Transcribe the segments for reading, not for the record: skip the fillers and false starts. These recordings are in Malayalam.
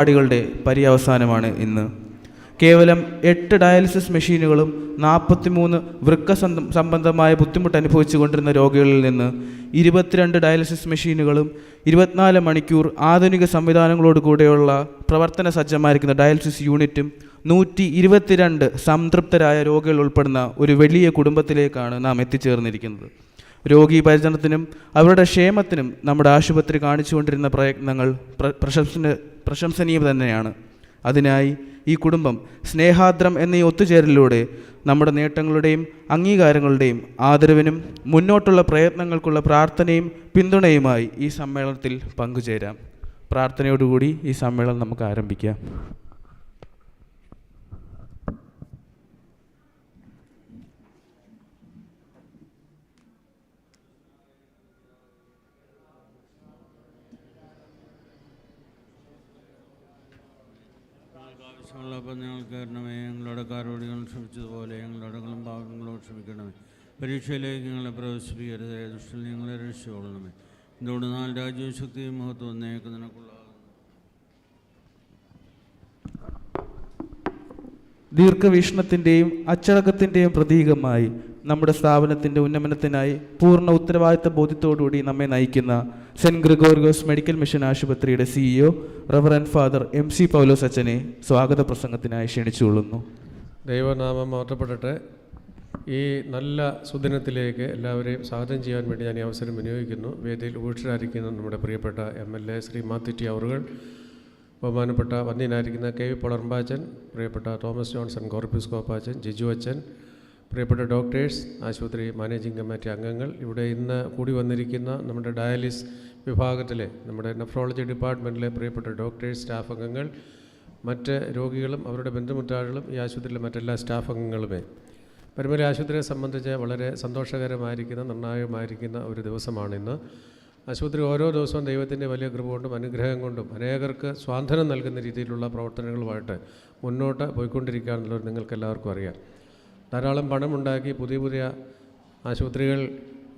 പരിപാടികളുടെ പര്യവസാനമാണ് ഇന്ന്. കേവലം 8 ഡയാലിസിസ് മെഷീനുകളും 43 വൃക്ക സംബന്ധമായ ബുദ്ധിമുട്ട് അനുഭവിച്ചു കൊണ്ടിരുന്ന രോഗികളിൽ നിന്ന് 22 ഡയാലിസിസ് മെഷീനുകളും 24 മണിക്കൂർ ആധുനിക സംവിധാനങ്ങളോടുകൂടെയുള്ള പ്രവർത്തന സജ്ജമായിരിക്കുന്ന ഡയാലിസിസ് യൂണിറ്റും 122 സംതൃപ്തരായ രോഗികൾ ഉൾപ്പെടുന്ന ഒരു വലിയ കുടുംബത്തിലേക്കാണ് നാം എത്തിച്ചേർന്നിരിക്കുന്നത്. രോഗി പരിചരണത്തിനും അവരുടെ ക്ഷേമത്തിനും നമ്മുടെ ആശുപത്രി കാണിച്ചുകൊണ്ടിരുന്ന പ്രയത്നങ്ങൾ പ്രശംസനീയം തന്നെയാണ്. അതിനായി ഈ കുടുംബം സ്നേഹാദ്രം എന്ന ഈ ഒത്തുചേരലിലൂടെ നമ്മുടെ നേട്ടങ്ങളുടെയും അംഗീകാരങ്ങളുടെയും ആദരവിനും മുന്നോട്ടുള്ള പ്രയത്നങ്ങൾക്കുള്ള പ്രാർത്ഥനയും പിന്തുണയുമായി ഈ സമ്മേളനത്തിൽ പങ്കുചേരാം. പ്രാർത്ഥനയോടുകൂടി ഈ സമ്മേളനം നമുക്ക് ആരംഭിക്കാം. ആവശ്യമുള്ളപ്പോൾ ഞങ്ങൾക്ക് തരണമേ. ഞങ്ങളുടെ കാരോടികൾ ക്ഷമിച്ചതുപോലെ ഞങ്ങളുടെ പാപങ്ങളോട് ക്ഷമിക്കണമേ. പരീക്ഷയിലേക്ക് ഞങ്ങളെ പ്രവേശിപ്പിക്കരുത്, ദുഷ്ടനിൽ ഞങ്ങളെ രക്ഷിച്ചുകൊള്ളണമേ. എന്തുകൊണ്ട് നാല് രാജ്യവും ശക്തിയും മഹത്വം എന്നേക്ക് നിനക്കുള്ളതാകുന്നു. ദീർഘവീക്ഷണത്തിൻ്റെയും അച്ചടക്കത്തിൻ്റെയും പ്രതീകമായി നമ്മുടെ സ്ഥാപനത്തിൻ്റെ ഉന്നമനത്തിനായി പൂർണ്ണ ഉത്തരവാദിത്ത ബോധ്യത്തോടുകൂടി നമ്മെ നയിക്കുന്ന സെൻറ്റ് ഗ്രിഗോറിയോസ് മെഡിക്കൽ മിഷൻ ആശുപത്രിയുടെ CEO റവറൻഡ് ഫാദർ MC പൗലോസ് അച്ഛനെ സ്വാഗത പ്രസംഗത്തിനായി ക്ഷണിച്ചുകൊള്ളുന്നു. ദൈവനാമം മാറ്റപ്പെടട്ടെ. ഈ നല്ല സുദിനത്തിലേക്ക് എല്ലാവരെയും സ്വാഗതം ചെയ്യാൻ വേണ്ടി ഞാൻ ഈ അവസരം വിനിയോഗിക്കുന്നു. വേദിയിൽ ഉപേക്ഷിച്ചിരിക്കുന്ന നമ്മുടെ പ്രിയപ്പെട്ട MLA ശ്രീ മാത്യു അവറുകൾ, ബഹുമാനപ്പെട്ട വന്യനായിരിക്കുന്ന KV പളർമ്പാച്ചൻ, പ്രിയപ്പെട്ട തോമസ് ജോൺസൺ കോർപ്പിസ്കോപ്പാച്ചൻ, ജിജു അച്ഛൻ, പ്രിയപ്പെട്ട ഡോക്ടേഴ്സ്, ആശുപത്രി മാനേജിംഗ് കമ്മിറ്റി അംഗങ്ങൾ, ഇവിടെ ഇന്ന് കൂടി വന്നിരിക്കുന്ന നമ്മുടെ ഡയാലിസ് വിഭാഗത്തിലെ നമ്മുടെ നെഫ്രോളജി ഡിപ്പാർട്ട്മെൻറ്റിലെ പ്രിയപ്പെട്ട ഡോക്ടേഴ്സ്, സ്റ്റാഫ് അംഗങ്ങൾ, മറ്റ് രോഗികളും അവരുടെ ബന്ധുമുട്ടാളുകളും ഈ ആശുപത്രിയിലെ മറ്റെല്ലാ സ്റ്റാഫ് അംഗങ്ങളുമേ, പരുമല ആശുപത്രിയെ സംബന്ധിച്ച് വളരെ സന്തോഷകരമായിരിക്കുന്ന നിർണായകമായിരിക്കുന്ന ഒരു ദിവസമാണിന്ന്. ആശുപത്രി ഓരോ ദിവസവും ദൈവത്തിൻ്റെ വലിയ കൃപ കൊണ്ടും അനുഗ്രഹം കൊണ്ടും അനേകർക്ക് സ്വാതന്ത്ര്യം നൽകുന്ന രീതിയിലുള്ള പ്രവർത്തനങ്ങളുമായിട്ട് മുന്നോട്ട് പോയിക്കൊണ്ടിരിക്കുകയാണെന്നുള്ളത് നിങ്ങൾക്കെല്ലാവർക്കും അറിയാം. ധാരാളം പണമുണ്ടാക്കി പുതിയ പുതിയ ആശുപത്രികൾ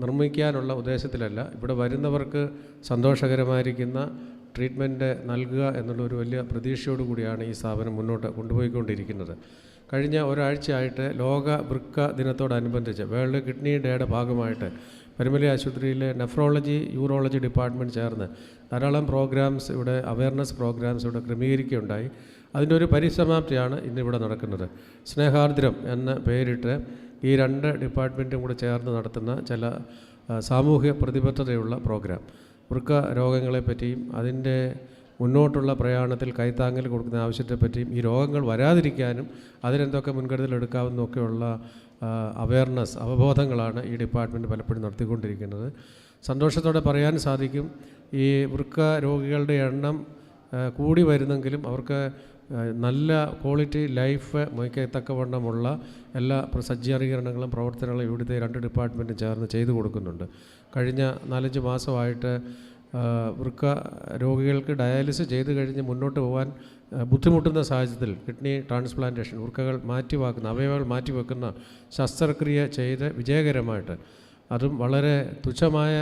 നിർമ്മിക്കാനുള്ള ഉദ്ദേശത്തിലല്ല, ഇവിടെ വരുന്നവർക്ക് സന്തോഷകരമായിരിക്കുന്ന ട്രീറ്റ്മെൻറ്റ് നൽകുക എന്നുള്ളൊരു വലിയ പ്രതീക്ഷയോടു കൂടിയാണ് ഈ സ്ഥാപനം മുന്നോട്ട് കൊണ്ടുപോയിക്കൊണ്ടിരിക്കുന്നത്. കഴിഞ്ഞ ഒരാഴ്ചയായിട്ട് ലോക വൃക്ക ദിനത്തോടനുബന്ധിച്ച് വേൾഡ് കിഡ്നി ഡേയുടെ ഭാഗമായിട്ട് പരുമല ആശുപത്രിയിലെ നെഫ്രോളജി യൂറോളജി ഡിപ്പാർട്ട്മെൻറ്റ് ചേർന്ന് ധാരാളം പ്രോഗ്രാംസ് ഇവിടെ അവയർനെസ് പ്രോഗ്രാംസ് ഇവിടെ ക്രമീകരിക്കുകയുണ്ടായി. അതിൻ്റെ ഒരു പരിസമാപ്തിയാണ് ഇന്നിവിടെ നടക്കുന്നത്. സ്നേഹാർദ്രം എന്ന പേരിട്ട് ഈ 2 ഡിപ്പാർട്ട്മെൻറ്റും കൂടെ ചേർന്ന് നടത്തുന്ന ചില സാമൂഹ്യ പ്രതിബദ്ധതയുള്ള പ്രോഗ്രാം, വൃക്ക രോഗങ്ങളെപ്പറ്റിയും അതിൻ്റെ മുന്നോട്ടുള്ള പ്രയാണത്തിൽ കൈത്താങ്ങൽ കൊടുക്കുന്ന ആവശ്യത്തെപ്പറ്റിയും ഈ രോഗങ്ങൾ വരാതിരിക്കാനും അതിനെന്തൊക്കെ മുൻകരുതലെടുക്കാവുന്നൊക്കെയുള്ള അവയർനെസ് അവബോധങ്ങളാണ് ഈ ഡിപ്പാർട്ട്മെൻറ്റ് പലപ്പോഴും നടത്തിക്കൊണ്ടിരിക്കുന്നത്. സന്തോഷത്തോടെ പറയാൻ സാധിക്കും, ഈ വൃക്ക രോഗികളുടെ എണ്ണം കൂടി വരുന്നെങ്കിലും അവർക്ക് നല്ല ക്വാളിറ്റി ലൈഫ് മുയക്കത്തക്കവണ്ണമുള്ള എല്ലാ സജ്ജീകരണങ്ങളും പ്രവർത്തനങ്ങളും ഇവിടുത്തെ 2 ഡിപ്പാർട്ട്മെൻറ്റും ചേർന്ന് ചെയ്തു കൊടുക്കുന്നുണ്ട്. കഴിഞ്ഞ 4-5 മാസമായിട്ട് വൃക്ക രോഗികൾക്ക് ഡയാലിസിസ് ചെയ്ത് കഴിഞ്ഞ് മുന്നോട്ട് പോകാൻ ബുദ്ധിമുട്ടുന്ന സാഹചര്യത്തിൽ കിഡ്നി ട്രാൻസ്പ്ലാന്റേഷൻ, വൃക്കകൾ അവയവങ്ങൾ മാറ്റിവെക്കുന്ന ശസ്ത്രക്രിയ ചെയ്ത് വിജയകരമായിട്ട്, അതും വളരെ തുച്ഛമായ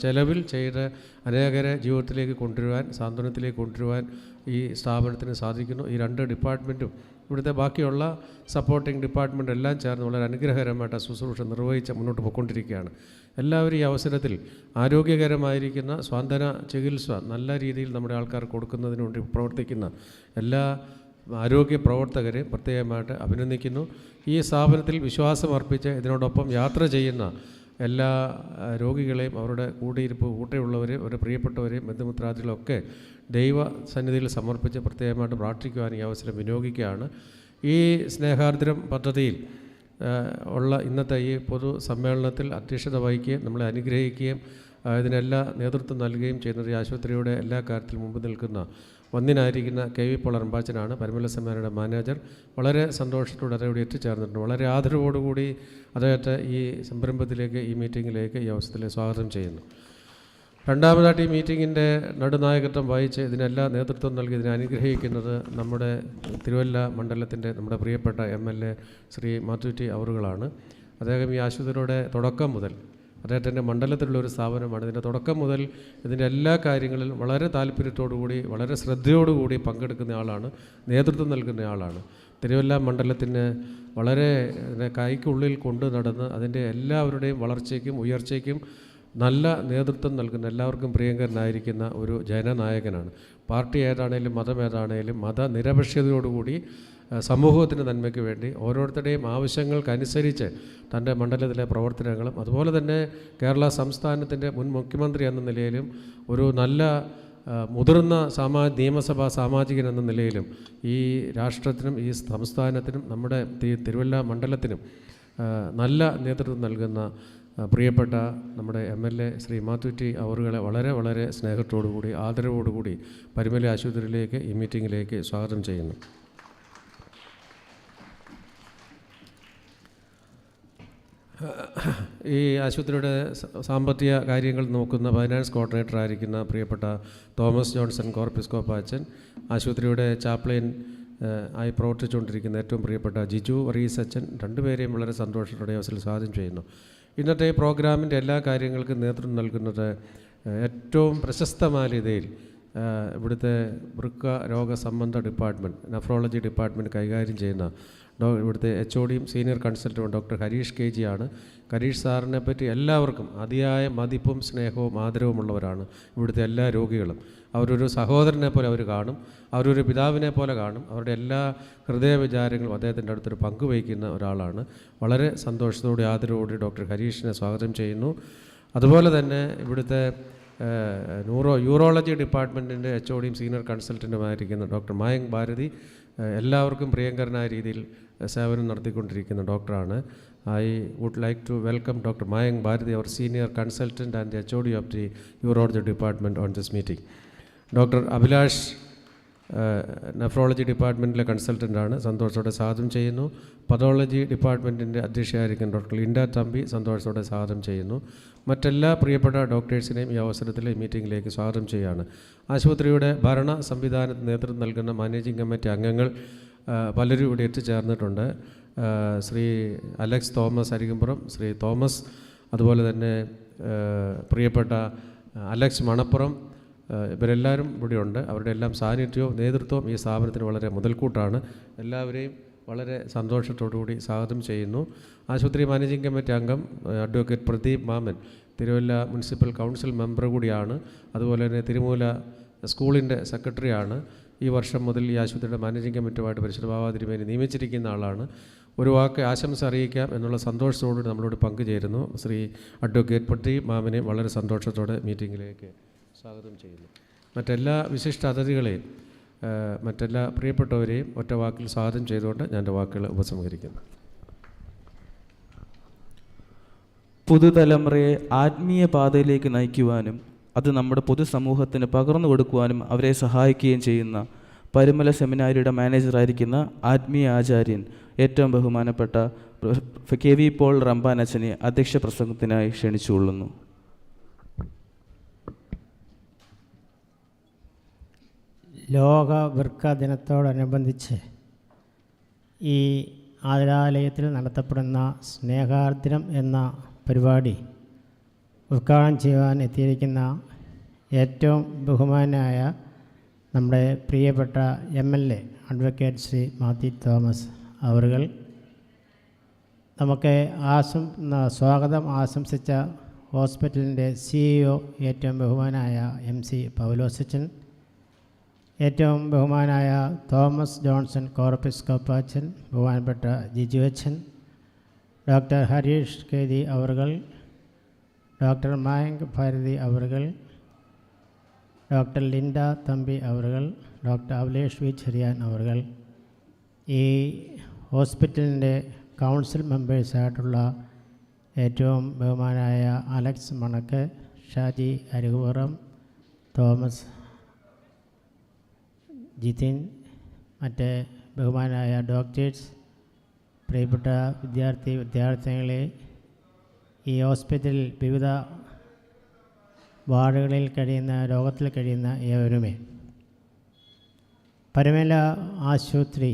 ചെലവിൽ ചെയ്ത് അനേകരെ ജീവിതത്തിലേക്ക് കൊണ്ടുവരുവാൻ, സാന്ത്വനത്തിലേക്ക് കൊണ്ടുവരുവാൻ ഈ സ്ഥാപനത്തിന് സാധിക്കുന്നു. ഈ 2 ഡിപ്പാർട്ട്മെൻറ്റും ഇവിടുത്തെ ബാക്കിയുള്ള സപ്പോർട്ടിംഗ് ഡിപ്പാർട്ട്മെൻ്റ് എല്ലാം ചേർന്ന് വളരെ അനുഗ്രഹകരമായിട്ട് ശുശ്രൂഷ നിർവഹിച്ച് മുന്നോട്ട് പോയിക്കൊണ്ടിരിക്കുകയാണ്. എല്ലാവരും ഈ അവസരത്തിൽ ആരോഗ്യകരമായിരിക്കുന്ന സ്വാന്തന ചികിത്സ നല്ല രീതിയിൽ നമ്മുടെ ആൾക്കാർ കൊടുക്കുന്നതിന് വേണ്ടി പ്രവർത്തിക്കുന്ന എല്ലാ ആരോഗ്യ പ്രവർത്തകരെ പ്രത്യേകമായിട്ട് അഭിനന്ദിക്കുന്നു. ഈ സ്ഥാപനത്തിൽ വിശ്വാസം അർപ്പിച്ച് ഇതിനോടൊപ്പം യാത്ര ചെയ്യുന്ന എല്ലാ രോഗികളെയും അവരുടെ കൂടെയുള്ളവരെയും അവരുടെ പ്രിയപ്പെട്ടവരെയും ബന്ധുമിത്രാദികളൊക്കെ ദൈവ സന്നിധിയിൽ സമർപ്പിച്ച് പ്രത്യേകമായിട്ട് പ്രാർത്ഥിക്കുവാൻ ഈ അവസരം വിനിയോഗിക്കുകയാണ്. ഈ സ്നേഹാർദ്രം പദ്ധതിയിൽ ഉള്ള ഇന്നത്തെ ഈ പൊതു സമ്മേളനത്തിൽ അധ്യക്ഷത വഹിക്കുകയും നമ്മളെ അനുഗ്രഹിക്കുകയും ഇതിനെല്ലാം നേതൃത്വം നൽകുകയും ചെയ്യുന്നത് ഈ ആശുപത്രിയുടെ എല്ലാ കാര്യത്തിലും മുമ്പ് നിൽക്കുന്ന വന്യനായിരിക്കുന്ന KV പളർമ്പാച്ചനാണ്, പരുമല സെമിനാറിയുടെ മാനേജർ. വളരെ സന്തോഷത്തോടെ അതോടെ എത്തിച്ചേർന്നിട്ടുണ്ട്. വളരെ ആദരവോടുകൂടി അദ്ദേഹത്തെ ഈ സംരംഭത്തിലേക്ക്, ഈ മീറ്റിങ്ങിലേക്ക് ഈ അവസരത്തിൽ സ്വാഗതം ചെയ്യുന്നു. രണ്ടാമതായിട്ട് ഈ മീറ്റിങ്ങിൻ്റെ നടുനായകത്വം വഹിച്ച് ഇതിനെല്ലാം നേതൃത്വം നൽകി ഇതിനെ അനുഗ്രഹിക്കുന്നത് നമ്മുടെ തിരുവല്ല മണ്ഡലത്തിൻ്റെ നമ്മുടെ പ്രിയപ്പെട്ട MLA ശ്രീ മാത്യു അവറുകളാണ്. അദ്ദേഹം ഈ ആശുപത്രിയുടെ തുടക്കം മുതൽ അദ്ദേഹത്തിൻ്റെ മണ്ഡലത്തിലുള്ളൊരു സ്ഥാപനമാണ്. ഇതിൻ്റെ തുടക്കം മുതൽ ഇതിൻ്റെ എല്ലാ കാര്യങ്ങളിലും വളരെ താല്പര്യത്തോടുകൂടി വളരെ ശ്രദ്ധയോടുകൂടി പങ്കെടുക്കുന്ന ആളാണ്, നേതൃത്വം നൽകുന്ന ആളാണ്. തിരുവല്ല മണ്ഡലത്തിന് വളരെ കൈക്കുള്ളിൽ കൊണ്ടു നടന്ന് അതിൻ്റെ എല്ലാവരുടെയും വളർച്ചയ്ക്കും ഉയർച്ചയ്ക്കും നല്ല നേതൃത്വം നൽകുന്ന, എല്ലാവർക്കും പ്രിയങ്കരനായിരിക്കുന്ന ഒരു ജനനായകനാണ്. പാർട്ടി ഏതാണേലും മതം ഏതാണേലും മതനിരപേക്ഷതയോടുകൂടി സമൂഹത്തിൻ്റെ നന്മയ്ക്ക് വേണ്ടി ഓരോരുത്തരുടെയും ആവശ്യങ്ങൾക്കനുസരിച്ച് തൻ്റെ മണ്ഡലത്തിലെ പ്രവർത്തനങ്ങളും അതുപോലെ തന്നെ കേരള സംസ്ഥാനത്തിൻ്റെ മുൻ മുഖ്യമന്ത്രി എന്ന നിലയിലും ഒരു നല്ല മുതിർന്ന നിയമസഭാ സാമാജികൻ എന്ന നിലയിലും ഈ രാഷ്ട്രത്തിനും ഈ സംസ്ഥാനത്തിനും നമ്മുടെ തിരുവല്ല മണ്ഡലത്തിനും നല്ല നേതൃത്വം നൽകുന്ന പ്രിയപ്പെട്ട നമ്മുടെ MLA ശ്രീ മാത്തുറ്റി അവറുകളെ വളരെ വളരെ സ്നേഹത്തോടുകൂടി ആദരവോടുകൂടി പരുമല ആശുപത്രിയിലേക്ക് ഈ മീറ്റിങ്ങിലേക്ക് സ്വാഗതം ചെയ്യുന്നു. ഈ ആശുപത്രിയുടെ സാമ്പത്തിക കാര്യങ്ങൾ നോക്കുന്ന ഫൈനാൻസ് കോർഡിനേറ്റർ ആയിരിക്കുന്ന പ്രിയപ്പെട്ട തോമസ് ജോൺസൺ കോർപ്പിസ്കോപ്പാച്ചൻ, ആശുപത്രിയുടെ ചാപ്ലിൻ ആയി പ്രവർത്തിച്ചുകൊണ്ടിരിക്കുന്ന ഏറ്റവും പ്രിയപ്പെട്ട ജിജു വർഗീസ് അച്ഛൻ, രണ്ടുപേരെയും വളരെ സന്തോഷത്തോടെ അവസരം സ്വാഗതം ചെയ്യുന്നു. ഇന്നത്തെ പ്രോഗ്രാമിൻ്റെ എല്ലാ കാര്യങ്ങൾക്കും നേതൃത്വം നൽകുന്നത് ഏറ്റവും പ്രശസ്തമായ രീതിയിൽ ഇവിടുത്തെ വൃക്ക രോഗസംബന്ധ ഡിപ്പാർട്ട്മെൻറ്റ്, നെഫ്രോളജി ഡിപ്പാർട്ട്മെൻറ്റ് കൈകാര്യം ചെയ്യുന്ന ഇവിടുത്തെ HODയും സീനിയർ കൺസൾട്ടൻറ്റും ഡോക്ടർ ഹരീഷ് KG ആണ്. ഹരീഷ് സാറിനെ പറ്റി എല്ലാവർക്കും അതിയായ മതിപ്പും സ്നേഹവും ആദരവുമുള്ളവരാണ് ഇവിടുത്തെ എല്ലാ രോഗികളും. അവരൊരു സഹോദരനെ പോലെ അവർ കാണും, അവരൊരു പിതാവിനെ പോലെ കാണും. അവരുടെ എല്ലാ ഹൃദയ വിചാരങ്ങളും അദ്ദേഹത്തിൻ്റെ അടുത്തൊരു പങ്കുവയ്ക്കുന്ന ഒരാളാണ്. വളരെ സന്തോഷത്തോടെ ആദരവോടെ ഡോക്ടർ ഹരീഷിനെ സ്വാഗതം ചെയ്യുന്നു. അതുപോലെ തന്നെ ഇവിടുത്തെ യൂറോളജി ഡിപ്പാർട്ട്മെൻറ്റിൻ്റെ HODയും സീനിയർ കൺസൾട്ടൻറ്റുമായിരിക്കുന്ന ഡോക്ടർ മായങ്ക് ഭാരതി എല്ലാവർക്കും പ്രിയങ്കരനായ രീതിയിൽ സേവനം നടത്തിക്കൊണ്ടിരിക്കുന്ന ഡോക്ടറാണ്. I would like to welcome doctor Mayank Bharathi, our senior consultant and HOD of the urology department on this meeting. Doctor Abhilash nephrology ഡിപ്പാർട്ട്മെൻറ്റിലെ കൺസൾട്ടൻ്റാണ്, സന്തോഷത്തോടെ സ്വാഗതം ചെയ്യുന്നു. പതോളജി ഡിപ്പാർട്ട്മെൻറ്റിൻ്റെ അധ്യക്ഷയായിരിക്കും ഡോക്ടർ ലിൻഡ തമ്പി, സന്തോഷത്തോടെ സ്വാഗതം ചെയ്യുന്നു. മറ്റെല്ലാ പ്രിയപ്പെട്ട ഡോക്ടേഴ്സിനെയും ഈ അവസരത്തിൽ ഈ മീറ്റിങ്ങിലേക്ക് സ്വാഗതം ചെയ്യുകയാണ്. ആശുപത്രിയുടെ ഭരണ സംവിധാനത്തിന് നേതൃത്വം നൽകുന്ന മാനേജിംഗ് കമ്മിറ്റി അംഗങ്ങൾ പലരും ഇവിടെ എത്തിച്ചേർന്നിട്ടുണ്ട്. Shri Alex Thomas Arikumpuram, Shri Thomas, അതുപോലെ തന്നെ പ്രിയപ്പെട്ട അലക്സ് മണപ്പുറം, ഇവരെല്ലാവരും ഇവിടെയുണ്ട്. അവരുടെ എല്ലാം സാന്നിധ്യവും നേതൃത്വവും ഈ സ്ഥാപനത്തിന് വളരെ മുതൽക്കൂട്ടാണ്. എല്ലാവരെയും വളരെ സന്തോഷത്തോടുകൂടി സ്വാഗതം ചെയ്യുന്നു. ആശുപത്രി മാനേജിംഗ് കമ്മിറ്റി അംഗം അഡ്വക്കേറ്റ് പ്രദീപ് മാമൻ തിരുവല്ല മുനിസിപ്പൽ കൗൺസിൽ മെമ്പർ കൂടിയാണ്. അതുപോലെ തന്നെ തിരുമൂല സ്കൂളിൻ്റെ സെക്രട്ടറിയാണ്. ഈ വർഷം മുതൽ ഈ ആശുപത്രിയുടെ മാനേജിംഗ് കമ്മിറ്റിയുമായിട്ട് പരിശുദ്ധ ബാവ തിരുമേനി നിയമിച്ചിരിക്കുന്ന ആളാണ്. ഒരു വാക്ക് ആശംസ അറിയിക്കാം എന്നുള്ള സന്തോഷത്തോടുകൂടി നമ്മളോട് പങ്കുചേരുന്നു. ശ്രീ അഡ്വക്കേറ്റ് പ്രദീപ് മാമനെ വളരെ സന്തോഷത്തോടെ മീറ്റിങ്ങിലേക്ക് സ്വാഗതം ചെയ്യുന്നു. മറ്റെല്ലാ വിശിഷ്ട അതിഥികളെയും മറ്റെല്ലാ പ്രിയപ്പെട്ടവരെയും ഒറ്റ വാക്കിൽ സ്വാഗതം ചെയ്തുകൊണ്ട് ഞാൻ എൻ്റെ വാക്കുകൾ ഉപസംഹരിക്കുന്നു. പുതുതലമുറയെ ആത്മീയ പാതയിലേക്ക് നയിക്കുവാനും അത് നമ്മുടെ പൊതുസമൂഹത്തിന് പകർന്നു കൊടുക്കുവാനും അവരെ സഹായിക്കുകയും ചെയ്യുന്ന പരുമല സെമിനാരിയുടെ മാനേജറായിരിക്കുന്ന ആത്മീയ ആചാര്യൻ ഏറ്റവും ബഹുമാനപ്പെട്ട KV പോൾ റമ്പാനച്ചനെ അധ്യക്ഷ പ്രസംഗത്തിനായി ക്ഷണിച്ചുകൊള്ളുന്നു. ലോക വൃക്ക ദിനത്തോടനുബന്ധിച്ച് ഈ ആതിരാലയത്തിൽ നടത്തപ്പെടുന്ന സ്നേഹാർദ്രം എന്ന പരിപാടി ഉദ്ഘാടനം ചെയ്യുവാൻ എത്തിയിരിക്കുന്ന ഏറ്റവും ബഹുമാനായ നമ്മുടെ പ്രിയപ്പെട്ട MLA advocate Shri Mathew Thomas അവറുകൾ, നമുക്ക് സ്വാഗതം ആശംസിച്ച ഹോസ്പിറ്റലിൻ്റെ CEO ഏറ്റവും ബഹുമാനായ MC പൗലോസച്ചൻ, ഏറ്റവും ബഹുമാനായ തോമസ് ജോൺസൺ കോർപ്പിസ്കോപ്പാച്ചൻ, ബഹുമാനപ്പെട്ട ജിജു അച്ഛൻ, ഡോക്ടർ ഹരീഷ് KG അവറുകൾ, ഡോക്ടർ മായങ്ക് ഭാരതി അവറുകൾ, ഡോക്ടർ ലിൻഡ തമ്പി അവറുകൾ, ഡോക്ടർ അഭിലേഷ് വി ചെറിയാൻ അവറുകൾ, ഈ ഹോസ്പിറ്റലിൻ്റെ കൗൺസിൽ മെമ്പേഴ്സായിട്ടുള്ള ഏറ്റവും ബഹുമാനായ അലക്സ് മണക്ക്, ഷാജി അരികുപുറം, തോമസ്, ജിതിൻ, മറ്റ് ബഹുമാനായ ഡോക്ടേഴ്സ്, പ്രിയപ്പെട്ട വിദ്യാർത്ഥിനികളെ, ഈ ഹോസ്പിറ്റലിൽ വിവിധ വാർഡുകളിൽ കഴിയുന്ന രോഗത്തിൽ കഴിയുന്ന ഏവരുമേ, പരുമല ആശുപത്രി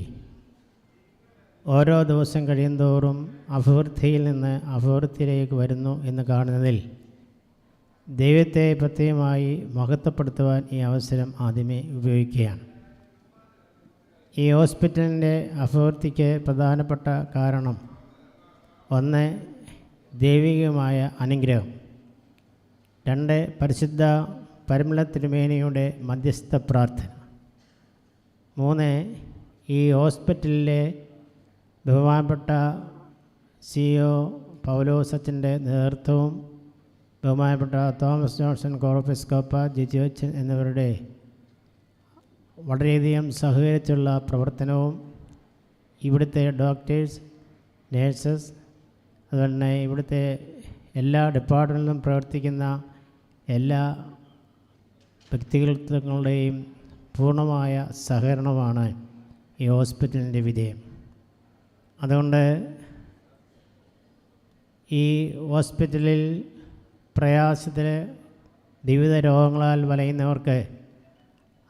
ഓരോ ദിവസം കഴിയുന്തോറും അഭിവൃദ്ധിയിൽ നിന്ന് അഭിവൃദ്ധിയിലേക്ക് വരുന്നു എന്ന് കാണുന്നതിൽ ദൈവത്തെ പ്രത്യേകമായി മഹത്വപ്പെടുത്തുവാൻ ഈ അവസരം ആദ്യമേ ഉപയോഗിക്കുകയാണ്. ഈ ഹോസ്പിറ്റലിൻ്റെ അഭിവൃദ്ധിക്ക് പ്രധാനപ്പെട്ട കാരണം ഒന്ന് ദൈവികമായ അനുഗ്രഹം, രണ്ട് പരിശുദ്ധ പരുമല തിരുമേനിയുടെ മധ്യസ്ഥ പ്രാർത്ഥന, മൂന്ന് ഈ ഹോസ്പിറ്റലിലെ ബഹുമാനപ്പെട്ട CEO പൗലോസ് അച്ഛൻ്റെ നേതൃത്വവും ബഹുമാനപ്പെട്ട തോമസ് ജോൺസൺ കോറോപ്പിസ്കോപ്പ ജിജി അച്ഛൻ എന്നിവരുടെ വളരെയധികം സഹകരിച്ചുള്ള പ്രവർത്തനവും ഇവിടുത്തെ ഡോക്ടേഴ്സ്, നേഴ്സസ്, അതുപോലെ തന്നെ ഇവിടുത്തെ എല്ലാ ഡിപ്പാർട്ട്മെൻറ്റിലും പ്രവർത്തിക്കുന്ന എല്ലാ വ്യക്തികളുടെയും പൂർണ്ണമായ സഹകരണമാണ് ഈ ഹോസ്പിറ്റലിൻ്റെ വിജയം. അതുകൊണ്ട് ഈ ഹോസ്പിറ്റലിൽ പ്രയാസത്തിൽ വിവിധ രോഗങ്ങളാൽ വലയുന്നവർക്ക്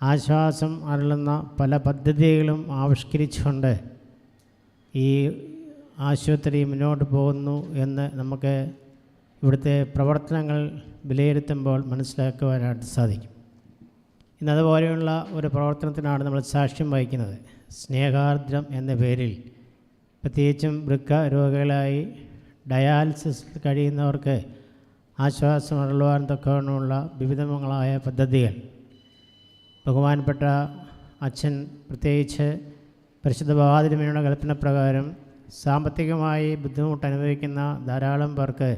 ആശ്വാസം അരുളുന്ന പല പദ്ധതികളും ആവിഷ്കരിച്ചുകൊണ്ട് ഈ ആശുപത്രി മുന്നോട്ട് പോകുന്നു എന്ന് നമുക്ക് ഇവിടുത്തെ പ്രവർത്തനങ്ങൾ വിലയിരുത്തുമ്പോൾ മനസ്സിലാക്കുവാനായിട്ട് സാധിക്കും. ഇന്നതുപോലെയുള്ള ഒരു പ്രവർത്തനത്തിനാണ് നമ്മൾ സാക്ഷ്യം വഹിക്കുന്നത്. സ്നേഹാർദ്രം എന്ന പേരിൽ പ്രത്യേകിച്ചും വൃക്ക രോഗികളായി ഡയാലിസിസ് കഴിയുന്നവർക്ക് ആശ്വാസം അരുളുവാൻ തക്കവണ്ണമുള്ള വിവിധങ്ങളായ പദ്ധതികൾ ബഹുമാനപ്പെട്ട അച്ഛൻ പ്രത്യേകിച്ച് പരിശുദ്ധ ബഹാതിരുമേനിയുടെ കൽപ്പനപ്രകാരം സാമ്പത്തികമായി ബുദ്ധിമുട്ട് അനുഭവിക്കുന്ന ധാരാളം പേർക്ക്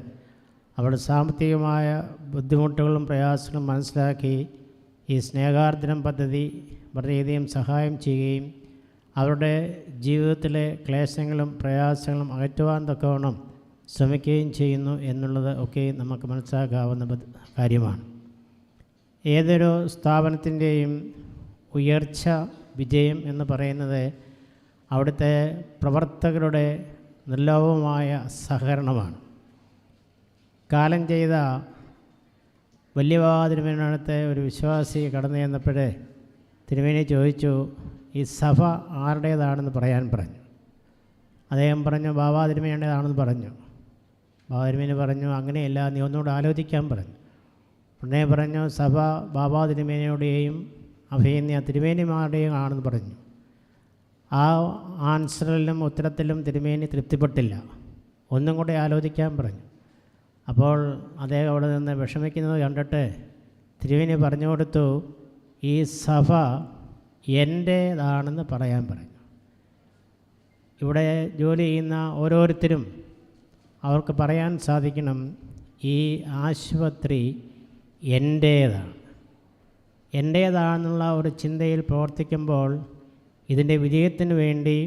അവരുടെ സാമ്പത്തികമായ ബുദ്ധിമുട്ടുകളും പ്രയാസങ്ങളും മനസ്സിലാക്കി ഈ സ്നേഹാർദ്രം പദ്ധതി വളരെയധികം സഹായം ചെയ്യുകയും അവരുടെ ജീവിതത്തിലെ ക്ലേശങ്ങളും പ്രയാസങ്ങളും അകറ്റുവാൻ തക്കവണ്ണം ശ്രമിക്കുകയും ചെയ്യുന്നു എന്നുള്ളത് ഒക്കെ നമുക്ക് മനസ്സിലാക്കാവുന്ന കാര്യമാണ്. ഏതൊരു സ്ഥാപനത്തിൻ്റെയും ഉയർച്ച, വിജയം എന്ന് പറയുന്നത് അവിടുത്തെ പ്രവർത്തകരുടെ നിർലോഭമായ സഹകരണമാണ്. കാലം ചെയ്ത വല്യവാതിരുമേനടുത്ത് ഒരു വിശ്വാസി കടന്നു ചെന്നപ്പോൾ തിരുമേനി ചോദിച്ചു, ഈ സഭ ആരുടേതാണെന്ന് പറയാൻ പറഞ്ഞു. അദ്ദേഹം പറഞ്ഞു ബാബാ തിരുമേനിയുടേതാണെന്ന് പറഞ്ഞു. ബാബാ തിരുമേനി പറഞ്ഞു അങ്ങനെയല്ല, നീ ഒന്നുകൂടെ ആലോചിക്കാൻ പറഞ്ഞു. ഉടനെ പറഞ്ഞു സഭ ബാബാ തിരുമേനിയുടെയും അഭയന്യ തിരുമേനിമാരുടെയും ആണെന്ന് പറഞ്ഞു. ആ ആൻസറിലും ഉത്തരത്തിലും തിരുമേനി തൃപ്തിപ്പെട്ടില്ല. ഒന്നും കൂടെ ആലോചിക്കാൻ പറഞ്ഞു. അപ്പോൾ അദ്ദേഹം അവിടെ നിന്ന് വിഷമിക്കുന്നത് കണ്ടിട്ട് തിരുമേനി പറഞ്ഞു കൊടുത്തു, ഈ സഭ എൻ്റേതാണെന്ന് പറയാൻ പറഞ്ഞു. ഇവിടെ ജോലി ചെയ്യുന്ന ഓരോരുത്തരും അവർക്ക് പറയാൻ സാധിക്കണം, ഈ ആശുപത്രി എൻ്റേതാണ്. എൻ്റേതാണെന്നുള്ള ഒരു ചിന്തയിൽ പ്രവർത്തിക്കുമ്പോൾ ഇതിൻ്റെ വിജയത്തിന് വേണ്ടി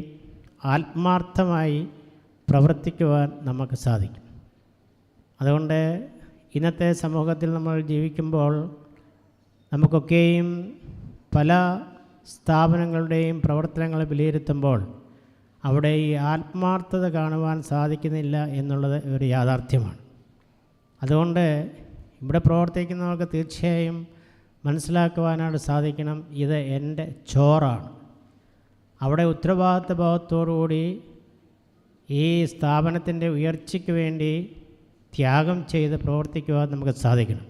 ആത്മാർത്ഥമായി പ്രവർത്തിക്കുവാൻ നമുക്ക് സാധിക്കും. അതുകൊണ്ട് ഇന്നത്തെ സമൂഹത്തിൽ നമ്മൾ ജീവിക്കുമ്പോൾ നമുക്കൊക്കെയും പല സ്ഥാപനങ്ങളുടെയും പ്രവർത്തനങ്ങൾ വിലയിരുത്തുമ്പോൾ അവിടെ ഈ ആത്മാർത്ഥത കാണുവാൻ സാധിക്കുന്നില്ല എന്നുള്ളത് ഒരു യാഥാർത്ഥ്യമാണ്. അതുകൊണ്ട് ഇവിടെ പ്രവർത്തിക്കുന്നവർക്ക് തീർച്ചയായും മനസ്സിലാക്കുവാനായിട്ട് സാധിക്കണം, ഇത് എൻ്റെ ചോറാണ്. അവിടെ ഉത്തരവാദിത്വ ഭാവത്തോടുകൂടി ഈ സ്ഥാപനത്തിൻ്റെ ഉയർച്ചയ്ക്ക് വേണ്ടി ത്യാഗം ചെയ്ത് പ്രവർത്തിക്കുവാൻ നമുക്ക് സാധിക്കണം.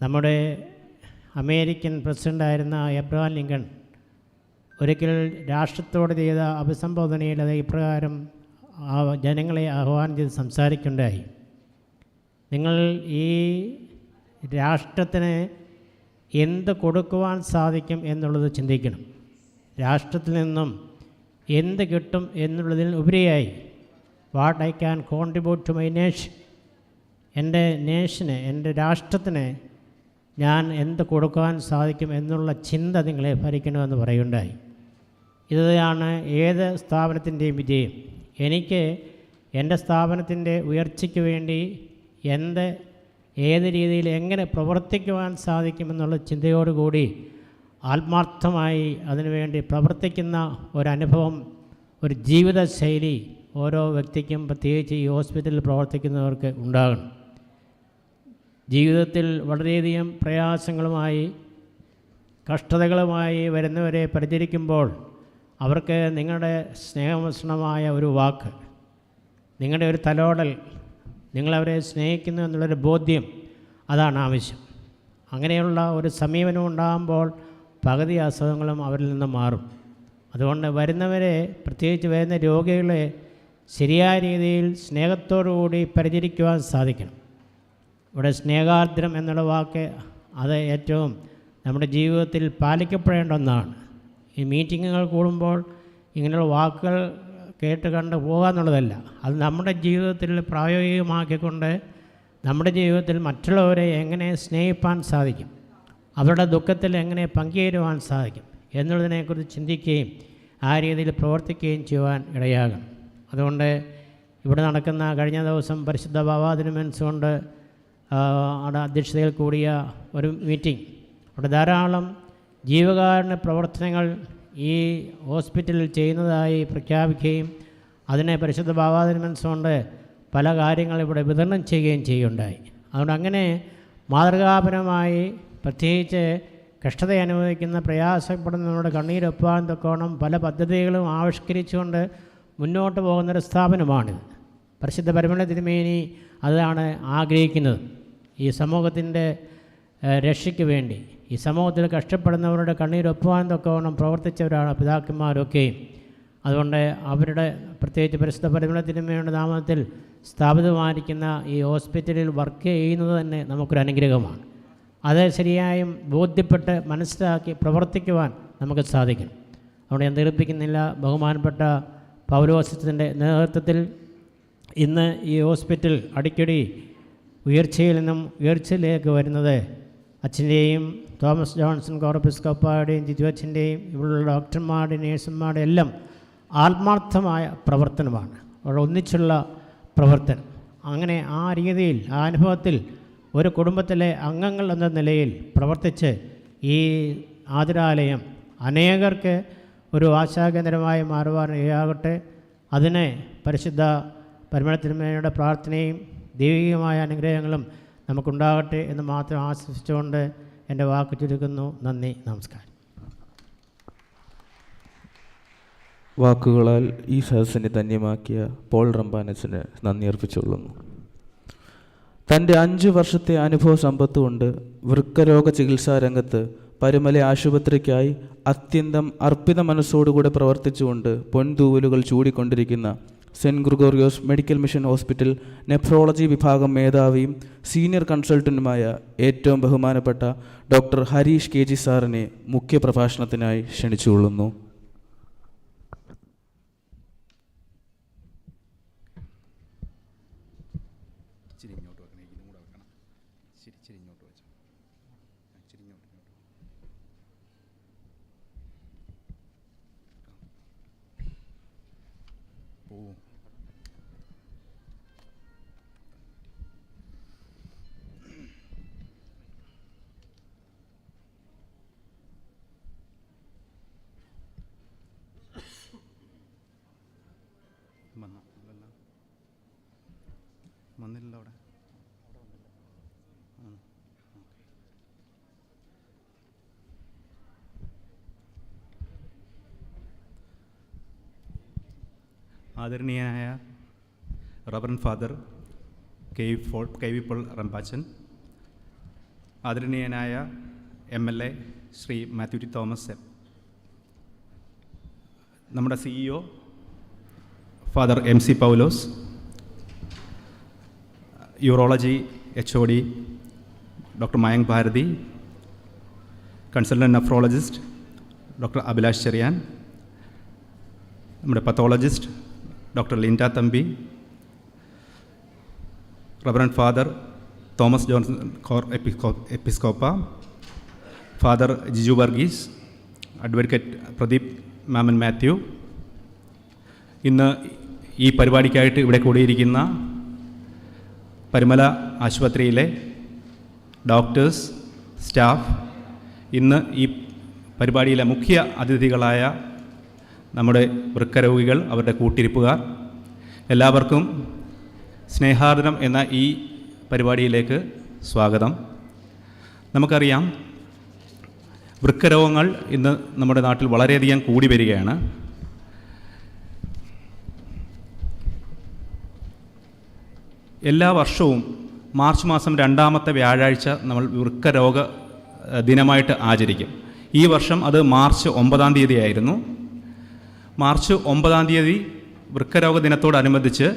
നമ്മുടെ അമേരിക്കൻ പ്രസിഡൻ്റായിരുന്ന എബ്രഹാം ലിങ്കൺ ഒരിക്കൽ രാഷ്ട്രത്തോട് ചെയ്ത അഭിസംബോധനയിൽ അത് ഇപ്രകാരം ജനങ്ങളെ ആഹ്വാനം ചെയ്ത് സംസാരിക്കുകയുണ്ടായി. നിങ്ങൾ ഈ രാഷ്ട്രത്തിന് എന്ത് കൊടുക്കുവാൻ സാധിക്കും എന്നുള്ളത് ചിന്തിക്കണം. രാഷ്ട്രത്തിൽ നിന്നും എന്ത് കിട്ടും എന്നുള്ളതിന് ഉപരിയായി what I can contribute to my nation, എൻ്റെ നേഷന്, എൻ്റെ രാഷ്ട്രത്തിന് ഞാൻ എന്ത് കൊടുക്കാൻ സാധിക്കും എന്നുള്ള ചിന്ത നിങ്ങളെ ഭരിക്കണമെന്ന് പറയുകയുണ്ടായി. ഇതാണ് ഏത് സ്ഥാപനത്തിൻ്റെയും വിജയം. എനിക്ക് എൻ്റെ സ്ഥാപനത്തിൻ്റെ ഉയർച്ചയ്ക്ക് വേണ്ടി ഏത് രീതിയിൽ എങ്ങനെ പ്രവർത്തിക്കുവാൻ സാധിക്കുമെന്നുള്ള ചിന്തയോടുകൂടി ആത്മാർത്ഥമായി അതിനുവേണ്ടി പ്രവർത്തിക്കുന്ന ഒരനുഭവം, ഒരു ജീവിതശൈലി ഓരോ വ്യക്തിക്കും പ്രത്യേകിച്ച് ഈ ഹോസ്പിറ്റലിൽ പ്രവർത്തിക്കുന്നവർക്ക് ഉണ്ടാകണം. ജീവിതത്തിൽ വളരെയധികം പ്രയാസങ്ങളുമായി കഷ്ടതകളുമായി വരുന്നവരെ പരിചരിക്കുമ്പോൾ അവർക്ക് നിങ്ങളുടെ സ്നേഹമിശ്രണമായ ഒരു വാക്ക്, നിങ്ങളുടെ ഒരു തലോടൽ, നിങ്ങളവരെ സ്നേഹിക്കുന്നു എന്നുള്ളൊരു ബോധ്യം, അതാണ് ആവശ്യം. അങ്ങനെയുള്ള ഒരു സമീപനം ഉണ്ടാകുമ്പോൾ പകുതി അസുഖങ്ങളും അവരിൽ നിന്ന് മാറും. അതുകൊണ്ട് വരുന്നവരെ, പ്രത്യേകിച്ച് വരുന്ന രോഗികളെ ശരിയായ രീതിയിൽ സ്നേഹത്തോടുകൂടി പരിചരിക്കുവാൻ സാധിക്കണം. ഇവിടെ സ്നേഹാർദ്രം എന്നുള്ള വാക്ക് അത് ഏറ്റവും നമ്മുടെ ജീവിതത്തിൽ പാലിക്കപ്പെടേണ്ട ഒന്നാണ്. ഈ മീറ്റിങ്ങുകൾ കൂടുമ്പോൾ ഇങ്ങനെയുള്ള വാക്കുകൾ കേട്ട് കണ്ട് പോകുക എന്നുള്ളതല്ല, അത് നമ്മുടെ ജീവിതത്തിൽ പ്രായോഗികമാക്കിക്കൊണ്ട് നമ്മുടെ ജീവിതത്തിൽ മറ്റുള്ളവരെ എങ്ങനെ സ്നേഹിപ്പാൻ സാധിക്കും, അവരുടെ ദുഃഖത്തിൽ എങ്ങനെ പങ്കുചേരുവാൻ സാധിക്കും എന്നുള്ളതിനെക്കുറിച്ച് ചിന്തിക്കുകയും ആ രീതിയിൽ പ്രവർത്തിക്കുകയും ചെയ്യുവാൻ ഇടയാകണം. അതുകൊണ്ട് ഇവിടെ നടക്കുന്ന കഴിഞ്ഞ ദിവസം പരിശുദ്ധ ബാബാതിരുമനസ്സുകൊണ്ട് അവിടെ അധ്യക്ഷതയിൽ കൂടിയ ഒരു മീറ്റിംഗ്, അവിടെ ധാരാളം ജീവകാരുണ്യ പ്രവർത്തനങ്ങൾ ഈ ഹോസ്പിറ്റലിൽ ചെയ്യുന്നതായി പ്രഖ്യാപിക്കുകയും അതിനെ പരിശുദ്ധ ബാബാതിരുമനസ്സുകൊണ്ട് പല കാര്യങ്ങൾ ഇവിടെ വിതരണം ചെയ്യുകയും ചെയ്യുകയുണ്ടായി. അതുകൊണ്ട് അങ്ങനെ മാതൃകാപരമായി പ്രത്യേകിച്ച് കഷ്ടത അനുഭവിക്കുന്ന പ്രയാസപ്പെടുന്നവരുടെ കണ്ണീരൊപ്പാൻ തൊക്കോണം പല പദ്ധതികളും ആവിഷ്കരിച്ചുകൊണ്ട് മുന്നോട്ട് പോകുന്നൊരു സ്ഥാപനമാണിത്. പരിശുദ്ധ പരമല തിരുമേനി അതാണ് ആഗ്രഹിക്കുന്നത്. ഈ സമൂഹത്തിൻ്റെ രക്ഷയ്ക്ക് വേണ്ടി, ഈ സമൂഹത്തിൽ കഷ്ടപ്പെടുന്നവരുടെ കണ്ണീരൊപ്പാൻ തൊക്കോണം പ്രവർത്തിച്ചവരാണ് പിതാക്കന്മാരൊക്കെയും. അതുകൊണ്ട് അവരുടെ പ്രത്യേകിച്ച് പരിശുദ്ധ പരമല തിരുമേനിയുടെ നാമത്തിൽ സ്ഥാപിതമായിരിക്കുന്ന ഈ ഹോസ്പിറ്റലിൽ വർക്ക് ചെയ്യുന്നത് തന്നെ നമുക്കൊരു അനുഗ്രഹമാണ്. അത് ശരിയായും ബോധ്യപ്പെട്ട് മനസ്സിലാക്കി പ്രവർത്തിക്കുവാൻ നമുക്ക് സാധിക്കണം. അതുകൊണ്ട് ഞാൻ ദീർഘിപ്പിക്കുന്നില്ല. ബഹുമാനപ്പെട്ട പൗരോഹിത്യത്തിൻ്റെ നേതൃത്വത്തിൽ ഇന്ന് ഈ ഹോസ്പിറ്റൽ അടിക്കടി ഉയർച്ചയിൽ നിന്നും ഉയർച്ചയിലേക്ക് വരുന്നത് അച്ഛൻ്റെയും തോമസ് ജോൺസൺ കോർപ്പിസ്കോപ്പായുടെയും ജിജുവച്ഛൻ്റെയും ഇവിടെയുള്ള ഡോക്ടർമാരുടെയും നേഴ്സുമാരുടെയും എല്ലാം ആത്മാർത്ഥമായ പ്രവർത്തനമാണ്, അവിടെ ഒന്നിച്ചുള്ള പ്രവർത്തനം. അങ്ങനെ ആ രീതിയിൽ, ആ അനുഭവത്തിൽ ഒരു കുടുംബത്തിലെ അംഗങ്ങൾ എന്ന നിലയിൽ പ്രവർത്തിച്ച് ഈ ആതുരാലയം അനേകർക്ക് ഒരു ആശാകേന്ദ്രമായി മാറുവാൻ ഇടയാകട്ടെ. അതിനെ പരിശുദ്ധ പരമല തിരുമേനിയുടെ പ്രാർത്ഥനയും ദൈവികമായ അനുഗ്രഹങ്ങളും നമുക്കുണ്ടാകട്ടെ എന്ന് മാത്രം ആശംസിച്ചുകൊണ്ട് എൻ്റെ വാക്ക് ചുരുക്കുന്നു. നന്ദി, നമസ്കാരം. വാക്കുകളാൽ ഈ സദസ്സിനെ ധന്യമാക്കിയ പോൾ റമ്പാനച്ചന് നന്ദി അർപ്പിച്ചുകൊള്ളുന്നു. തൻ്റെ 5 വർഷത്തെ അനുഭവ സമ്പത്ത് കൊണ്ട് വൃക്കരോഗ ചികിത്സാ രംഗത്ത് പരുമല ആശുപത്രിക്കായി അത്യന്തം അർപ്പിത മനസ്സോടുകൂടെ പ്രവർത്തിച്ചുകൊണ്ട് പൊൻതൂവലുകൾ ചൂടിക്കൊണ്ടിരിക്കുന്ന saint Gregorios medical mission hospital nephrology വിഭാഗം മേധാവിയും സീനിയർ കൺസൾട്ടൻറ്റുമായ ഏറ്റവും ബഹുമാനപ്പെട്ട ഡോക്ടർ ഹരീഷ് കെ ജി സാറിനെ മുഖ്യപ്രഭാഷണത്തിനായി ക്ഷണിച്ചുകൊള്ളുന്നു. വന്നില്ലല്ലോ അവിടെ. ആദരണീയനായ reverend father K V Paul Rambachan, ആദരണീയനായ MLA Shri Mathew T Thomas, നമ്മുടെ CEO father MC Paulose, urology HOD doctor Mayank Bharathi, consultant nephrologist doctor Abhilash Cherian, നമ്മുടെ pathologist doctor Linda Thampi, reverend father Thomas Johnson Episcopa, father Jiju Varghese, advocate Pradeep Mammen Mathew, ഇന്ന് ഈ പരിപാടിക്കായിട്ട് ഇവിടെ കൂടിയിരിക്കുന്ന പരുമല ആശുപത്രിയിലെ ഡോക്ടേഴ്സ്, സ്റ്റാഫ്, ഇന്ന് ഈ പരിപാടിയിലെ മുഖ്യ അതിഥികളായ നമ്മുടെ വൃക്കരോഗികൾ, അവരുടെ കൂട്ടിരിപ്പുകാർ, എല്ലാവർക്കും സ്നേഹാർദ്രം എന്ന ഈ പരിപാടിയിലേക്ക് സ്വാഗതം. നമുക്കറിയാം, വൃക്കരോഗങ്ങൾ ഇന്ന് നമ്മുടെ നാട്ടിൽ വളരെയധികം കൂടി വരികയാണ്. എല്ലാ വർഷവും മാർച്ച് മാസം 2-ാമത്തെ വ്യാഴാഴ്ച നമ്മൾ വൃക്കരോഗ ദിനമായിട്ട് ആചരിക്കും. ഈ വർഷം അത് മാർച്ച് 9-ാം തീയതി ആയിരുന്നു. മാർച്ച് 9-ാം തീയതി വൃക്കരോഗ ദിനത്തോടനുബന്ധിച്ച്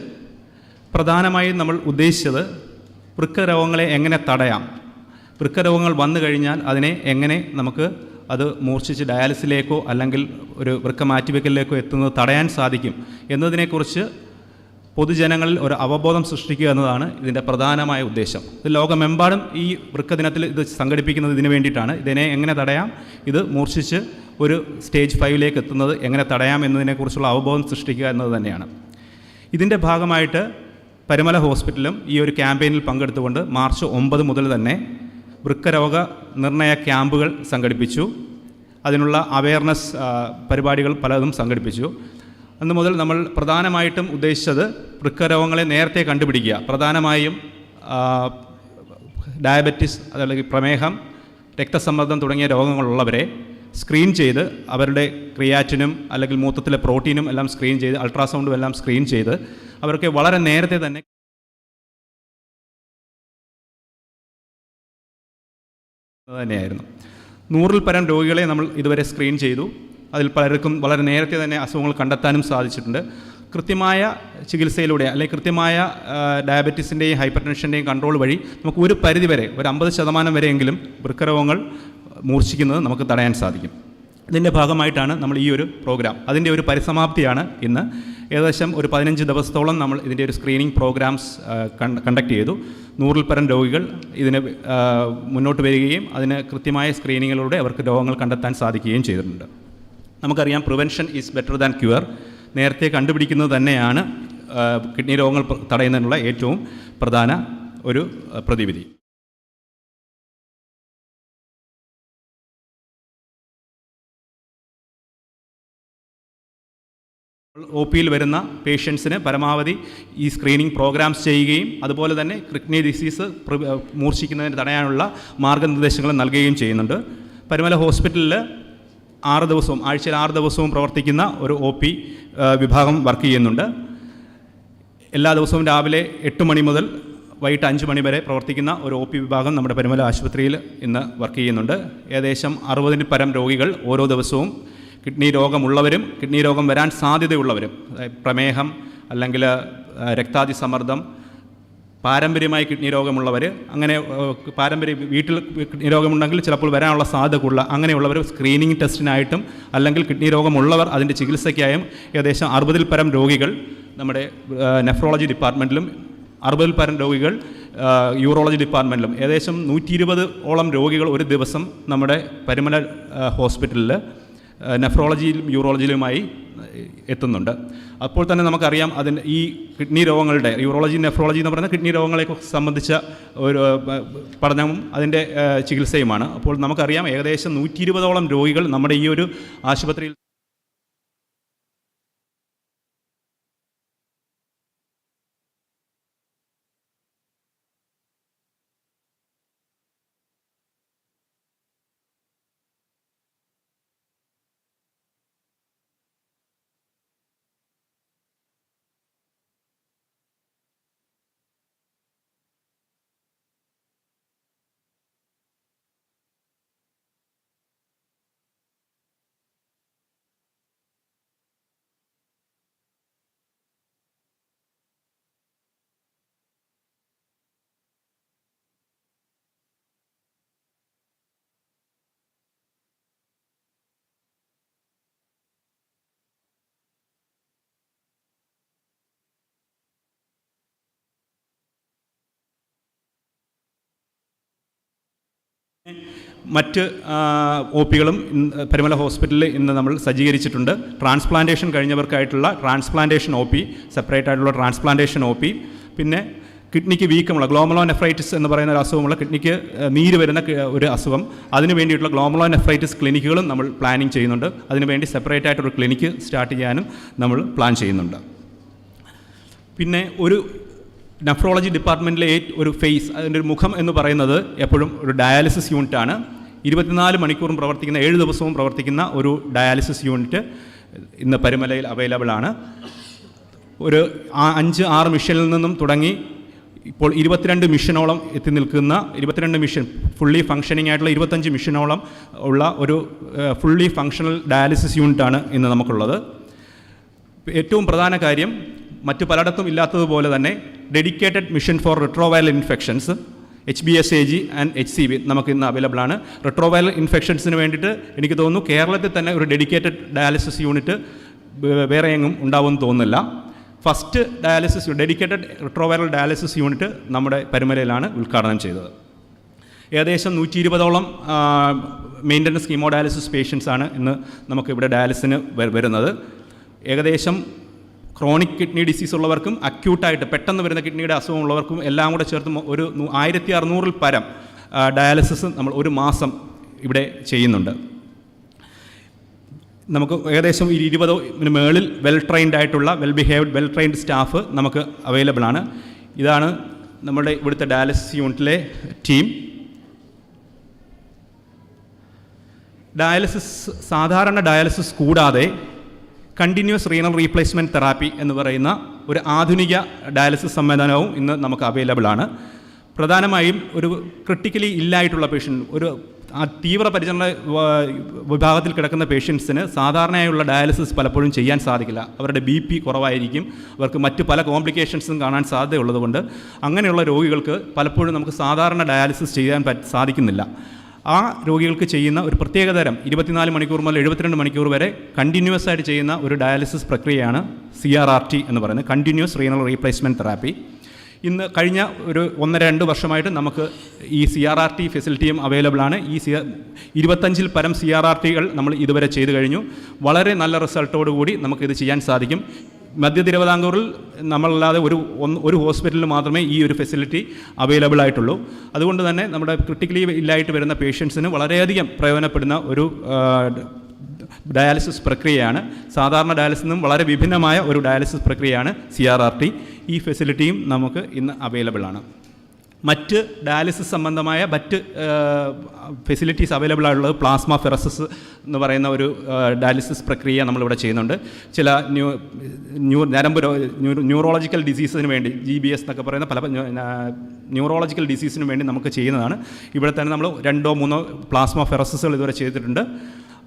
പ്രധാനമായും നമ്മൾ ഉദ്ദേശിച്ചത് വൃക്കരോഗങ്ങളെ എങ്ങനെ തടയാം, വൃക്കരോഗങ്ങൾ വന്നു കഴിഞ്ഞാൽ അതിനെ എങ്ങനെ നമുക്ക് അത് മൂർച്ഛിച്ച് ഡയാലിസിലേക്കോ അല്ലെങ്കിൽ ഒരു വൃക്ക മാറ്റിവെക്കലിലേക്കോ എത്തുന്നത് തടയാൻ സാധിക്കും എന്നതിനെക്കുറിച്ച് പൊതുജനങ്ങളിൽ ഒരു അവബോധം സൃഷ്ടിക്കുക എന്നതാണ് ഇതിൻ്റെ പ്രധാനമായ ഉദ്ദേശം. ഇത് ലോകമെമ്പാടും ഈ വൃക്ക ദിനത്തിൽ ഇത് സംഘടിപ്പിക്കുന്നത് ഇതിനു വേണ്ടിയിട്ടാണ്. ഇതിനെ എങ്ങനെ തടയാം, ഇത് മൂർച്ഛിച്ച് ഒരു സ്റ്റേജ് 5ലേക്ക് എത്തുന്നത് എങ്ങനെ തടയാം എന്നതിനെക്കുറിച്ചുള്ള അവബോധം സൃഷ്ടിക്കുക എന്നത് തന്നെയാണ്. ഇതിൻ്റെ ഭാഗമായിട്ട് പരുമല ഹോസ്പിറ്റലും ഈ ഒരു ക്യാമ്പയിനിൽ പങ്കെടുത്തുകൊണ്ട് മാർച്ച് 9 മുതൽ തന്നെ വൃക്കരോഗ നിർണയ ക്യാമ്പുകൾ സംഘടിപ്പിച്ചു. അതിനുള്ള അവയർനെസ് പരിപാടികൾ പലതും സംഘടിപ്പിച്ചു. അന്ന് മുതൽ നമ്മൾ പ്രധാനമായിട്ടും ഉദ്ദേശിച്ചത് വൃക്കരോഗങ്ങളെ നേരത്തെ കണ്ടുപിടിക്കുക. പ്രധാനമായും ഡയബറ്റിസ്, അതല്ലെങ്കിൽ പ്രമേഹം, രക്തസമ്മർദ്ദം തുടങ്ങിയ രോഗങ്ങളുള്ളവരെ സ്ക്രീൻ ചെയ്ത് അവരുടെ ക്രിയാറ്റിനും അല്ലെങ്കിൽ മൂത്രത്തിലെ പ്രോട്ടീനും എല്ലാം സ്ക്രീൻ ചെയ്ത് അൾട്രാസൗണ്ടും എല്ലാം സ്ക്രീൻ ചെയ്ത് അവർക്ക് വളരെ നേരത്തെ തന്നെ തന്നെയായിരുന്നു. 100-ൽ പരം രോഗികളെ നമ്മൾ ഇതുവരെ സ്ക്രീൻ ചെയ്തു. അതിൽ പലർക്കും വളരെ നേരത്തെ തന്നെ അസുഖങ്ങൾ കണ്ടെത്താനും സാധിച്ചിട്ടുണ്ട്. കൃത്യമായ ചികിത്സയിലൂടെ അല്ലെങ്കിൽ കൃത്യമായ ഡയബറ്റീസിൻ്റെയും ഹൈപ്പർ ടെൻഷൻ്റെയും കൺട്രോൾ വഴി നമുക്ക് ഒരു പരിധിവരെ, ഒരു 50% വരെയെങ്കിലും വൃക്കരോഗങ്ങൾ മൂർച്ഛിക്കുന്നത് നമുക്ക് തടയാൻ സാധിക്കും. ഇതിൻ്റെ ഭാഗമായിട്ടാണ് നമ്മൾ ഈ ഒരു പ്രോഗ്രാം, അതിൻ്റെ ഒരു പരിസമാപ്തിയാണ് ഇന്ന്. ഏകദേശം ഒരു 15 ദിവസത്തോളം നമ്മൾ ഇതിൻ്റെ ഒരു സ്ക്രീനിങ് പ്രോഗ്രാംസ് കണ്ടക്ട് ചെയ്തു. 100-ൽ പരം രോഗികൾ ഇതിന് മുന്നോട്ട് വരികയും അതിന് കൃത്യമായ സ്ക്രീനിങ്ങിലൂടെ അവർക്ക് രോഗങ്ങൾ കണ്ടെത്താൻ സാധിക്കുകയും ചെയ്തിട്ടുണ്ട്. നമുക്കറിയാം, prevention is better than cure. നേരത്തെ കണ്ടുപിടിക്കുന്നത് തന്നെയാണ് കിഡ്നി രോഗങ്ങൾ തടയുന്നതിനുള്ള ഏറ്റവും പ്രധാന ഒരു പ്രതിവിധി. OPയിൽ വരുന്ന പേഷ്യൻസിന് പരമാവധി ഈ സ്ക്രീനിങ് പ്രോഗ്രാംസ് ചെയ്യുകയും അതുപോലെ തന്നെ കിഡ്നി ഡിസീസ് മൂർച്ഛിക്കുന്നതിന് തടയാനുള്ള മാർഗ്ഗനിർദ്ദേശങ്ങൾ നൽകുകയും ചെയ്യുന്നുണ്ട്. പരുമല ഹോസ്പിറ്റലിൽ 6 ദിവസവും ആഴ്ചയിൽ 6 ദിവസവും പ്രവർത്തിക്കുന്ന ഒരു OP വിഭാഗം വർക്ക് ചെയ്യുന്നുണ്ട്. എല്ലാ ദിവസവും രാവിലെ 8 മണി മുതൽ വൈകിട്ട് 5 മണി വരെ പ്രവർത്തിക്കുന്ന ഒരു OP വിഭാഗം നമ്മുടെ പരുമല ആശുപത്രിയിൽ ഇന്ന് വർക്ക് ചെയ്യുന്നുണ്ട്. ഏകദേശം 60-ൽ പരം രോഗികൾ ഓരോ ദിവസവും കിഡ്നി രോഗമുള്ളവരും കിഡ്നി രോഗം വരാൻ സാധ്യതയുള്ളവരും, പ്രമേഹം അല്ലെങ്കിൽ രക്താതിസമ്മർദ്ദം, പാരമ്പര്യമായി കിഡ്നി രോഗമുള്ളവർ, അങ്ങനെ വീട്ടിൽ കിഡ്നി രോഗമുണ്ടെങ്കിൽ ചിലപ്പോൾ വരാനുള്ള സാധ്യതയുള്ള അങ്ങനെയുള്ളവർ സ്ക്രീനിങ് ടെസ്റ്റിനായിട്ടും അല്ലെങ്കിൽ കിഡ്നി രോഗമുള്ളവർ അതിൻ്റെ ചികിത്സയ്ക്കായും ഏകദേശം 60-ൽ പരം രോഗികൾ നമ്മുടെ നെഫ്രോളജി ഡിപ്പാർട്ട്മെൻറ്റിലും 60-ൽ പരം രോഗികൾ യൂറോളജി ഡിപ്പാർട്ട്മെൻറ്റിലും ഏകദേശം 120ഓളം രോഗികൾ ഒരു ദിവസം നമ്മുടെ പരുമല ഹോസ്പിറ്റലിൽ നെഫ്രോളജിയിലും യൂറോളജിയിലുമായി എത്തുന്നുണ്ട്. അപ്പോൾ തന്നെ നമുക്കറിയാം, അതിന് ഈ കിഡ്നി രോഗങ്ങളുടെ യൂറോളജി നെഫ്രോളജി എന്ന് പറയുന്ന കിഡ്നി രോഗങ്ങളെ സംബന്ധിച്ച ഒരു പഠനവും അതിൻ്റെ ചികിത്സയുമാണ്. അപ്പോൾ നമുക്കറിയാം, ഏകദേശം 120ഓളം രോഗികൾ നമ്മുടെ ഈ ഒരു ആശുപത്രിയിൽ മറ്റ് OPകളും പരുമല ഹോസ്പിറ്റലിൽ ഇന്ന് നമ്മൾ സജ്ജീകരിച്ചിട്ടുണ്ട്. ട്രാൻസ്പ്ലാന്റേഷൻ കഴിഞ്ഞവർക്കായിട്ടുള്ള ട്രാൻസ്പ്ലാന്റേഷൻ OP, സെപ്പറേറ്റ് ആയിട്ടുള്ള ട്രാൻസ്പ്ലാന്റേഷൻ OP, പിന്നെ കിഡ്നിക്ക് വീക്കമുള്ള ഗ്ലോമലോനെഫ്രൈറ്റിസ് എന്ന് പറയുന്ന ഒരു അസുഖമുള്ള കിഡ്നിക്ക് നീര് വരുന്ന ഒരു അസുഖം, അതിന് വേണ്ടിയിട്ടുള്ള ഗ്ലോമലോനെഫ്രൈറ്റിസ് ക്ലിനിക്കുകളും നമ്മൾ പ്ലാനിങ് ചെയ്യുന്നുണ്ട്. അതിനുവേണ്ടി സെപ്പറേറ്റ് ആയിട്ടൊരു ക്ലിനിക്ക് സ്റ്റാർട്ട് ചെയ്യാനും നമ്മൾ പ്ലാൻ ചെയ്യുന്നുണ്ട്. പിന്നെ ഒരു നെഫ്രോളജി ഡിപ്പാർട്ട്മെൻറ്റിലെ ഒരു ഫേസ്, അതിൻ്റെ ഒരു മുഖം എന്ന് പറയുന്നത് എപ്പോഴും ഒരു ഡയാലിസിസ് യൂണിറ്റാണ്. 24 മണിക്കൂറും പ്രവർത്തിക്കുന്ന, 7 ദിവസവും പ്രവർത്തിക്കുന്ന ഒരു ഡയാലിസിസ് യൂണിറ്റ് ഇന്ന് പരുമലയിൽ അവൈലബിൾ ആണ്. ഒരു 5-6 മിഷനിൽ നിന്നും തുടങ്ങി ഇപ്പോൾ 22 മിഷനോളം എത്തി നിൽക്കുന്ന 22 മിഷൻ ഫുള്ളി ഫങ്ഷനിങ് ആയിട്ടുള്ള 25 മിഷനോളം ഉള്ള ഒരു ഫുള്ളി ഫങ്ഷണൽ ഡയാലിസിസ് യൂണിറ്റാണ് ഇന്ന് നമുക്കുള്ളത്. ഏറ്റവും പ്രധാന കാര്യം മറ്റു പലയിടത്തും ഇല്ലാത്തതുപോലെ തന്നെ dedicated mission four retroviral infections HBsAg and HCV നമുക്ക് ഇന്ന് അവൈലബിൾ ആണ്. റിട്രോവൈറൽ ഇൻഫെക്ഷൻസിന് വേണ്ടിയിട്ട് എനിക്ക് തോന്നുന്നു കേരളത്തിൽ തന്നെ ഒരു ഡെഡിക്കേറ്റഡ് ഡയാലിസിസ് യൂണിറ്റ് വേറെ എങ്ങും ഉണ്ടാവുമെന്ന് തോന്നുന്നില്ല. First dedicated retroviral dialysis unit നമ്മുടെ പരുമലയിലാണ് ഉദ്ഘാടനം ചെയ്തത്. ഏകദേശം 120ഓളം മെയിൻ്റനൻസ് കീമോഡയാലിസിസ് പേഷ്യൻസാണ് ഇന്ന് നമുക്കിവിടെ ഡയാലിസിന് വരുന്നത്. ഏകദേശം ക്രോണിക് കിഡ്നി ഡിസീസ് ഉള്ളവർക്കും അക്യൂട്ടായിട്ട് പെട്ടെന്ന് വരുന്ന കിഡ്നിയുടെ അസുഖമുള്ളവർക്കും എല്ലാം കൂടെ ചേർത്ത് ഒരു 1600 പരം ഡയാലിസിസ് നമ്മൾ ഒരു മാസം ഇവിടെ ചെയ്യുന്നുണ്ട്. നമുക്ക് ഏകദേശം 20 മേളിൽ വെൽ ട്രെയിൻഡ് ആയിട്ടുള്ള വെൽ ട്രെയിൻഡ് സ്റ്റാഫ് നമുക്ക് അവൈലബിൾ ആണ്. ഇതാണ് നമ്മുടെ ഇവിടുത്തെ ഡയാലിസിസ് യൂണിറ്റിലെ ടീം. സാധാരണ ഡയാലിസിസ് കൂടാതെ കണ്ടിന്യൂസ് റീനൽ റീപ്ലേസ്മെൻറ്റ് തെറാപ്പി എന്ന് പറയുന്ന ഒരു ആധുനിക ഡയാലിസിസ് സംവിധാനവും ഇന്ന് നമുക്ക് അവൈലബിൾ ആണ്. പ്രധാനമായും ഒരു ക്രിട്ടിക്കലി ഇല്ലായിട്ടുള്ള പേഷ്യൻ്റ്, ഒരു തീവ്ര പരിചരണ വിഭാഗത്തിൽ കിടക്കുന്ന പേഷ്യൻസിന് സാധാരണയായുള്ള ഡയാലിസിസ് പലപ്പോഴും ചെയ്യാൻ സാധിക്കില്ല. അവരുടെ BP കുറവായിരിക്കും, അവർക്ക് മറ്റ് പല കോംപ്ലിക്കേഷൻസും കാണാൻ സാധ്യതയുള്ളതുകൊണ്ട് അങ്ങനെയുള്ള രോഗികൾക്ക് പലപ്പോഴും നമുക്ക് സാധാരണ ഡയാലിസിസ് ചെയ്യാൻ സാധിക്കുന്നില്ല. ആ രോഗികൾക്ക് ചെയ്യുന്ന ഒരു പ്രത്യേകതരം 24 മണിക്കൂർ മുതൽ 72 മണിക്കൂർ വരെ കണ്ടിന്യൂസ് ആയിട്ട് ചെയ്യുന്ന ഒരു ഡയാലിസിസ് പ്രക്രിയയാണ് CRRT എന്ന് പറയുന്നത്, കണ്ടിന്യൂസ് റീനൽ റീപ്ലേസ്മെൻറ്റ് തെറാപ്പി. ഇന്ന് കഴിഞ്ഞ ഒരു 1-2 വർഷമായിട്ട് നമുക്ക് ഈ CRRT ഫെസിലിറ്റിയും അവൈലബിൾ ആണ്. ഈ 25 പരം CRRTകൾ നമ്മൾ ഇതുവരെ ചെയ്തു കഴിഞ്ഞു. വളരെ നല്ല റിസൾട്ടോടുകൂടി നമുക്കിത് ചെയ്യാൻ സാധിക്കും. മധ്യ തിരുവിതാംകൂറിൽ നമ്മളല്ലാതെ ഒരു ഹോസ്പിറ്റലിൽ മാത്രമേ ഈ ഒരു ഫെസിലിറ്റി അവൈലബിൾ ആയിട്ടുള്ളൂ. അതുകൊണ്ട് തന്നെ നമ്മുടെ ക്രിട്ടിക്കലി ഇല്ലായിട്ട് വരുന്ന പേഷ്യൻസിന് വളരെയധികം പ്രയോജനപ്പെടുന്ന ഒരു ഡയാലിസിസ് പ്രക്രിയയാണ്. സാധാരണ ഡയാലിസിൽ നിന്നും വളരെ വിഭിന്നമായ ഒരു ഡയാലിസിസ് പ്രക്രിയയാണ് CRRT. ഈ ഫെസിലിറ്റിയും നമുക്ക് ഇന്ന് അവൈലബിൾ ആണ്. മറ്റ് ഡയാലിസിസ് സംബന്ധമായ മറ്റ് ഫെസിലിറ്റീസ് അവൈലബിൾ ആയിട്ടുള്ളത് പ്ലാസ്മ ഫെറസിസ് എന്ന് പറയുന്ന ഒരു ഡയാലിസിസ് പ്രക്രിയ നമ്മളിവിടെ ചെയ്യുന്നുണ്ട്. ചില ന്യൂറോളജിക്കൽ ഡിസീസിന് വേണ്ടി GBS എന്നൊക്കെ പറയുന്ന പല ന്യൂറോളജിക്കൽ ഡിസീസിന് വേണ്ടി നമുക്ക് ചെയ്യുന്നതാണ്. ഇവിടെ തന്നെ നമ്മൾ 2-3 പ്ലാസ്മ ഫെറസിസുകൾ ഇതുവരെ ചെയ്തിട്ടുണ്ട്.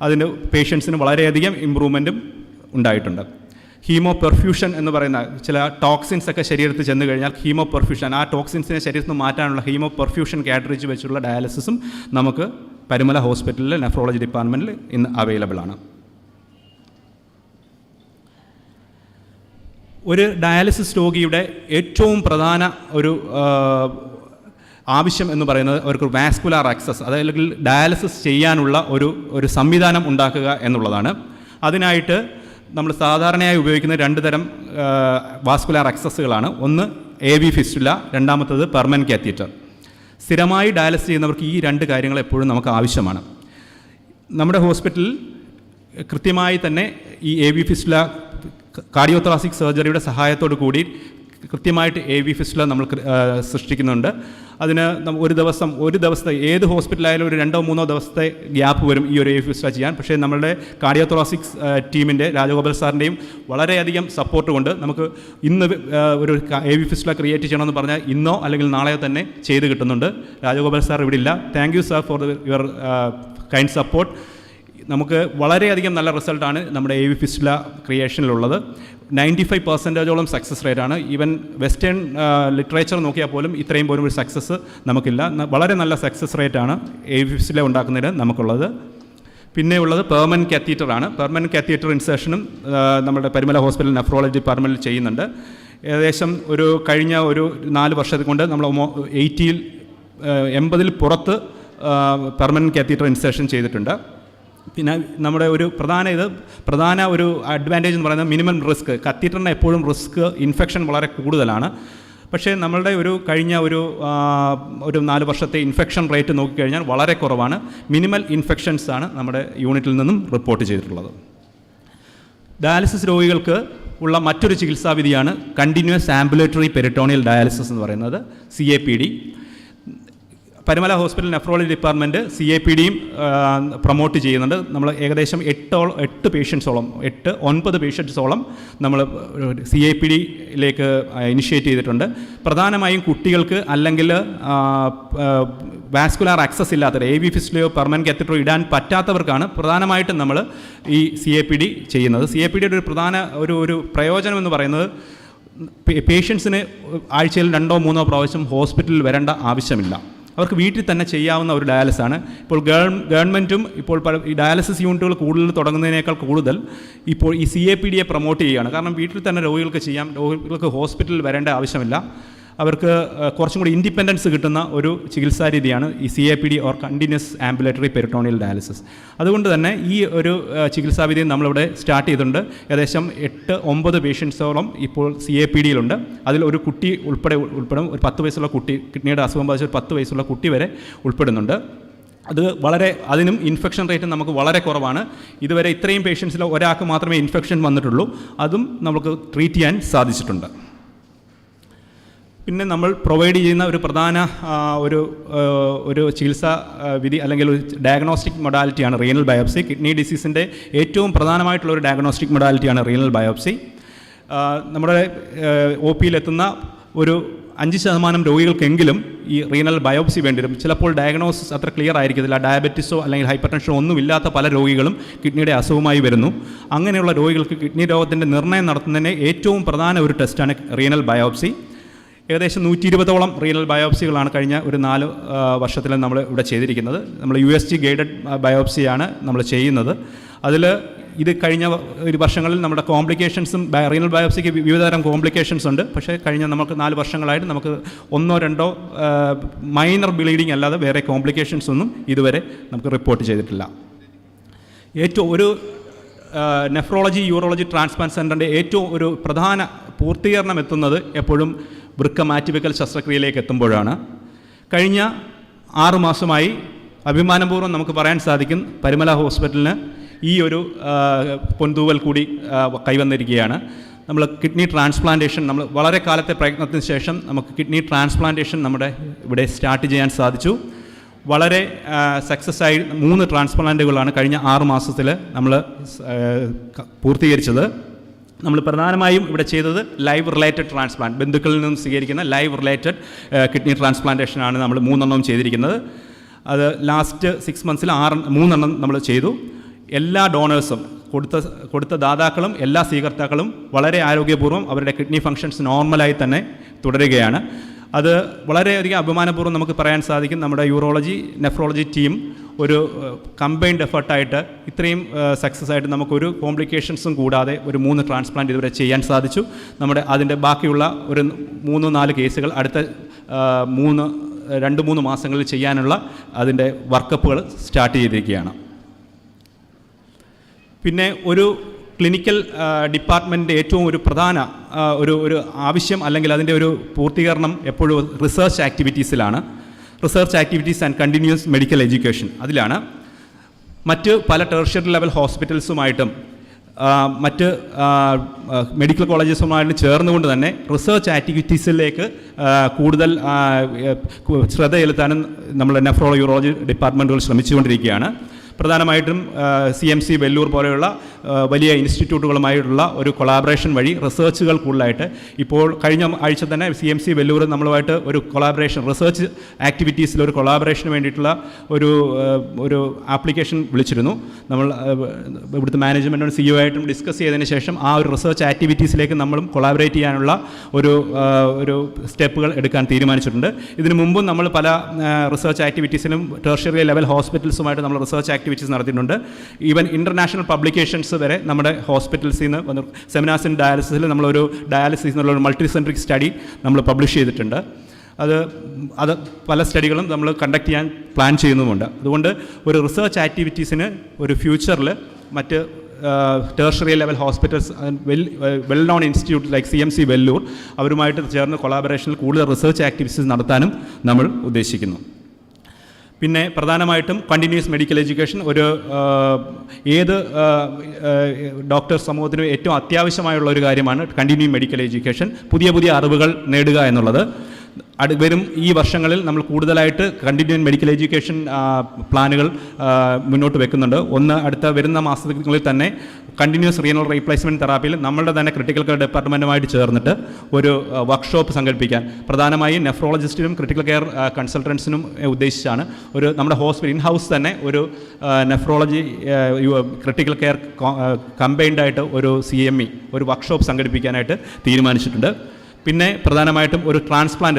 അതിന് പേഷ്യൻസിന് വളരെയധികം ഇമ്പ്രൂവ്മെൻറ്റും ഉണ്ടായിട്ടുണ്ട്. ഹീമോ പെർഫ്യൂഷൻ എന്ന് പറയുന്ന ചില ടോക്സിൻസ് ഒക്കെ ശരീരത്തിൽ ചെന്ന് കഴിഞ്ഞാൽ ഹീമോ പെർഫ്യൂഷൻ, ആ ടോക്സിൻസിനെ ശരീരത്തിൽ നിന്ന് മാറ്റാനുള്ള ഹീമോ പെർഫ്യൂഷൻ കാറ്ററിജ് വെച്ചുള്ള ഡയാലിസിസും നമുക്ക് പരുമല ഹോസ്പിറ്റലിലെ നെഫ്രോളജി ഡിപ്പാർട്ട്മെൻറ്റിൽ ഇന്ന് അവൈലബിൾ ആണ്. ഒരു ഡയാലിസിസ് രോഗിയുടെ ഏറ്റവും പ്രധാന ഒരു ആവശ്യം എന്ന് പറയുന്നത് അവർക്ക് വാസ്കുലാർ ആക്സസ്, അതായത് ഡയാലിസിസ് ചെയ്യാനുള്ള ഒരു സംവിധാനം ഉണ്ടാക്കുക എന്നുള്ളതാണ്. അതിനായിട്ട് നമ്മൾ സാധാരണയായി ഉപയോഗിക്കുന്ന 2 തരം വാസ്കുലാർ ആക്സസുകളാണ്. ഒന്ന് AV ഫിസ്റ്റുല, രണ്ടാമത്തത് പെർമനൻറ്റ് കാത്തീറ്റർ. സ്ഥിരമായി ഡയാലിസിസ് ചെയ്യുന്നവർക്ക് ഈ 2 കാര്യങ്ങൾ എപ്പോഴും നമുക്ക് ആവശ്യമാണ്. നമ്മുടെ ഹോസ്പിറ്റലിൽ കൃത്യമായി തന്നെ ഈ AV ഫിസ്റ്റുല കാർഡിയോതൊറാസിക് സർജറിയുടെ സഹായത്തോടു കൂടി കൃത്യമായിട്ട് AV ഫിസ്റ്റുല നമ്മൾ സൃഷ്ടിക്കുന്നുണ്ട്. അതിന് ഒരു ദിവസത്തെ ഏത് ഹോസ്പിറ്റലായാലും ഒരു 2-3 ദിവസത്തെ ഗ്യാപ്പ് വരും ഈ ഒരു AV ഫിസ്റ്റുല ചെയ്യാൻ. പക്ഷേ നമ്മളുടെ കാർഡിയോതൊറാസിക്സ് ടീമിൻ്റെ രാജഗോപാൽ സാറിൻ്റെയും വളരെയധികം സപ്പോർട്ട് കൊണ്ട് നമുക്ക് ഇന്ന് ഒരു AV ഫിസ്റ്റുല ക്രിയേറ്റ് ചെയ്യണമെന്ന് പറഞ്ഞാൽ ഇന്നോ അല്ലെങ്കിൽ നാളെയോ തന്നെ ചെയ്ത് കിട്ടുന്നുണ്ട്. രാജഗോപാൽ സാർ ഇവിടെ ഇല്ല. Thank you sir for your kind support. നമുക്ക് വളരെയധികം നല്ല റിസൾട്ടാണ് നമ്മുടെ AV ഫിസ്റ്റുല ക്രിയേഷനിലുള്ളത്. 95% സക്സസ് റേറ്റാണ്. ഈവൻ വെസ്റ്റേൺ ലിറ്ററേച്ചർ നോക്കിയാൽ പോലും ഇത്രയും പോലും ഒരു സക്സസ് നമുക്കില്ല. വളരെ നല്ല സക്സസ് റേറ്റാണ് AV ഫിസ്റ്റുല ഉണ്ടാക്കുന്നതിന് നമുക്കുള്ളത്. പിന്നെ ഉള്ളത് പെർമനൻറ്റ് കാത്തീറ്ററാണ്. പെർമനൻറ്റ് കാത്തീറ്റർ ഇൻസേർഷനും നമ്മുടെ പരുമല ഹോസ്പിറ്റൽ നെഫ്രോളജി ഡിപ്പാർട്ട്മെൻറ്റിൽ ചെയ്യുന്നുണ്ട്. ഏകദേശം കഴിഞ്ഞ 4 വർഷത്തെ കൊണ്ട് നമ്മൾ 80-ൽ പുറത്ത് പെർമനൻറ്റ് കാത്തീറ്റർ ഇൻസേർഷൻ ചെയ്തിട്ടുണ്ട്. പിന്നെ നമ്മുടെ ഒരു പ്രധാന ഒരു അഡ്വാൻറ്റേജ് എന്ന് പറയുന്നത് മിനിമം റിസ്ക്. കത്തീറ്ററിന് എപ്പോഴും റിസ്ക് ഇൻഫെക്ഷൻ വളരെ കൂടുതലാണ്. പക്ഷേ നമ്മളുടെ കഴിഞ്ഞ ഒരു 4 വർഷത്തെ ഇൻഫെക്ഷൻ റേറ്റ് നോക്കിക്കഴിഞ്ഞാൽ വളരെ കുറവാണ്. മിനിമൽ ഇൻഫെക്ഷൻസ് ആണ് നമ്മുടെ യൂണിറ്റിൽ നിന്നും റിപ്പോർട്ട് ചെയ്തിട്ടുള്ളത്. ഡയാലിസിസ് രോഗികൾക്ക് ഉള്ള മറ്റൊരു ചികിത്സാവിധിയാണ് കണ്ടിന്യൂസ് ആംബുലേറ്ററി പെരിറ്റോണിയൽ ഡയാലിസിസ് എന്ന് പറയുന്നത്, CAPD. Parumala hospital nephrology department CAPDയും പ്രൊമോട്ട് ചെയ്യുന്നുണ്ട്. നമ്മൾ ഏകദേശം 8 പേഷ്യൻസോളം 9 പേഷ്യൻസോളം നമ്മൾ CAPDയിലേക്ക് ഇനിഷ്യേറ്റ് ചെയ്തിട്ടുണ്ട്. പ്രധാനമായും കുട്ടികൾക്ക് അല്ലെങ്കിൽ വാസ്കുലാർ ആക്സസ് ഇല്ലാത്തവർ, AV ഫിസ്റ്റുലയോ പെർമനൻറ്റ് കാത്തറ്ററോ ഇടാൻ പറ്റാത്തവർക്കാണ് പ്രധാനമായിട്ടും നമ്മൾ ഈ CAPD ചെയ്യുന്നത്. CAPDയുടെ ഒരു പ്രധാന ഒരു പ്രയോജനം എന്ന് പറയുന്നത് പേഷ്യൻസിന് ആഴ്ചയിൽ 2-3 പ്രാവശ്യം ഹോസ്പിറ്റലിൽ വരേണ്ട ആവശ്യമില്ല. അവർക്ക് വീട്ടിൽ തന്നെ ചെയ്യാവുന്ന ഒരു ഡയാലിസാണ്. ഇപ്പോൾ ഗവൺമെൻറ്റും ഇപ്പോൾ ഈ ഡയാലിസിസ് യൂണിറ്റുകൾ കൂടുതൽ തുടങ്ങുന്നതിനേക്കാൾ കൂടുതൽ ഇപ്പോൾ ഈ CAPDയെ പ്രൊമോട്ട് ചെയ്യുകയാണ്. കാരണം വീട്ടിൽ തന്നെ രോഗികൾക്ക് ചെയ്യാം, രോഗികൾക്ക് ഹോസ്പിറ്റലിൽ വരേണ്ട ആവശ്യമില്ല. അവർക്ക് കുറച്ചും കൂടി ഇൻഡിപെൻഡൻസ് കിട്ടുന്ന ഒരു ചികിത്സാ രീതിയാണ് ഈ CAPD or continuous ambulatory peritoneal dialysis. അതുകൊണ്ട് തന്നെ ഈ ഒരു ചികിത്സാവിധി നമ്മളിവിടെ സ്റ്റാർട്ട് ചെയ്തിട്ടുണ്ട്. ഏകദേശം 8-9 പേഷ്യൻസോളം ഇപ്പോൾ CAPDയിലുണ്ട്. അതിൽ ഒരു കുട്ടി ഉൾപ്പെടും. ഒരു 10 വയസ്സുള്ള കുട്ടി, കിഡ്നിയുടെ അസുഖം ബാധിച്ച ഒരു 10 വയസ്സുള്ള കുട്ടി വരെ ഉൾപ്പെടുന്നുണ്ട്. അതിനും ഇൻഫെക്ഷൻ റേറ്റ് നമുക്ക് വളരെ കുറവാണ്. ഇതുവരെ ഇത്രയും പേഷ്യൻസിൽ ഒരാൾക്ക് മാത്രമേ ഇൻഫെക്ഷൻ വന്നിട്ടുള്ളൂ. അതും നമുക്ക് ട്രീറ്റ് ചെയ്യാൻ സാധിച്ചിട്ടുണ്ട്. പിന്നെ നമ്മൾ പ്രൊവൈഡ് ചെയ്യുന്ന ഒരു പ്രധാന ഒരു ചികിത്സാ വിധി അല്ലെങ്കിൽ ഒരു ഡയഗ്നോസ്റ്റിക് മൊഡാലിറ്റിയാണ് റീനൽ ബയോപ്സി. കിഡ്നി ഡിസീസിൻ്റെ ഏറ്റവും പ്രധാനമായിട്ടുള്ള ഒരു ഡയഗ്നോസ്റ്റിക് മൊഡാലിറ്റിയാണ് റീനൽ ബയോപ്സി. നമ്മുടെ OPയിലെത്തുന്ന ഒരു 5% രോഗികൾക്കെങ്കിലും ഈ റീനൽ ബയോപ്സി വേണ്ടിവരും. ചിലപ്പോൾ ഡയഗ്നോസിസ് അത്ര ക്ലിയർ ആയിരിക്കത്തില്ല. ഡയബറ്റിസോ അല്ലെങ്കിൽ ഹൈപ്പർ ടെൻഷനോ ഒന്നുമില്ലാത്ത പല രോഗികളും കിഡ്നിയുടെ അസുഖമായി വരുന്നു. അങ്ങനെയുള്ള രോഗികൾക്ക് കിഡ്നി രോഗത്തിൻ്റെ നിർണ്ണയം നടത്തുന്നതിന് ഏറ്റവും പ്രധാന ഒരു ടെസ്റ്റാണ് റീനൽ ബയോപ്സി. ഏകദേശം 120ഓളം റീനൽ ബയോപ്സികളാണ് കഴിഞ്ഞ ഒരു 4 വർഷത്തിൽ നമ്മൾ ഇവിടെ ചെയ്തിരിക്കുന്നത്. നമ്മൾ USG ഗൈഡഡ് ബയോപ്സിയാണ് നമ്മൾ ചെയ്യുന്നത്. ഇത് കഴിഞ്ഞ ഒരു വർഷങ്ങളിൽ നമ്മുടെ കോംപ്ലിക്കേഷൻസും റീനൽ ബയോപ്സിക്ക് വിവിധതരം കോംപ്ലിക്കേഷൻസ് ഉണ്ട്. പക്ഷേ കഴിഞ്ഞ നമുക്ക് 4 വർഷങ്ങളായിട്ട് നമുക്ക് 1-2 മൈനർ ബ്ലീഡിങ് അല്ലാതെ വേറെ കോംപ്ലിക്കേഷൻസ് ഒന്നും ഇതുവരെ നമുക്ക് റിപ്പോർട്ട് ചെയ്തിട്ടില്ല. ഏറ്റവും ഒരു നെഫ്രോളജി യൂറോളജി ട്രാൻസ്പ്ലാന്റ് സെൻ്ററിൻ്റെ ഏറ്റവും ഒരു പ്രധാന പൂർത്തീകരണം എത്തുന്നത് എപ്പോഴും വൃക്ക മാറ്റിവെക്കൽ ശസ്ത്രക്രിയയിലേക്ക് എത്തുമ്പോഴാണ്. കഴിഞ്ഞ 6 മാസമായി അഭിമാനപൂർവ്വം നമുക്ക് പറയാൻ സാധിക്കും പരുമല ഹോസ്പിറ്റലിന് ഈ ഒരു പൊൻതൂവൽ കൂടി കൈവന്നിരിക്കുകയാണ്. നമ്മൾ കിഡ്നി ട്രാൻസ്പ്ലാന്റേഷൻ നമ്മൾ വളരെ കാലത്തെ പ്രയത്നത്തിന് ശേഷം നമുക്ക് കിഡ്നി ട്രാൻസ്പ്ലാന്റേഷൻ നമ്മുടെ ഇവിടെ സ്റ്റാർട്ട് ചെയ്യാൻ സാധിച്ചു. വളരെ സക്സസ് ആയി 3 ട്രാൻസ്പ്ലാന്റുകളാണ് കഴിഞ്ഞ 6 മാസത്തിൽ നമ്മൾ പൂർത്തീകരിച്ചത്. നമ്മൾ പ്രധാനമായും ഇവിടെ ചെയ്തത് ലൈവ് റിലേറ്റഡ് ട്രാൻസ്പ്ലാന്റ്, ബന്ധുക്കളിൽ നിന്നും സ്വീകരിക്കുന്ന ലൈവ് റിലേറ്റഡ് കിഡ്നി ട്രാൻസ്പ്ലാന്റേഷനാണ് നമ്മൾ 3 ചെയ്തിരിക്കുന്നത്. അത് ലാസ്റ്റ് 6 മന്ത്സിൽ 3 നമ്മൾ ചെയ്തു. എല്ലാ ഡോണേഴ്സും കൊടുത്ത ദാതാക്കളും എല്ലാ സ്വീകർത്താക്കളും വളരെ ആരോഗ്യപൂർവ്വം അവരുടെ കിഡ്നി ഫങ്ഷൻസ് നോർമലായി തന്നെ തുടരുകയാണ്. അത് വളരെയധികം അഭിമാനപൂർവ്വം നമുക്ക് പറയാൻ സാധിക്കും. നമ്മുടെ യൂറോളജി നെഫ്രോളജി ടീം ഒരു കമ്പൈൻഡ് എഫർട്ടായിട്ട് ഇത്രയും സക്സസ് ആയിട്ട് നമുക്കൊരു കോംപ്ലിക്കേഷൻസും കൂടാതെ ഒരു 3 ട്രാൻസ്പ്ലാന്റ് ഇതുവരെ ചെയ്യാൻ സാധിച്ചു. അതിൻ്റെ ബാക്കിയുള്ള ഒരു 3-4 കേസുകൾ അടുത്ത 2-3 മാസങ്ങളിൽ ചെയ്യാനുള്ള അതിൻ്റെ വർക്കപ്പുകൾ സ്റ്റാർട്ട് ചെയ്തിരിക്കുകയാണ്. പിന്നെ ഒരു ക്ലിനിക്കൽ ഡിപ്പാർട്ട്മെൻറ്റിൻ്റെ ഏറ്റവും ഒരു പ്രധാന ഒരു ആവശ്യം അല്ലെങ്കിൽ അതിൻ്റെ ഒരു പൂർത്തീകരണം എപ്പോഴും റിസർച്ച് ആക്ടിവിറ്റീസിലാണ്. Research activities and continuous medical education. അതിലാണ് മറ്റ് പല ടെർഷ്യറി ലെവൽ ഹോസ്പിറ്റൽസുമായിട്ടും മറ്റ് മെഡിക്കൽ കോളേജസുമായിട്ട് ചേർന്നുകൊണ്ട് തന്നെ റിസർച്ച് ആക്ടിവിറ്റീസിലേക്ക് കൂടുതൽ ശ്രദ്ധ ചെലുത്താനും നമ്മൾ നെഫ്രോളജി യൂറോളജി ഡിപ്പാർട്ട്മെൻറ്റുകൾ ശ്രമിച്ചുകൊണ്ടിരിക്കുകയാണ്. പ്രധാനമായിട്ടും CMC വെല്ലൂർ പോലെയുള്ള വലിയ ഇൻസ്റ്റിറ്റ്യൂട്ടുകളുമായിട്ടുള്ള ഒരു കൊളാബറേഷൻ വഴി റിസർച്ചുകൾ കൂടുതലായിട്ട് ഇപ്പോൾ കഴിഞ്ഞ ആഴ്ച തന്നെ CMC വെല്ലൂർ നമ്മളുമായിട്ട് ഒരു കൊളാബറേഷൻ റിസർച്ച് ആക്ടിവിറ്റീസിൽ ഒരു കൊളാബറേഷന് വേണ്ടിയിട്ടുള്ള ഒരു ആപ്ലിക്കേഷൻ വിളിച്ചിരുന്നു. നമ്മൾ ഇവിടുത്തെ മാനേജ്മെൻറ്റും CEO ആയിട്ടും ഡിസ്കസ് ചെയ്തതിന് ശേഷം ആ ഒരു റിസർച്ച് ആക്ടിവിറ്റീസിലേക്ക് നമ്മളും കൊളാബറേറ്റ് ചെയ്യാനുള്ള ഒരു സ്റ്റെപ്പുകൾ എടുക്കാൻ തീരുമാനിച്ചിട്ടുണ്ട്. ഇതിനു മുമ്പും നമ്മൾ പല റിസർച്ച് ആക്ടിവിറ്റീസിലും ടെർഷ്യറി ലെവൽ ഹോസ്പിറ്റൽസുമായിട്ട് നമ്മൾ റിസർച്ച് ആക്ടിവിറ്റീസ് നടത്തിയിട്ടുണ്ട്. ഈവൻ ഇൻ്റർനാഷണൽ പബ്ലിക്കേഷൻസ് വരെ നമ്മുടെ ഹോസ്പിറ്റൽസിൽ നിന്ന് വന്ന് സെമിനാർസ് ഇൻ ഡയാലിസിസിൽ നമ്മളൊരു ഡയാലിസിസ് എന്നുള്ള ഒരു മൾട്ടി സെൻട്രിക് സ്റ്റഡി നമ്മൾ പബ്ലിഷ് ചെയ്തിട്ടുണ്ട്. അത് പല സ്റ്റഡികളും നമ്മൾ കണ്ടക്ട് ചെയ്യാൻ പ്ലാൻ ചെയ്യുന്നുമുണ്ട്. അതുകൊണ്ട് ഒരു റിസർച്ച് ആക്ടിവിറ്റീസിന് ഒരു ഫ്യൂച്ചറിൽ മറ്റ് tertiary level hospitals well known institute like CMC Vellore അവരുമായിട്ട് ചേർന്ന് കൊളാബറേഷനിൽ കൂടുതൽ റിസർച്ച് ആക്ടിവിറ്റീസ് നടത്താനും നമ്മൾ ഉദ്ദേശിക്കുന്നു. പിന്നെ പ്രധാനമായിട്ടും കണ്ടിന്യൂസ് മെഡിക്കൽ എഡ്യൂക്കേഷൻ ഏത് ഡോക്ടർ സമൂഹത്തിനും ഏറ്റവും അത്യാവശ്യമായുള്ള ഒരു കാര്യമാണ് കണ്ടിന്യൂ മെഡിക്കൽ എഡ്യൂക്കേഷൻ. പുതിയ അറിവുകൾ നേടുക എന്നുള്ളത്. വരും ഈ വർഷങ്ങളിൽ നമ്മൾ കൂടുതലായിട്ട് കണ്ടിന്യൂയിങ് മെഡിക്കൽ എഡ്യൂക്കേഷൻ പ്ലാനുകൾ മുന്നോട്ട് വെക്കുന്നുണ്ട്. ഒന്ന്, അടുത്ത വരുന്ന മാസങ്ങളിൽ തന്നെ കണ്ടിന്യൂസ് റീനൽ റീപ്ലേസ്മെൻറ്റ് തെറാപ്പിയിൽ നമ്മളുടെ തന്നെ ക്രിട്ടിക്കൽ കെയർ ഡിപ്പാർട്ട്മെൻറ്റുമായിട്ട് ചേർന്നിട്ട് ഒരു വർക്ക്ഷോപ്പ് സംഘടിപ്പിക്കാൻ, പ്രധാനമായും നെഫ്രോളജിസ്റ്റിനും ക്രിട്ടിക്കൽ കെയർ കൺസൾട്ടൻസിനും ഉദ്ദേശിച്ചാണ് നമ്മുടെ ഹോസ്പിറ്റൽ ഇൻ ഹൗസ് തന്നെ ഒരു നെഫ്രോളജി ക്രിട്ടിക്കൽ കെയർ കമ്പൈൻഡായിട്ട് ഒരു CME ഒരു വർക്ക്ഷോപ്പ് സംഘടിപ്പിക്കാനായിട്ട് തീരുമാനിച്ചിട്ടുണ്ട്. പിന്നെ പ്രധാനമായിട്ടും ഒരു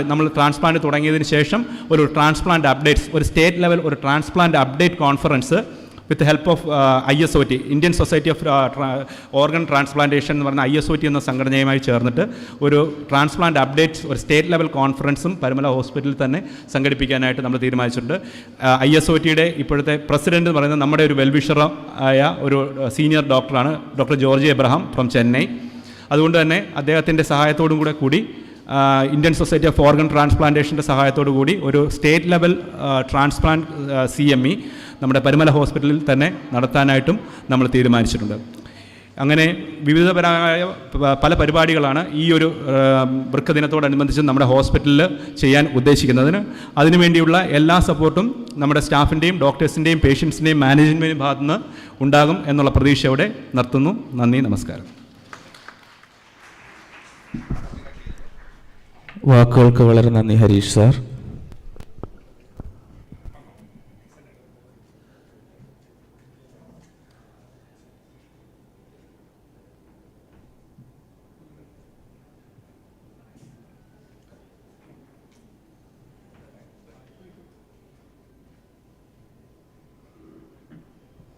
നമ്മൾ ട്രാൻസ്പ്ലാന്റ് തുടങ്ങിയതിന് ശേഷം ഒരു ട്രാൻസ്പ്ലാന്റ് അപ്ഡേറ്റ്സ്, ഒരു സ്റ്റേറ്റ് ലെവൽ ഒരു transplant update conference with help of ISOT, Indian society of organ transplantation എന്ന് പറഞ്ഞ ISOT എന്ന സംഘടനയുമായി ചേർന്നിട്ട് ഒരു ട്രാൻസ്പ്ലാന്റ് അപ്ഡേറ്റ്സ്, ഒരു സ്റ്റേറ്റ് ലെവൽ കോൺഫറൻസും പരുമല ഹോസ്പിറ്റലിൽ തന്നെ സംഘടിപ്പിക്കാനായിട്ട് നമ്മൾ തീരുമാനിച്ചിട്ടുണ്ട്. ISOTയുടെ ഇപ്പോഴത്തെ പ്രസിഡന്റ് എന്ന് പറയുന്നത് നമ്മുടെ ഒരു വെൽവിഷർ ആയ ഒരു സീനിയർ ഡോക്ടറാണ്, doctor George Abraham from Chennai. അതുകൊണ്ട് തന്നെ അദ്ദേഹത്തിൻ്റെ സഹായത്തോടും കൂടി ഇന്ത്യൻ സൊസൈറ്റി ഓഫ് ഓർഗൻ ട്രാൻസ്പ്ലാന്റേഷൻ്റെ സഹായത്തോടു കൂടി ഒരു സ്റ്റേറ്റ് ലെവൽ ട്രാൻസ്പ്ലാന്റ് CME നമ്മുടെ പരുമല ഹോസ്പിറ്റലിൽ തന്നെ നടത്താനായിട്ടും നമ്മൾ തീരുമാനിച്ചിട്ടുണ്ട്. അങ്ങനെ വിവിധപരമായ പല പരിപാടികളാണ് ഈ ഒരു വൃക്കദിനത്തോടനുബന്ധിച്ച് നമ്മുടെ ഹോസ്പിറ്റലിൽ ചെയ്യാൻ ഉദ്ദേശിക്കുന്നതിന്. അതിനുവേണ്ടിയുള്ള എല്ലാ സപ്പോർട്ടും നമ്മുടെ സ്റ്റാഫിൻ്റെയും ഡോക്ടേഴ്സിൻ്റെയും പേഷ്യൻസിൻ്റെയും മാനേജ്മെൻറ്റിൻ്റെ ഭാഗത്തുനിന്ന് ഉണ്ടാകും എന്നുള്ള പ്രതീക്ഷയോടെ നിർത്തുന്നു. നന്ദി, നമസ്കാരം. വാക്കുകൾക്ക് വളരെ നന്ദി ഹരീഷ് സാർ.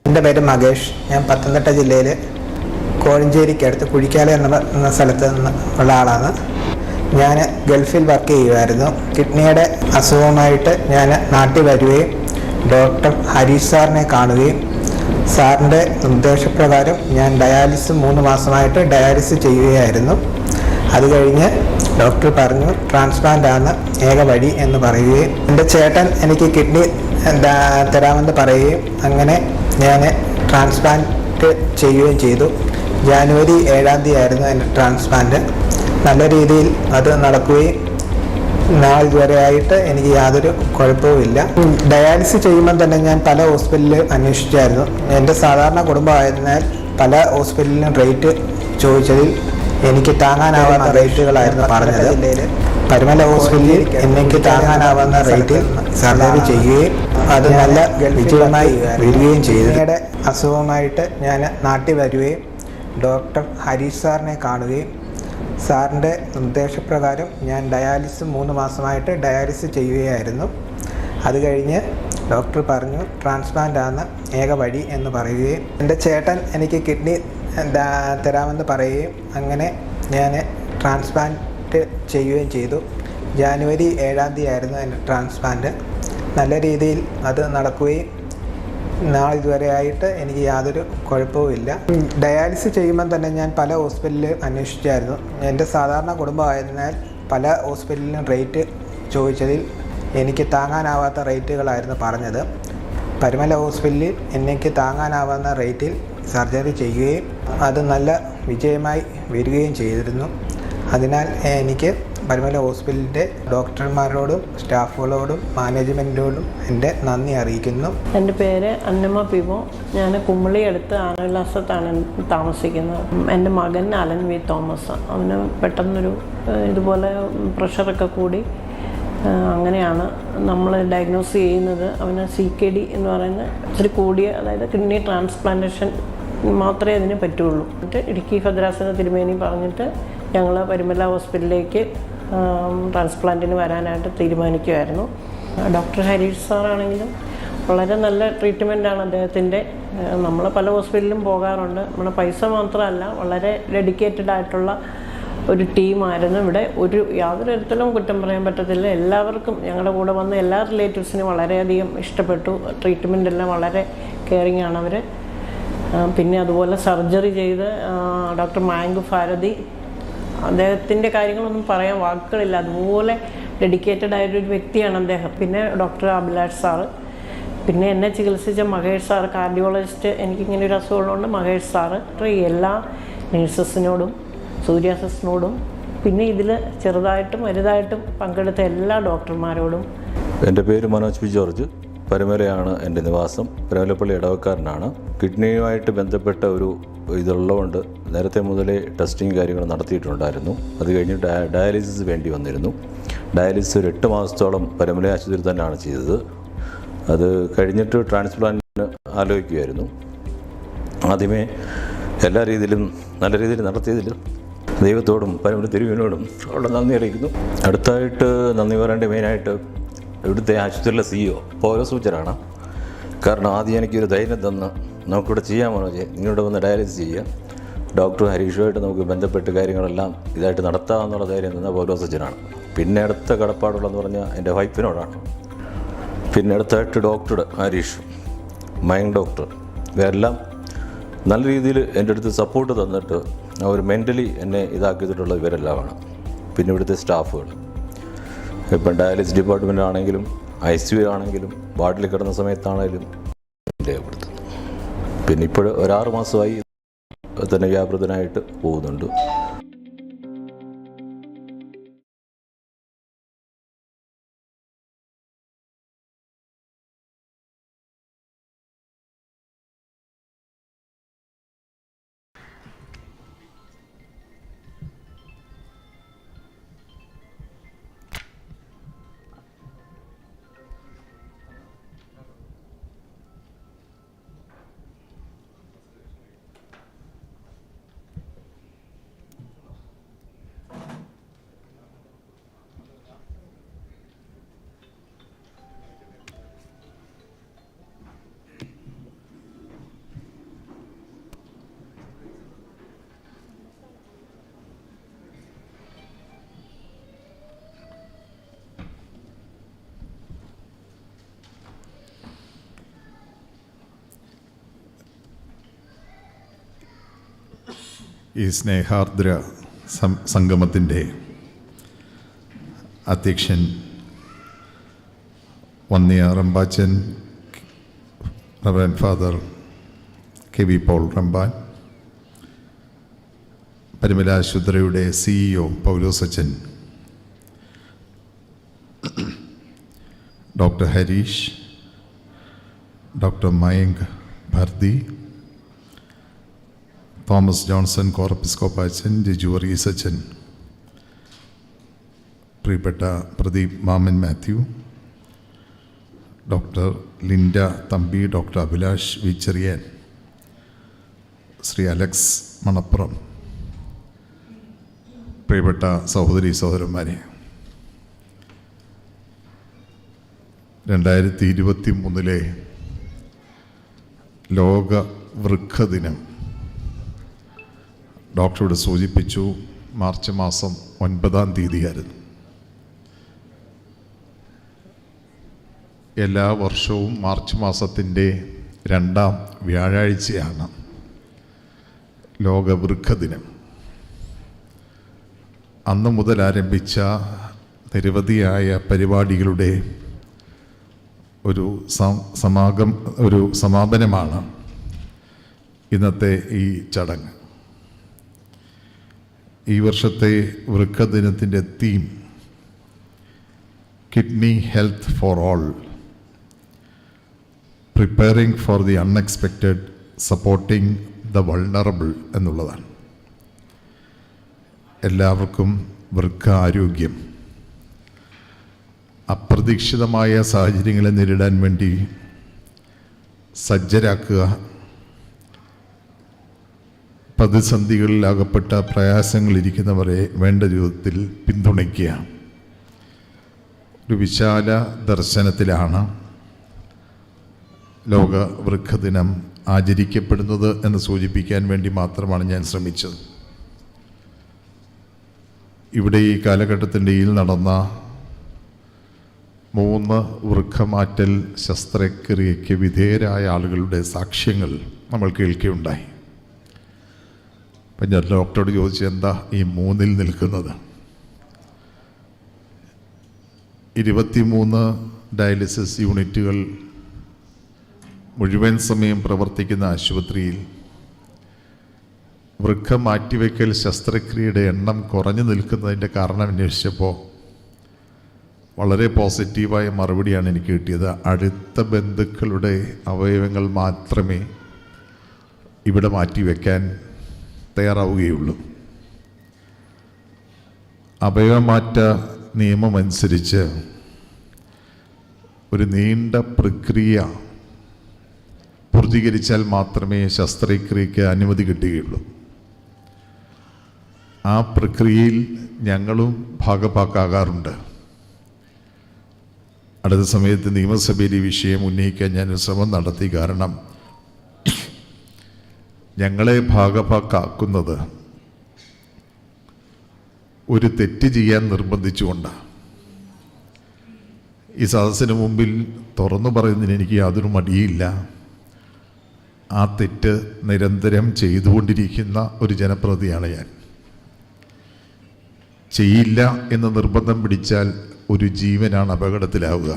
എൻ്റെ പേര് മകേഷ്. ഞാൻ പത്തനംതിട്ട ജില്ലയിൽ കോഴഞ്ചേരിക്കടുത്ത് കുഴിക്കാല എന്ന സ്ഥലത്ത് ഉള്ള ആളാണ്. ഞാൻ ഗൾഫിൽ വർക്ക് ചെയ്യുമായിരുന്നു. കിഡ്നിയുടെ അസുഖമായിട്ട് ഞാൻ നാട്ടിൽ വരികയും ഡോക്ടർ ഹരീഷ് സാറിനെ കാണുകയും സാറിൻ്റെ നിർദ്ദേശപ്രകാരം ഞാൻ ഡയാലിസിസ് 3 മാസമായിട്ട് ഡയാലിസിസ് ചെയ്യുകയായിരുന്നു. അത് കഴിഞ്ഞ് ഡോക്ടർ പറഞ്ഞു ട്രാൻസ്പ്ലാന്റ് ആണ് ഏക വഴി എന്ന് പറയുകയും എൻ്റെ ചേട്ടൻ എനിക്ക് കിഡ്നി തരാമെന്ന് പറയുകയും അങ്ങനെ ഞാൻ ട്രാൻസ്പ്ലാന്റ് ചെയ്യുകയും ചെയ്തു. ജാനുവരി 7-ാം തീയതി ആയിരുന്നു എൻ്റെ ട്രാൻസ്പ്ലാന്റ്. നല്ല രീതിയിൽ അത് നടക്കുകയും ഇതുവരെ ആയിട്ട് എനിക്ക് യാതൊരു കുഴപ്പവുമില്ല. ഡയാലിസിസ് ചെയ്യുമ്പോൾ തന്നെ ഞാൻ പല ഹോസ്പിറ്റലിൽ അന്വേഷിച്ചായിരുന്നു. എൻ്റെ സാധാരണ കുടുംബമായതിനാൽ പല ഹോസ്പിറ്റലിലും റേറ്റ് ചോദിച്ചതിൽ എനിക്ക് താങ്ങാനാവാത്ത റേറ്റുകളായിരുന്നു പറഞ്ഞത്. പരുമല ഹോസ്പിറ്റലിൽ എനിക്ക് താങ്ങാനാവുന്ന റേറ്റിൽ സർജറി ചെയ്യുകയും അത് നല്ല വിജയമായി വരികയും ചെയ്തു. പിന്നീട് അസുഖമായിട്ട് ഞാൻ നാട്ടിൽ വരികയും ഡോക്ടർ ഹരീഷ് സാറിനെ കാണുകയും സാറിൻ്റെ നിർദ്ദേശപ്രകാരം ഞാൻ ഡയാലിസിസ് 3 മാസമായിട്ട് ഡയാലിസിസ് ചെയ്യുകയായിരുന്നു. അത് കഴിഞ്ഞ് ഡോക്ടർ പറഞ്ഞു ട്രാൻസ്പ്ലാന്റ് ആണ് ഏക വഴി എന്ന് പറയുകയും എൻ്റെ ചേട്ടൻ എനിക്ക് കിഡ്നി തരാമെന്ന് പറയുകയും അങ്ങനെ ഞാൻ ട്രാൻസ്പ്ലാന്റ് ചെയ്യുകയും ചെയ്തു. ജാനുവരി 7-ാം തീയതി ആയിരുന്നു എൻ്റെ ട്രാൻസ്പ്ലാന്റ്. നല്ല രീതിയിൽ അത് നടക്കുകയും ഇതുവരെ ആയിട്ട് എനിക്ക് യാതൊരു കുഴപ്പവുമില്ല. ഡയാലിസിസ് ചെയ്യുമ്പം തന്നെ ഞാൻ പല ഹോസ്പിറ്റലിൽ അന്വേഷിച്ചായിരുന്നു. എൻ്റെ സാധാരണ കുടുംബമായതിനാൽ പല ഹോസ്പിറ്റലിലും റേറ്റ് ചോദിച്ചതിൽ എനിക്ക് താങ്ങാനാവാത്ത റേറ്റുകളായിരുന്നു പറഞ്ഞത്. പരുമല ഹോസ്പിറ്റലിൽ എനിക്ക് താങ്ങാനാവുന്ന റേറ്റിൽ സർജറി ചെയ്യുകയും അത് നല്ല വിജയമായി വരികയും ചെയ്തിരുന്നു. അതിനാൽ എനിക്ക് പരുമല ഹോസ്പിറ്റലിൻ്റെ ഡോക്ടർമാരോടും സ്റ്റാഫുകളോടും മാനേജ്മെൻറ്റിനോടും എൻ്റെ നന്ദി അറിയിക്കുന്നു. എൻ്റെ പേര് അന്നമ്മ പിമോ. ഞാൻ കുമ്മളി അടുത്ത് ആനവിലാസത്താണ് താമസിക്കുന്നത്. എൻ്റെ മകൻ അലൻ വി തോമസ്. അവന് പെട്ടെന്നൊരു ഇതുപോലെ പ്രഷറൊക്കെ കൂടി അങ്ങനെയാണ് നമ്മൾ ഡയഗ്നോസ് ചെയ്യുന്നത്. അവന് CKD എന്ന് പറയുന്ന ഇച്ചിരി കൂടിയ, അതായത് കിഡ്നി ട്രാൻസ്പ്ലാന്റേഷൻ മാത്രമേ അതിന് പറ്റുള്ളൂ. എന്നിട്ട് ഇടുക്കി ഭദ്രാസന തിരുമേനി പറഞ്ഞിട്ട് ഞങ്ങൾ പരുമല ഹോസ്പിറ്റലിലേക്ക് ട്രാൻസ്പ്ലാന്റിന് വരാനായിട്ട് തീരുമാനിക്കുമായിരുന്നു. ഡോക്ടർ ഹരീഷ് സാറാണെങ്കിലും വളരെ നല്ല ട്രീറ്റ്മെൻറ്റാണ് അദ്ദേഹത്തിൻ്റെ. നമ്മൾ പല ഹോസ്പിറ്റലിലും പോകാറുണ്ട്. നമ്മുടെ പൈസ മാത്രമല്ല, വളരെ ഡെഡിക്കേറ്റഡ് ആയിട്ടുള്ള ഒരു ടീമായിരുന്നു. ഇവിടെ യാതൊരു തരത്തിലും കുറ്റം പറയാൻ പറ്റത്തില്ല. എല്ലാവർക്കും, ഞങ്ങളുടെ കൂടെ വന്ന എല്ലാ റിലേറ്റീവ്സിനും വളരെയധികം ഇഷ്ടപ്പെട്ടു. ട്രീറ്റ്മെൻ്റ് എല്ലാം വളരെ കെയറിങ് ആണ് അവർ. പിന്നെ അതുപോലെ സർജറി ചെയ്ത് ഡോക്ടർ മാങ്കു ഭാരതി, അദ്ദേഹത്തിൻ്റെ കാര്യങ്ങളൊന്നും പറയാൻ വാക്കുകളില്ല. അതുപോലെ ഡെഡിക്കേറ്റഡ് ആയിട്ടൊരു വ്യക്തിയാണ് അദ്ദേഹം. പിന്നെ ഡോക്ടർ അഭിലാഷ് സാറ്, പിന്നെ എന്നെ ചികിത്സിച്ച മഹേഷ് സാറ്, കാർഡിയോളജിസ്റ്റ്. എനിക്കിങ്ങനെ ഒരു അസുഖമുള്ളതുകൊണ്ട് മഹേഷ് സാറ്. എല്ലാ നേഴ്സസിനോടും സൂര്യാസസിനോടും പിന്നെ ഇതിൽ ചെറുതായിട്ടും വലുതായിട്ടും പങ്കെടുത്ത എല്ലാ ഡോക്ടർമാരോടും. എൻ്റെ പേര് മനോജ് പി ജോർജ്. പരുമലയാണ് എൻ്റെ നിവാസം. പരുമലപ്പള്ളി ഇടവക്കാരനാണ്. കിഡ്നിയുമായിട്ട് ബന്ധപ്പെട്ട ഒരു ഇതുള്ളതുകൊണ്ട് നേരത്തെ മുതലേ ടെസ്റ്റിങ് കാര്യങ്ങൾ നടത്തിയിട്ടുണ്ടായിരുന്നു. അത് കഴിഞ്ഞ് ഡയാലിസിസ് വേണ്ടി വന്നിരുന്നു. ഡയാലിസിസ് ഒരു 8 മാസത്തോളം പരുമല ആശുപത്രി തന്നെയാണ് ചെയ്തത്. അത് കഴിഞ്ഞിട്ട് ട്രാൻസ്പ്ലാന്റിന് ആലോചിക്കുമായിരുന്നു. ആദ്യമേ എല്ലാ രീതിയിലും നല്ല രീതിയിൽ നടത്തിയതിൽ ദൈവത്തോടും പരമ തിരുവിനോടും ഉള്ള നന്ദി അറിയിക്കുന്നു. അടുത്തായിട്ട് നന്ദി പറയേണ്ട മെയിനായിട്ട് ഇവിടുത്തെ ആശുപത്രിയിലെ CEO പൗലോസൂച്ചനാണ്. കാരണം ആദ്യം എനിക്കൊരു ധൈര്യം തന്ന് നമുക്കിവിടെ ചെയ്യാൻ മനോജെ, നിങ്ങളിവിടെ വന്ന് ഡയാലിസിസ് ചെയ്യുക, ഡോക്ടർ ഹരീഷുമായിട്ട് നമുക്ക് ബന്ധപ്പെട്ട് കാര്യങ്ങളെല്ലാം ഇതായിട്ട് നടത്താമെന്നുള്ള ധൈര്യം തന്ന പൗലോസൂച്ചനാണ്. പിന്നെ അടുത്ത കടപ്പാടുള്ളതെന്ന് പറഞ്ഞാൽ എൻ്റെ വൈഫിനോടാണ്. പിന്നെ അടുത്തായിട്ട് ഡോക്ടർ ഹരീഷ്, മൈൻഡ് ഡോക്ടർ, ഇവരെല്ലാം നല്ല രീതിയിൽ എൻ്റെ അടുത്ത് സപ്പോർട്ട് തന്നിട്ട് അവർ മെൻ്റലി എന്നെ ഇതാക്കിയിട്ടുള്ള ഇവരെല്ലാമാണ്. പിന്നെ ഇവിടുത്തെ സ്റ്റാഫുകൾ, ഇപ്പം ഡയാലിസിസ് ഡിപ്പാർട്ട്മെൻ്റ് ആണെങ്കിലും ICU ആണെങ്കിലും വാർഡിൽ കിടന്ന സമയത്താണെങ്കിലും രേഖപ്പെടുത്തുന്നു. പിന്നെ ഇപ്പോൾ ഒരു 6 മാസമായി തന്നെ വ്യാപൃതനായിട്ട് പോകുന്നുണ്ട്. ഈ സ്നേഹാർദ്ര സംഗമത്തിൻ്റെ അധ്യക്ഷൻ വന്യ Rambachan reverend father KV Paul Ramban, Parumala ആശുപത്രിയുടെ CEO പൗലോസച്ചൻ, doctor Harish, doctor Mayank Bharathi, Thomas Johnson കോറപ്പിസ്കോപ്പാച്ചൻ, ജിജു വർഗീസച്ചൻ, പ്രിയപ്പെട്ട Pradeep Mammen Mathew, doctor Linda Thampi, doctor Abhilash വിച്ചറിയാൻ, ശ്രീ അലക്സ് മണപ്പുറം, പ്രിയപ്പെട്ട സഹോദരി സഹോദരന്മാരെ, 2023 ലോക വൃക്ക ദിനം ഡോക്ടറോട് സൂചിപ്പിച്ചു. മാർച്ച് മാസം 9-ാം തീയതിയായിരുന്നു. എല്ലാ വർഷവും മാർച്ച് മാസത്തിൻ്റെ 2ാം വ്യാഴാഴ്ചയാണ് ലോക വൃക്ക ദിനം. അന്ന് മുതൽ ആരംഭിച്ച നിരവധിയായ പരിപാടികളുടെ ഒരു സമാപനമാണ് ഇന്നത്തെ ഈ ചടങ്ങ്. ഈ വർഷത്തെ വൃക്ക ദിനത്തിൻ്റെ theme kidney health for all, preparing for the unexpected, supporting the vulnerable എന്നുള്ളതാണ്. എല്ലാവർക്കും വൃക്ക ആരോഗ്യം, അപ്രതീക്ഷിതമായ സാഹചര്യങ്ങളെ നേരിടാൻ വേണ്ടി സജ്ജരാക്കുക, പ്രതിസന്ധികളിൽ അകപ്പെട്ട പ്രയാസങ്ങളിരിക്കുന്നവരെ വേണ്ട രൂപത്തിൽ പിന്തുണയ്ക്കുക. ഒരു വിശാല ദർശനത്തിലാണ് ലോക വൃക്ക ദിനം ആചരിക്കപ്പെടുന്നത് എന്ന് സൂചിപ്പിക്കാൻ വേണ്ടി മാത്രമാണ് ഞാൻ ശ്രമിച്ചത്. ഇവിടെ ഈ കാലഘട്ടത്തിൻ്റെ നടന്ന 3 വൃക്കമാറ്റൽ ശസ്ത്രക്രിയയ്ക്ക് വിധേയരായ ആളുകളുടെ സാക്ഷ്യങ്ങൾ നമ്മൾ കേൾക്കുകയുണ്ടായി. അപ്പം ഞാൻ ഡോക്ടറോട് ചോദിച്ചു, എന്താ ഈ 3-ൽ നിൽക്കുന്നത്? 23 ഡയാലിസിസ് യൂണിറ്റുകൾ മുഴുവൻ സമയം പ്രവർത്തിക്കുന്ന ആശുപത്രിയിൽ വൃക്ക മാറ്റിവെക്കൽ ശസ്ത്രക്രിയയുടെ എണ്ണം കുറഞ്ഞു നിൽക്കുന്നതിൻ്റെ കാരണം അന്വേഷിച്ചപ്പോൾ വളരെ പോസിറ്റീവായ മറുപടിയാണ് എനിക്ക് കിട്ടിയത്. അടുത്ത ബന്ധുക്കളുടെ അവയവങ്ങൾ മാത്രമേ ഇവിടെ മാറ്റിവെക്കാൻ തയ്യാറാവുകയുള്ളൂ. അവയവമാറ്റ നിയമമനുസരിച്ച് ഒരു നീണ്ട പ്രക്രിയ പൂർത്തീകരിച്ചാൽ മാത്രമേ ശസ്ത്രക്രിയയ്ക്ക് അനുമതി കിട്ടുകയുള്ളൂ. ആ പ്രക്രിയയിൽ ഞങ്ങളും ഭാഗഭാക്കാകാറുണ്ട്. അടുത്ത സമയത്ത് നിയമസഭയിൽ ഈ വിഷയം ഉന്നയിക്കാൻ ഞാൻ ശ്രമം നടത്തി. കാരണം ഞങ്ങളെ ഭാഗഭാക്കാക്കുന്നത് ഒരു തെറ്റ് ചെയ്യാൻ നിർബന്ധിച്ചുകൊണ്ടാണ്. ഈ സദസ്സിന് മുമ്പിൽ തുറന്നു പറയുന്നതിന് എനിക്ക് യാതൊരു മടിയില്ല. ആ തെറ്റ് നിരന്തരം ചെയ്തുകൊണ്ടിരിക്കുന്ന ഒരു ജനപ്രതിനിധിയാണ് ഞാൻ. ചെയ്യില്ല എന്ന് നിർബന്ധം പിടിച്ചാൽ ഒരു ജീവനാണ് അപകടത്തിലാവുക.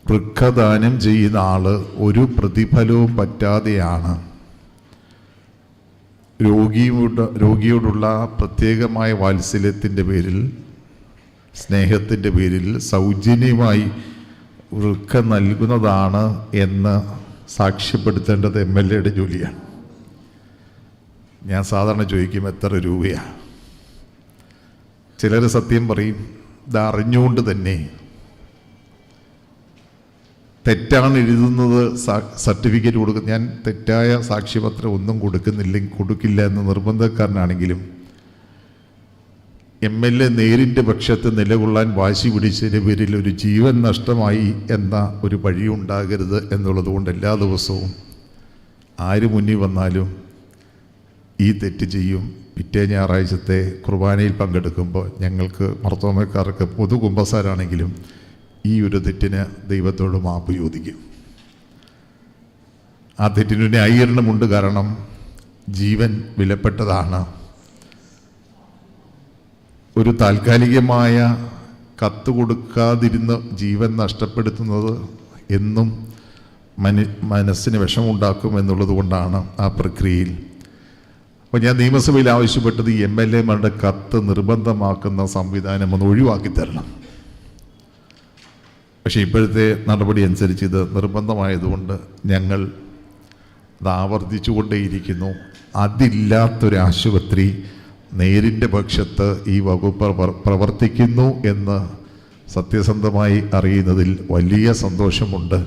വൃക്കദാനം ചെയ്യുന്ന ആൾ ഒരു പ്രതിഫലവും പറ്റാതെയാണ് രോഗിയോടുള്ള പ്രത്യേകമായ വാത്സല്യത്തിൻ്റെ പേരിൽ, സ്നേഹത്തിൻ്റെ പേരിൽ സൗജന്യമായി വൃക്ക നൽകുന്നതാണ് എന്ന് സാക്ഷ്യപ്പെടുത്തേണ്ടത് MLAയുടെ ജോലിയാണ്. ഞാൻ സാധാരണ ചോദിക്കും, എത്ര രൂപയാണ്? ചിലർ സത്യം പറയും, ഇത് അറിഞ്ഞുകൊണ്ട് തന്നെ തെറ്റാണ് എഴുതുന്നത് സർട്ടിഫിക്കറ്റ് കൊടുക്കും. ഞാൻ തെറ്റായ സാക്ഷ്യപത്രം ഒന്നും കൊടുക്കില്ല എന്ന് നിർബന്ധക്കാരനാണെങ്കിലും MLA നേരിൻ്റെ പക്ഷത്ത് നിലകൊള്ളാൻ വാശി പിടിച്ചതിൻ്റെ പേരിൽ ഒരു ജീവൻ നഷ്ടമായി എന്ന ഒരു വഴിയുണ്ടാകരുത് എന്നുള്ളത് കൊണ്ട് എല്ലാ ദിവസവും ആര് മുന്നിൽ വന്നാലും ഈ തെറ്റ് ചെയ്യും. പിറ്റേ ഞായറാഴ്ചത്തെ കുർബാനയിൽ പങ്കെടുക്കുമ്പോൾ ഞങ്ങൾക്ക് മർത്തോമക്കാർക്ക് പൊതു കുമ്പസാരാണെങ്കിലും ഈ ഒരു തെറ്റിന് ദൈവത്തോട് മാപ്പ് ചോദിക്കും. ആ തെറ്റിന് ന്യായീകരണമുണ്ട്. കാരണം ജീവൻ വിലപ്പെട്ടതാണ്. ഒരു താൽക്കാലികമായ കത്ത് കൊടുക്കാതിരുന്ന് ജീവൻ നഷ്ടപ്പെടുത്തുന്നത് എന്നും മനസ്സിന് വിഷമുണ്ടാക്കും എന്നുള്ളത് കൊണ്ടാണ് ആ പ്രക്രിയയിൽ. അപ്പോൾ ഞാൻ നിയമസഭയിൽ ആവശ്യപ്പെട്ടത് ഈ MLAമാരുടെ കത്ത് നിർബന്ധമാക്കുന്ന സംവിധാനം ഒന്ന് ഒഴിവാക്കി തരണം. പക്ഷേ ഇപ്പോഴത്തെ നടപടി അനുസരിച്ച് ഇത് നിർബന്ധമായതുകൊണ്ട് ഞങ്ങൾ അത് ആവർത്തിച്ചുകൊണ്ടേയിരിക്കുന്നു. അതില്ലാത്തൊരു ആശുപത്രി നേരിൻ്റെ പക്ഷത്ത് ഈ വകുപ്പ് പ്രവർത്തിക്കുന്നു എന്ന് സത്യസന്ധമായി അറിയുന്നതിൽ വലിയ സന്തോഷമുണ്ട്.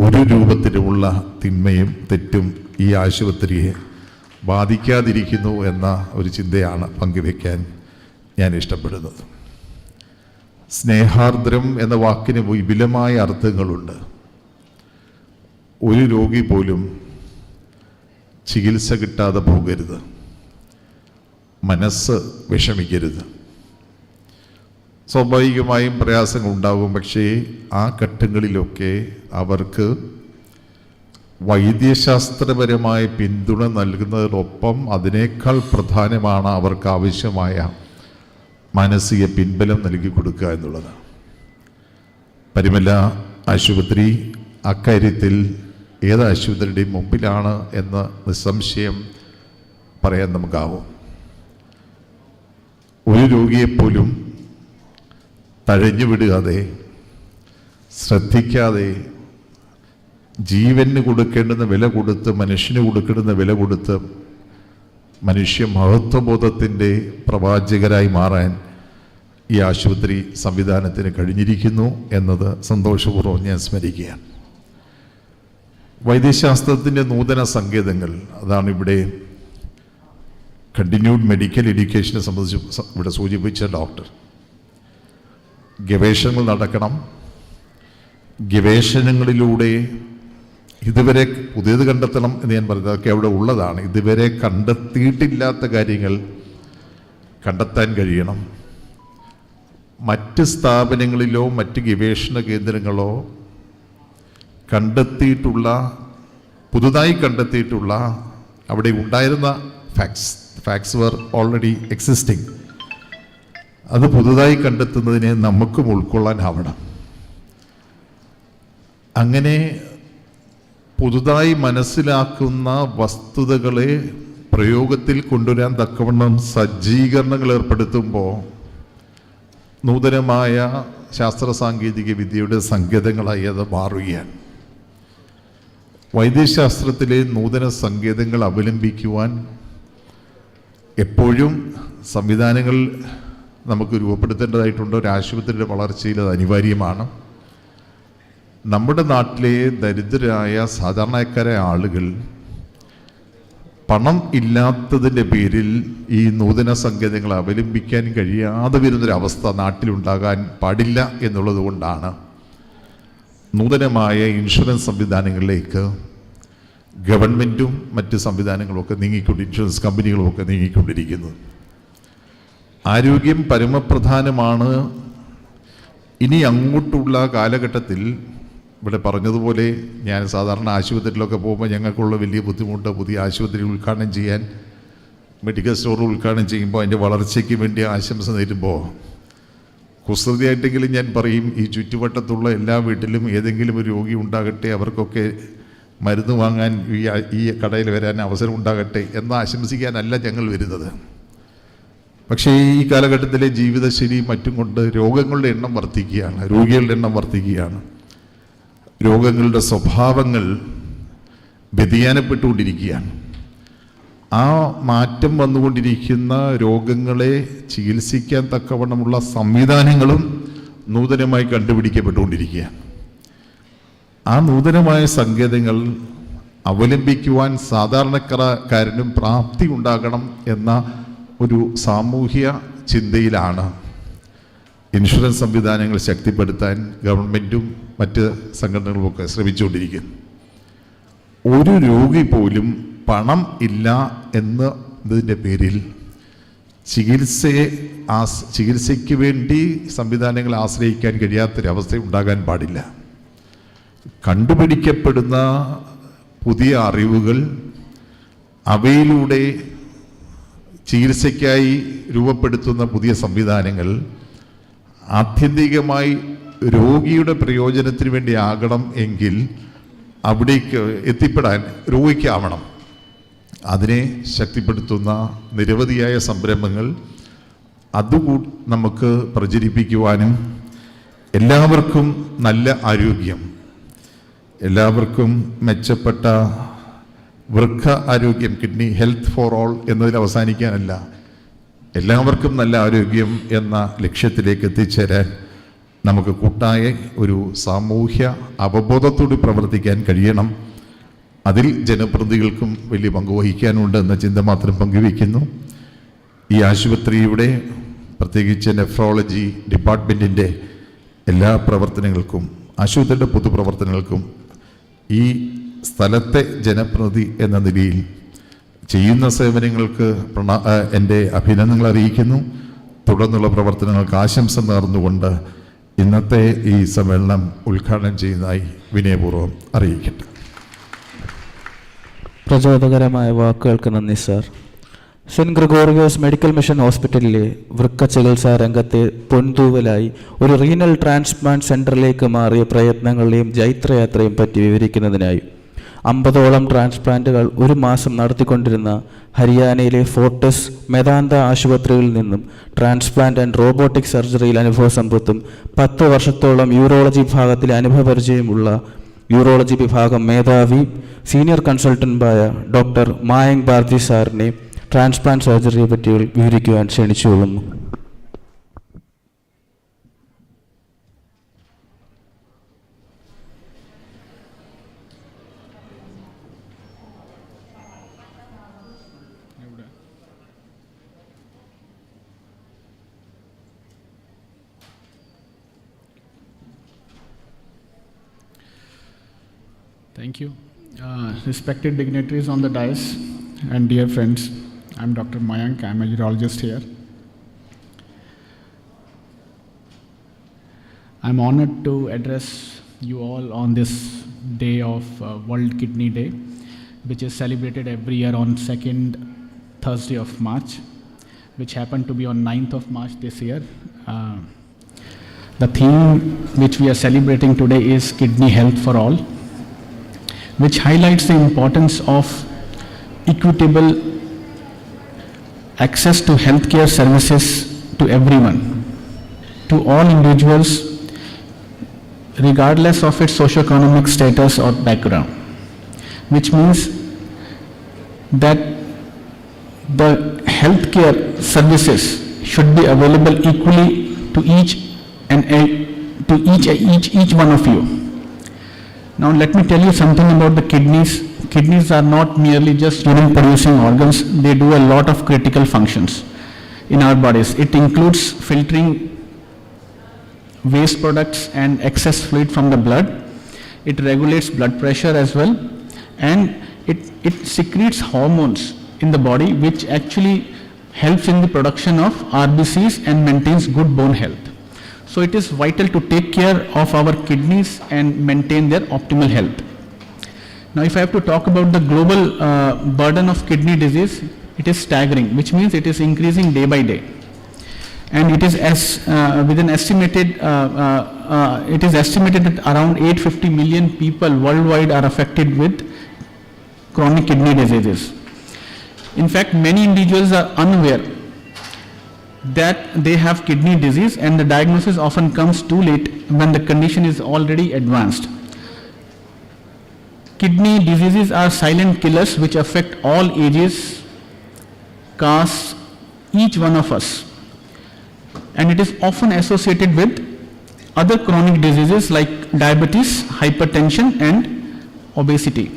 ഒരു രൂപത്തിലുമുള്ള തിന്മയും തെറ്റും ഈ ആശുപത്രിയെ ബാധിക്കാതിരിക്കുന്നു എന്ന ഒരു ചിന്തയാണ് പങ്കുവയ്ക്കാൻ ഞാൻ ഇഷ്ടപ്പെടുന്നത്. സ്നേഹാർദ്രം എന്ന വാക്കിന് വിപുലമായ അർത്ഥങ്ങളുണ്ട്. ഒരു രോഗി പോലും ചികിത്സ കിട്ടാതെ പോകരുത്, മനസ്സ് വിഷമിക്കരുത്. സ്വാഭാവികമായും പ്രയാസങ്ങൾ ഉണ്ടാകും. പക്ഷേ ആ ഘട്ടങ്ങളിലൊക്കെ അവർക്ക് വൈദ്യശാസ്ത്രപരമായ പിന്തുണ നൽകുന്നതിനൊപ്പം അതിനേക്കാൾ പ്രധാനമാണ് അവർക്ക് ആവശ്യമായ മാനസിക പിൻബലം നൽകി കൊടുക്കുക എന്നുള്ളത്. പരുമല ആശുപത്രി അക്കാര്യത്തിൽ ഏത് ആശുപത്രിയുടെയും മുമ്പിലാണ് എന്ന് നിസ്സംശയം പറയാൻ നമുക്കാവും. ഒരു രോഗിയെപ്പോലും തഴഞ്ഞു വിടുകാതെ, ശ്രദ്ധിക്കാതെ, ജീവന് കൊടുക്കേണ്ടുന്ന വില കൊടുത്ത്, മനുഷ്യന് കൊടുക്കേണ്ടുന്ന വില കൊടുത്ത് മനുഷ്യ മഹത്വബോധത്തിൻ്റെ പ്രവാചകരായി മാറാൻ ഈ ആശുപത്രി സംവിധാനത്തിന് കഴിഞ്ഞിരിക്കുന്നു എന്നത് സന്തോഷപൂർവ്വം ഞാൻ സ്മരിക്കുകയാണ്. വൈദ്യശാസ്ത്രത്തിൻ്റെ നൂതന സങ്കേതങ്ങൾ, അതാണ് ഇവിടെ കണ്ടിന്യൂഡ് മെഡിക്കൽ എഡ്യൂക്കേഷനെ സംബന്ധിച്ച് ഇവിടെ സൂചിപ്പിച്ച ഡോക്ടർ. ഗവേഷണങ്ങൾ നടക്കണം. ഗവേഷണങ്ങളിലൂടെ ഇതുവരെ പുതിയത് കണ്ടെത്തണം എന്ന് ഞാൻ പറയുന്നത് അതൊക്കെ അവിടെ ഉള്ളതാണ്. ഇതുവരെ കണ്ടെത്തിയിട്ടില്ലാത്ത കാര്യങ്ങൾ കണ്ടെത്താൻ കഴിയണം. മറ്റ് സ്ഥാപനങ്ങളിലോ മറ്റ് ഗവേഷണ കേന്ദ്രങ്ങളോ പുതുതായി കണ്ടെത്തിയിട്ടുള്ള അവിടെ ഉണ്ടായിരുന്ന ഫാക്ട്സ് വർ ഓൾറെഡി എക്സിസ്റ്റിംഗ്. അത് പുതുതായി കണ്ടെത്തുന്നതിനെ നമുക്കും ഉൾക്കൊള്ളാനാവണം. അങ്ങനെ പുതുതായി മനസ്സിലാക്കുന്ന വസ്തുതകളെ പ്രയോഗത്തിൽ കൊണ്ടുവരാൻ തക്കവണ്ണം സജ്ജീകരണങ്ങൾ ഏർപ്പെടുത്തുമ്പോൾ നൂതനമായ ശാസ്ത്ര സാങ്കേതിക വിദ്യയുടെ സങ്കേതങ്ങളായി അത് മാറുകയാണ്. വൈദ്യശാസ്ത്രത്തിലെ നൂതന സങ്കേതങ്ങൾ അവലംബിക്കുവാൻ എപ്പോഴും സംവിധാനങ്ങൾ നമുക്ക് രൂപപ്പെടുത്തേണ്ടതായിട്ടുണ്ട്. ഒരു ആശുപത്രിയുടെ വളർച്ചയിൽ അത് അനിവാര്യമാണ്. നമ്മുടെ നാട്ടിലെ ദരിദ്രരായ സാധാരണക്കാരായ ആളുകൾ പണം ഇല്ലാത്തതിൻ്റെ പേരിൽ ഈ നൂതന സങ്കേതങ്ങൾ അവലംബിക്കാൻ കഴിയാതെ വരുന്നൊരവസ്ഥ നാട്ടിലുണ്ടാകാൻ പാടില്ല എന്നുള്ളത് കൊണ്ടാണ് നൂതനമായ ഇൻഷുറൻസ് സംവിധാനങ്ങളിലേക്ക് ഗവൺമെൻറ്റും മറ്റ് സംവിധാനങ്ങളുമൊക്കെ ഇൻഷുറൻസ് കമ്പനികളുമൊക്കെ നീങ്ങിക്കൊണ്ടിരിക്കുന്നത്. ആരോഗ്യം പരമപ്രധാനമാണ്. ഇനി അങ്ങോട്ടുള്ള കാലഘട്ടത്തിൽ ഇവിടെ പറഞ്ഞതുപോലെ ഞാൻ സാധാരണ ആശുപത്രിയിലൊക്കെ പോകുമ്പോൾ ഞങ്ങൾക്കുള്ള വലിയ ബുദ്ധിമുട്ട് പുതിയ ആശുപത്രി ഉദ്ഘാടനം ചെയ്യാൻ, മെഡിക്കൽ സ്റ്റോർ ഉദ്ഘാടനം ചെയ്യുമ്പോൾ അതിൻ്റെ വളർച്ചയ്ക്ക് വേണ്ടി ആശംസ നേരുമ്പോൾ കുസൃതിയായിട്ടെങ്കിലും ഞാൻ പറയും, ഈ ചുറ്റുവട്ടത്തുള്ള എല്ലാ വീട്ടിലും ഏതെങ്കിലും ഒരു രോഗി ഉണ്ടാകട്ടെ, അവർക്കൊക്കെ മരുന്ന് വാങ്ങാൻ ഈ കടയിൽ വരാൻ അവസരം ഉണ്ടാകട്ടെ എന്ന് ആശംസിക്കാനല്ല ഞങ്ങൾ വരുന്നത്. പക്ഷേ ഈ കാലഘട്ടത്തിലെ ജീവിതശൈലി മറ്റും കൊണ്ട് രോഗങ്ങളുടെ എണ്ണം വർദ്ധിക്കുകയാണ്, രോഗികളുടെ എണ്ണം വർദ്ധിക്കുകയാണ്. രോഗങ്ങളുടെ സ്വഭാവങ്ങൾ വ്യതിയാനപ്പെട്ടുകൊണ്ടിരിക്കുകയാണ്. ആ മാറ്റം വന്നുകൊണ്ടിരിക്കുന്ന രോഗങ്ങളെ ചികിത്സിക്കാൻ തക്കവണ്ണമുള്ള സംവിധാനങ്ങളും നൂതനമായി കണ്ടുപിടിക്കപ്പെട്ടുകൊണ്ടിരിക്കുകയാണ്. ആ നൂതനമായ സങ്കേതങ്ങൾ അവലംബിക്കുവാൻ സാധാരണക്കാരനും പ്രാപ്തി ഉണ്ടാകണം എന്ന ഒരു സാമൂഹ്യ ചിന്തയിലാണ് ഇൻഷുറൻസ് സംവിധാനങ്ങൾ ശക്തിപ്പെടുത്താൻ ഗവൺമെൻറ്റും മറ്റ് സംഘടനകളുമൊക്കെ ശ്രമിച്ചുകൊണ്ടിരിക്കുന്നു. ഒരു രോഗി പോലും പണം ഇല്ല എന്നതിൻ്റെ പേരിൽ ചികിത്സയ്ക്ക് വേണ്ടി സംവിധാനങ്ങളെ ആശ്രയിക്കാൻ കഴിയാത്തൊരവസ്ഥ ഉണ്ടാകാൻ പാടില്ല. കണ്ടുപിടിക്കപ്പെടുന്ന പുതിയ അറിവുകൾ, അവയിലൂടെ ചികിത്സയ്ക്കായി രൂപപ്പെടുത്തുന്ന പുതിയ സംവിധാനങ്ങൾ ആത്യന്തികമായി രോഗിയുടെ പ്രയോജനത്തിന് വേണ്ടി ആകണം എങ്കിൽ അവിടേക്ക് എത്തിപ്പെടാൻ രോഗിക്കാവണം. അതിനെ ശക്തിപ്പെടുത്തുന്ന നിരവധിയായ സംരംഭങ്ങൾ അതുകൂടി നമുക്ക് പ്രചരിപ്പിക്കുവാനും എല്ലാവർക്കും നല്ല ആരോഗ്യം, എല്ലാവർക്കും മെച്ചപ്പെട്ട വൃക്ക ആരോഗ്യം, കിഡ്നി ഹെൽത്ത് ഫോർ ഓൾ എന്നതിൽ അവസാനിക്കാനല്ല, എല്ലാവർക്കും നല്ല ആരോഗ്യം എന്ന ലക്ഷ്യത്തിലേക്ക് എത്തിച്ചേരാൻ നമുക്ക് കൂട്ടായ ഒരു സാമൂഹ്യ അവബോധത്തോടെ പ്രവർത്തിക്കാൻ കഴിയണം. അതിൽ ജനപ്രതിനിധികൾക്കും വലിയ പങ്കുവഹിക്കാനുണ്ട് എന്ന ചിന്ത മാത്രം പങ്കുവയ്ക്കുന്നു. ഈ ആശുപത്രിയുടെ പ്രത്യേകിച്ച് നെഫ്രോളജി ഡിപ്പാർട്ട്മെൻറ്റിൻ്റെ എല്ലാ പ്രവർത്തനങ്ങൾക്കും ആശുപത്രിയുടെ പൊതുപ്രവർത്തനങ്ങൾക്കും ഈ സ്ഥലത്തെ ജനപ്രതിനിധി എന്ന നിലയിൽ ചെയ്യുന്ന സേവനങ്ങൾക്ക് എൻ്റെ അഭിനന്ദനങ്ങൾ അറിയിക്കുന്നു. തുടർന്നുള്ള പ്രവർത്തനങ്ങൾക്ക് ആശംസ നേർന്നുകൊണ്ട് ഇന്നത്തെ ഈ സമ്മേളനം ഉദ്ഘാടനം ചെയ്യുന്നതായി വിനയപൂർവ്വം അറിയിക്കട്ടെ. പ്രചോദകരമായ വാക്കുകൾക്ക് നന്ദി sir. Saint Gregorios medical mission ഹോസ്പിറ്റലിലെ വൃക്ക ചികിത്സാ രംഗത്തെ പൊൻതൂവലായി ഒരു റീനൽ ട്രാൻസ്പ്ലാന്റ് സെൻ്ററിലേക്ക് മാറിയ പ്രയത്നങ്ങളെയും ജൈത്രയാത്രയും പറ്റി വിവരിക്കുന്നതിനായി 50ഓളം ട്രാൻസ്പ്ലാന്റുകൾ ഒരു മാസം നടത്തിക്കൊണ്ടിരുന്ന ഹരിയാനയിലെ ഫോർട്ടിസ് മെദാന്ത ആശുപത്രിയിൽ നിന്നും ട്രാൻസ്പ്ലാന്റ് ആൻഡ് റോബോട്ടിക് സർജറിയിൽ അനുഭവ സമ്പത്തും 10 വർഷത്തോളം യൂറോളജി വിഭാഗത്തിലെ അനുഭവപരിചയമുള്ള യൂറോളജി വിഭാഗം മേധാവി സീനിയർ കൺസൾട്ടൻ്റായ ഡോക്ടർ മായങ്ക് ഭാരതി സാറിനെ ട്രാൻസ്പ്ലാന്റ് സർജറിയെ പറ്റി വിവരിക്കുവാൻ ക്ഷണിച്ചുകൊള്ളുന്നു. Thank you. Respected dignitaries on the dais and dear friends, I'm Dr. Mayank. I'm a urologist here. I'm honored to address you all on this day of World Kidney Day, which is celebrated every year on 2nd Thursday of March, which happened to be on 9th of March this year. The theme which we are celebrating today is Kidney Health for All. which highlights the importance of equitable access to healthcare services to everyone, to all individuals, regardless of its socioeconomic status or background, which means that the healthcare services should be available equally to each one of you. Now let me tell you something about the kidneys. Kidneys are not merely just urine producing organs, they do a lot of critical functions in our bodies. It includes filtering waste products and excess fluid from the blood. It regulates blood pressure as well, and it secretes hormones in the body which actually helps in the production of RBCs and maintains good bone health. So it is vital to take care of our kidneys and maintain their optimal health. Now if I have to talk about the global burden of kidney disease, it is staggering, which means it is increasing day by day. And it is estimated that around 850 million people worldwide are affected with chronic kidney diseases. In fact, many individuals are unaware that they have kidney disease, and the diagnosis often comes too late when the condition is already advanced. Kidney diseases are silent killers which affect all ages, castes, each one of us. And it is often associated with other chronic diseases like diabetes, hypertension, and obesity.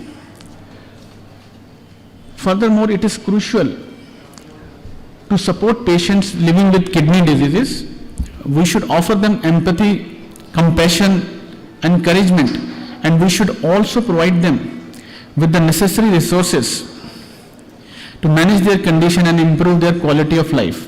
Furthermore, it is crucial to support patients living with kidney diseases. We should offer them empathy, compassion, encouragement, and we should also provide them with the necessary resources to manage their condition and improve their quality of life.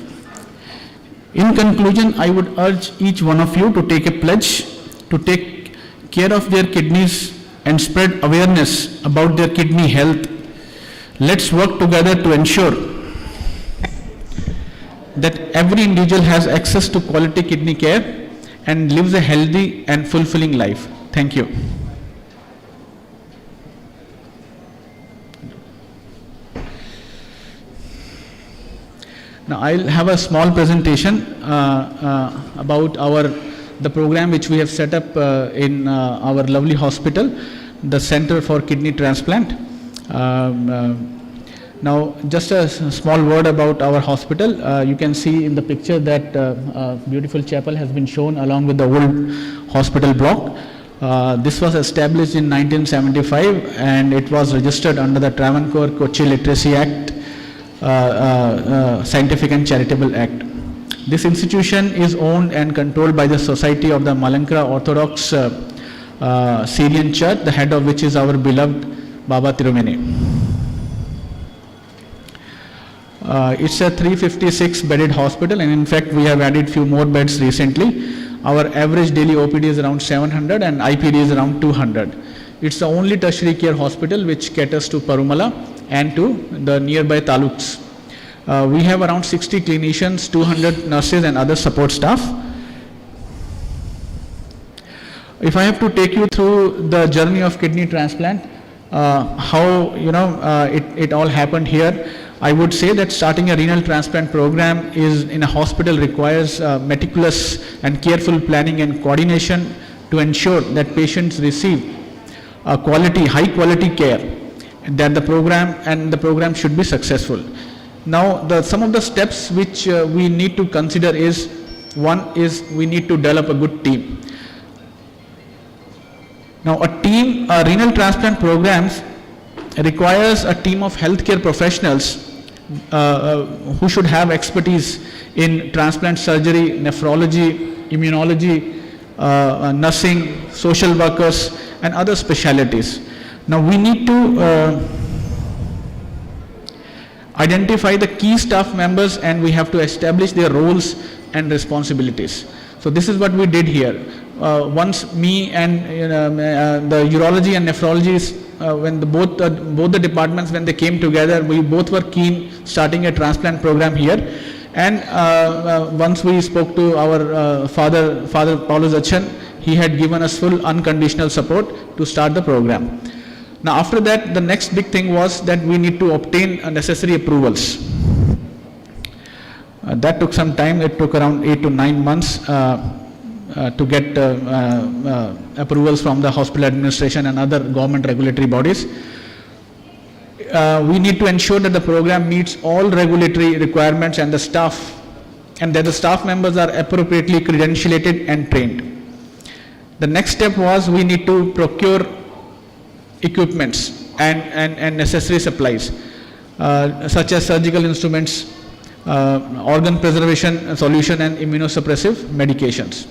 In conclusion, I would urge each one of you to take a pledge to take care of their kidneys and spread awareness about their kidney health. Let's work together to ensure that every individual has access to quality kidney care and lives a healthy and fulfilling life. Thank you. Now I'll have a small presentation about the program which we have set up in our lovely hospital, the Center for Kidney Transplant. Now just a small word about our hospital. You can see in the picture that a beautiful chapel has been shown along with the old hospital block. This was established in 1975 and it was registered under the Travancore Kochi Literacy Act, Scientific and Charitable Act. This institution is owned and controlled by the Society of the Malankara Orthodox Syrian Church, the head of which is our beloved Baba Tirumeni. It's a 356 bedded hospital, and in fact we have added few more beds recently. Our average daily OPD is around 700 and IPD is around 200. It's the only tertiary care hospital which caters to Parumala and to the nearby taluks. We have around 60 clinicians, 200 nurses and other support staff. If I have to take you through the journey of kidney transplant, how it all happened here, I would say that starting a renal transplant program in a hospital requires meticulous and careful planning and coordination to ensure that patients receive high quality care, that the program should be successful. Now some of the steps which we need to consider is, one is we need to develop a good team. Now a renal transplant programs requires a team of healthcare professionals who should have expertise in transplant surgery, nephrology, immunology, nursing, social workers and other specialties. Now we need to identify the key staff members and we have to establish their roles and responsibilities. So this is what we did here. Once me and the urology and nephrology, when both the departments, when they came together, we both were keen starting a transplant program here. And once we spoke to our Father Paulus Achan, he had given us full unconditional support to start the program. Now after that, the next big thing was that we need to obtain necessary approvals. That took some time. It took around 8 to 9 months to get approvals from the hospital administration and other government regulatory bodies. We need to ensure that the program meets all regulatory requirements and the staff, and that the staff members are appropriately credentialated and trained. The next step was we need to procure equipments and necessary supplies, such as surgical instruments, organ preservation solution, and immunosuppressive medications.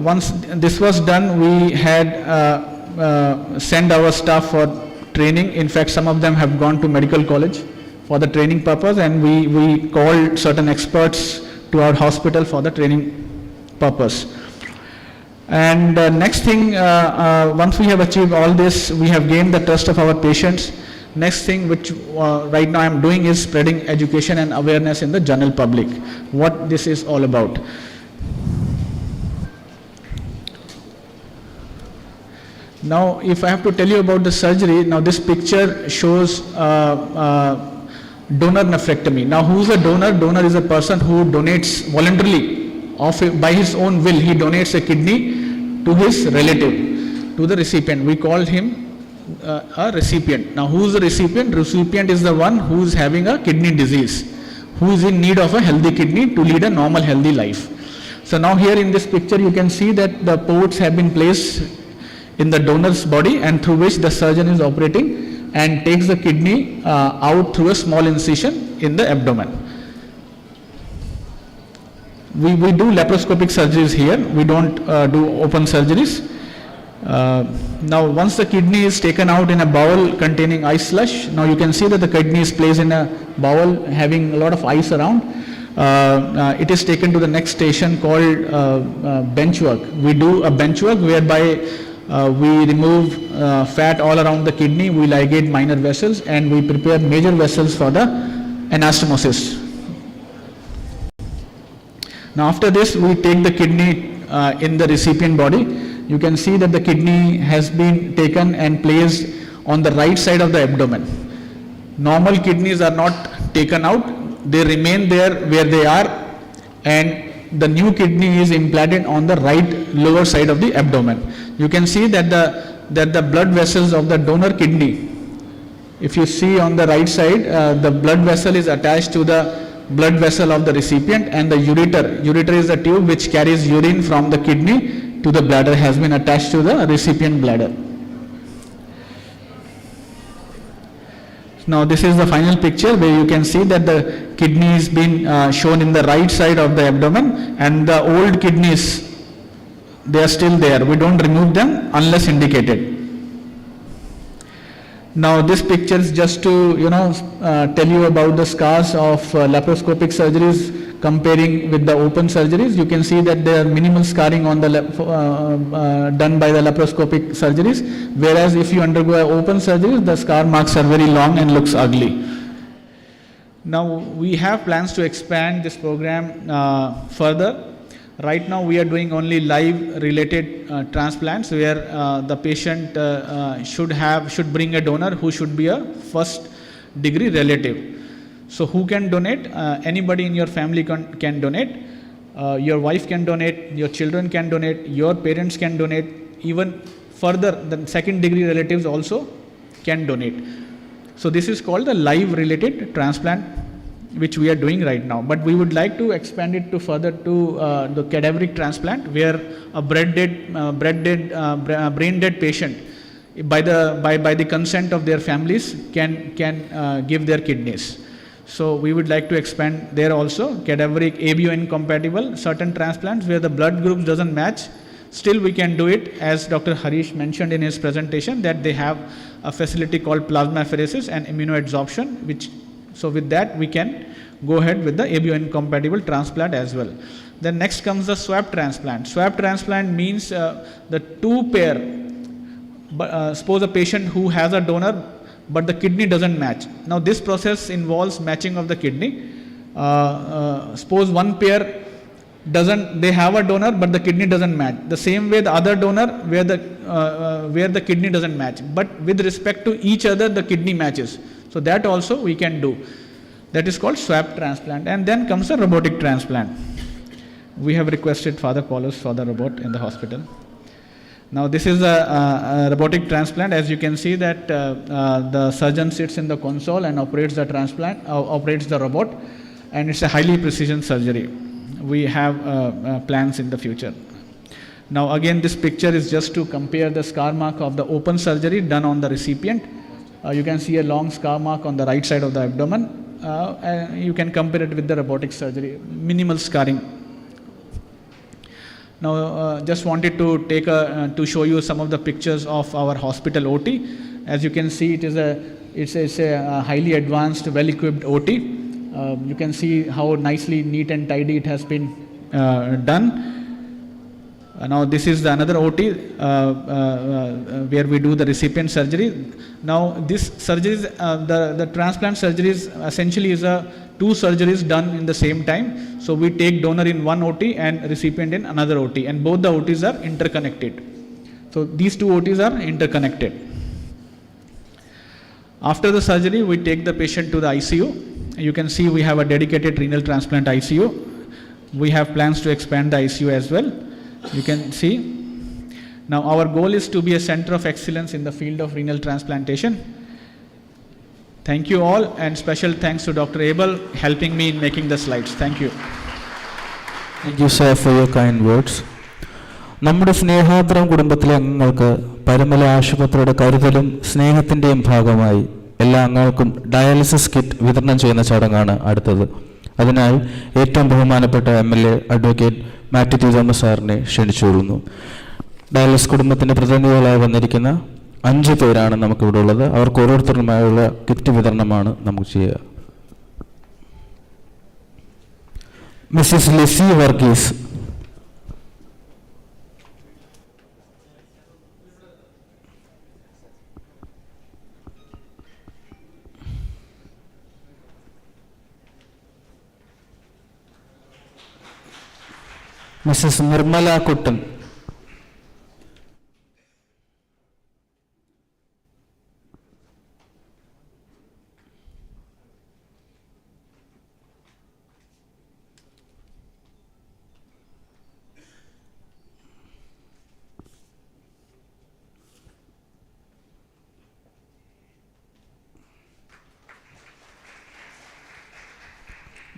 Once this was done, we had sent our staff for training. In fact, some of them have gone to medical college for the training purpose, and we called certain experts to our hospital for the training purpose. And next thing, once we have achieved all this, we have gained the trust of our patients. Next thing which right now I am doing is spreading education and awareness in the general public, what this is all about. Now, if I have to tell you about the surgery, now this picture shows donor nephrectomy. Now, who is a donor? Donor is a person who donates voluntarily, by his own will. He donates a kidney to his relative, to the recipient. We call him a recipient. Now, who is the recipient? Recipient is the one who is having a kidney disease, who is in need of a healthy kidney to lead a normal, healthy life. So now here in this picture, you can see that the ports have been placed in the donor's body, and through which the surgeon is operating and takes the kidney out through a small incision in the abdomen. We do laparoscopic surgeries here. We don't do open surgeries. Now, once the kidney is taken out in a bowl containing ice slush, now you can see that the kidney is placed in a bowl having a lot of ice around. It is taken to the next station called bench work. We do a bench work whereby we remove fat all around the kidney, we ligate minor vessels, and we prepare major vessels for the anastomosis. Now after this, we take the kidney in the recipient body. You can see that the kidney has been taken and placed on the right side of the abdomen. Normal kidneys are not taken out, they remain there where they are, and the new kidney is implanted on the right lower side of the abdomen. You can see that the blood vessels of the donor kidney, if you see on the right side, the blood vessel is attached to the blood vessel of the recipient, and the ureter is the tube which carries urine from the kidney to the bladder, has been attached to the recipient bladder. Now this is the final picture where you can see that the kidney is been shown in the right side of the abdomen, and the old kidneys, they are still there. We don't remove them unless indicated. Now this picture is just to tell you about the scars of laparoscopic surgeries comparing with the open surgeries. You can see that there are minimal scarring on the done by the laparoscopic surgeries, whereas if you undergo an open surgery, the scar marks are very long and looks ugly. Now we have plans to expand this program further. Right now we are doing only live related transplants, where the patient should bring a donor who should be a first degree relative. So who can donate? Anybody in your family can donate. Your wife can donate, your children can donate, your parents can donate, even further the second degree relatives also can donate. So this is called the live related transplant, which we are doing right now, but we would like to expand it to further to the cadaveric transplant, where a brain dead patient, by the consent of their families, can give their kidneys. So we would like to expand there also. Cadaveric, ABO incompatible, certain transplants where the blood groups doesn't match, still we can do it, as Dr. Harish mentioned in his presentation, that they have a facility called plasmapheresis and immunoadsorption, so with that we can go ahead with the ABO incompatible transplant as well. Then next comes the swap transplant. Swap transplant means the two pair, suppose a patient who has a donor but the kidney doesn't match. Now this process involves matching of the kidney. Suppose one pair they have a donor, but the kidney doesn't match. The same way the other donor where the kidney doesn't match. But with respect to each other, the kidney matches. So that also we can do. That is called swab transplant. And then comes a robotic transplant. We have requested Father Paulus for the robot in the hospital. Now this is a robotic transplant. As you can see that the surgeon sits in the console and operates the transplant, operates the robot, and it's a highly precision surgery. We have plans in the future. Now again, this picture is just to compare the scar mark of the open surgery done on the recipient. You can see a long scar mark on the right side of the abdomen. And you can compare it with the robotic surgery, minimal scarring. Now, just wanted to take to show you some of the pictures of our hospital OT. As you can see, it's a highly advanced, well-equipped OT. You can see how nicely, neat and tidy it has been done. Now, this is another OT where we do the recipient surgery. Now, this surgery, the transplant surgeries essentially is two surgeries done in the same time. So we take donor in one OT and recipient in another OT, and both the OTs are interconnected. So these two OTs are interconnected. After the surgery, we take the patient to the ICU. You can see we have a dedicated renal transplant ICU. We have plans to expand the ICU as well. You can see. Now our goal is to be a center of excellence in the field of renal transplantation. Thank you all, and special thanks to Dr. Abel helping me in making the slides. Thank you. Thank you, sir, for your kind words. നമ്മുടെ സ്നേഹാദ്രം കുടുംബത്തിലെ അംഗങ്ങൾക്ക് പരുമല ആശുപത്രിയുടെ കരുതലും സ്നേഹത്തിൻ്റെയും ഭാഗമായി എല്ലാ അംഗങ്ങൾക്കും ഡയാലിസിസ് കിറ്റ് വിതരണം ചെയ്യുന്ന ചടങ്ങാണ് അടുത്തത്. അതിനായി ഏറ്റവും ബഹുമാനപ്പെട്ട MLA അഡ്വക്കേറ്റ് മാത്യു തോമസ് സാറിനെ ക്ഷണിച്ചുകൊള്ളുന്നു. ഡയാലിസിസ് കുടുംബത്തിൻ്റെ പ്രതിനിധികളായി വന്നിരിക്കുന്ന 5 പേരാണ് നമുക്കിവിടെ ഉള്ളത്. അവർക്ക് ഓരോരുത്തരുമായുള്ള കിറ്റ് വിതരണമാണ് നമുക്ക് ചെയ്യുക. Mrs Lizzy Varghese, Mrs Nirmala Kuttan,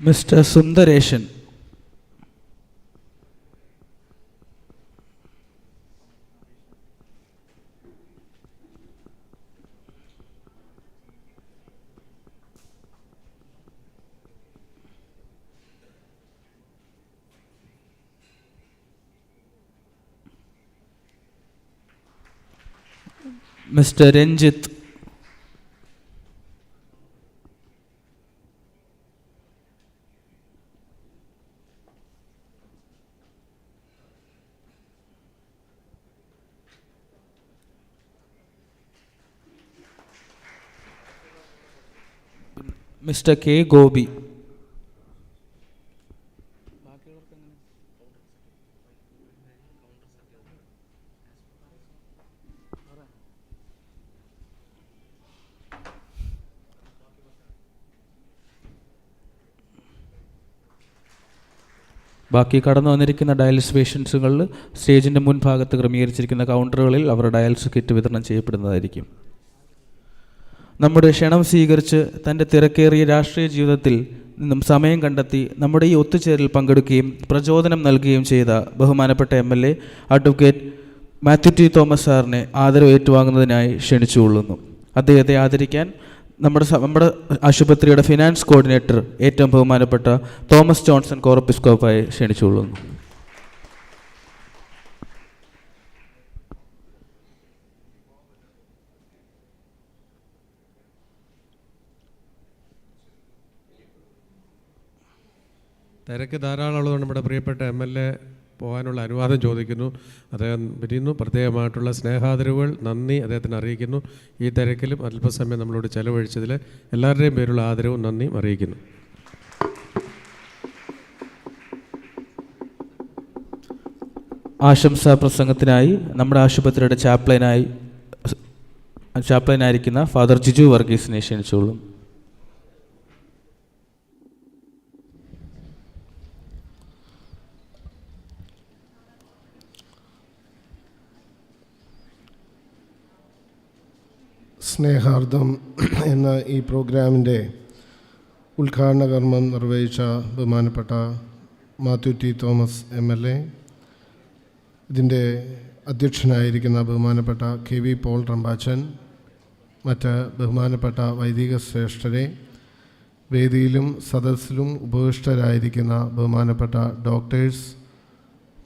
mister Sundaresan, mister Ranjith, mister K Gopi, ബാക്കി കടന്നു വന്നിരിക്കുന്ന ഡയാലിസിസ് പേഷ്യൻസുകളിൽ സ്റ്റേജിൻ്റെ മുൻഭാഗത്ത് ക്രമീകരിച്ചിരിക്കുന്ന കൗണ്ടറുകളിൽ അവർ ഡയാലിസിസ് കിറ്റ് വിതരണം ചെയ്യപ്പെടുന്നതായിരിക്കും. നമ്മുടെ ക്ഷണം സ്വീകരിച്ച് തൻ്റെ തിരക്കേറിയ രാഷ്ട്രീയ ജീവിതത്തിൽ നിന്നും സമയം കണ്ടെത്തി നമ്മുടെ ഈ ഒത്തുചേരൽ പങ്കെടുക്കുകയും പ്രചോദനം നൽകുകയും ചെയ്ത ബഹുമാനപ്പെട്ട MLA അഡ്വക്കേറ്റ് മാത്യു തോമസ് സാറിനെ ആദരവ് ഏറ്റുവാങ്ങുന്നതിനായി ക്ഷണിച്ചുകൊള്ളുന്നു. അദ്ദേഹത്തെ ആദരിക്കാൻ നമ്മുടെ ആശുപത്രിയുടെ ഫിനാൻസ് കോർഡിനേറ്റർ ഏറ്റവും ബഹുമാനപ്പെട്ട തോമസ് ജോൺസൺ കോറപ്പിസ്കോപ്പായി ക്ഷണിച്ചുകൊള്ളുന്നു. തിരക്ക് ധാരാളമുള്ളതുകൊണ്ട് നമ്മുടെ പ്രിയപ്പെട്ട MLA പോകാനുള്ള അനുവാദം ചോദിക്കുന്നു. അദ്ദേഹം പിരിയുന്നു. പ്രത്യേകമായിട്ടുള്ള സ്നേഹാദരവുകൾ, നന്ദി അദ്ദേഹത്തിന് അറിയിക്കുന്നു. ഈ തിരക്കിലും അല്പസമയം നമ്മളോട് ചെലവഴിച്ചതിൽ എല്ലാവരുടെയും പേരുള്ള ആദരവും നന്ദിയും അറിയിക്കുന്നു. ആശംസാ പ്രസംഗത്തിനായി നമ്മുടെ ആശുപത്രിയുടെ ചാപ്ലനായിരിക്കുന്ന ഫാദർ ജിജു വർഗീസിനെ ക്ഷണിച്ചോളും. സ്നേഹാർദ്ദം എന്ന ഈ പ്രോഗ്രാമിൻ്റെ ഉദ്ഘാടന കർമ്മം നിർവഹിച്ച ബഹുമാനപ്പെട്ട മാത്യു ടി തോമസ് MLA, ഇതിൻ്റെ അധ്യക്ഷനായിരിക്കുന്ന ബഹുമാനപ്പെട്ട KV പോൾ റമ്പാച്ചൻ, മറ്റ് ബഹുമാനപ്പെട്ട വൈദിക ശ്രേഷ്ഠരെ, വേദിയിലും സദസ്സിലും ഉപവിഷ്ടരായിരിക്കുന്ന ബഹുമാനപ്പെട്ട ഡോക്ടേഴ്സ്,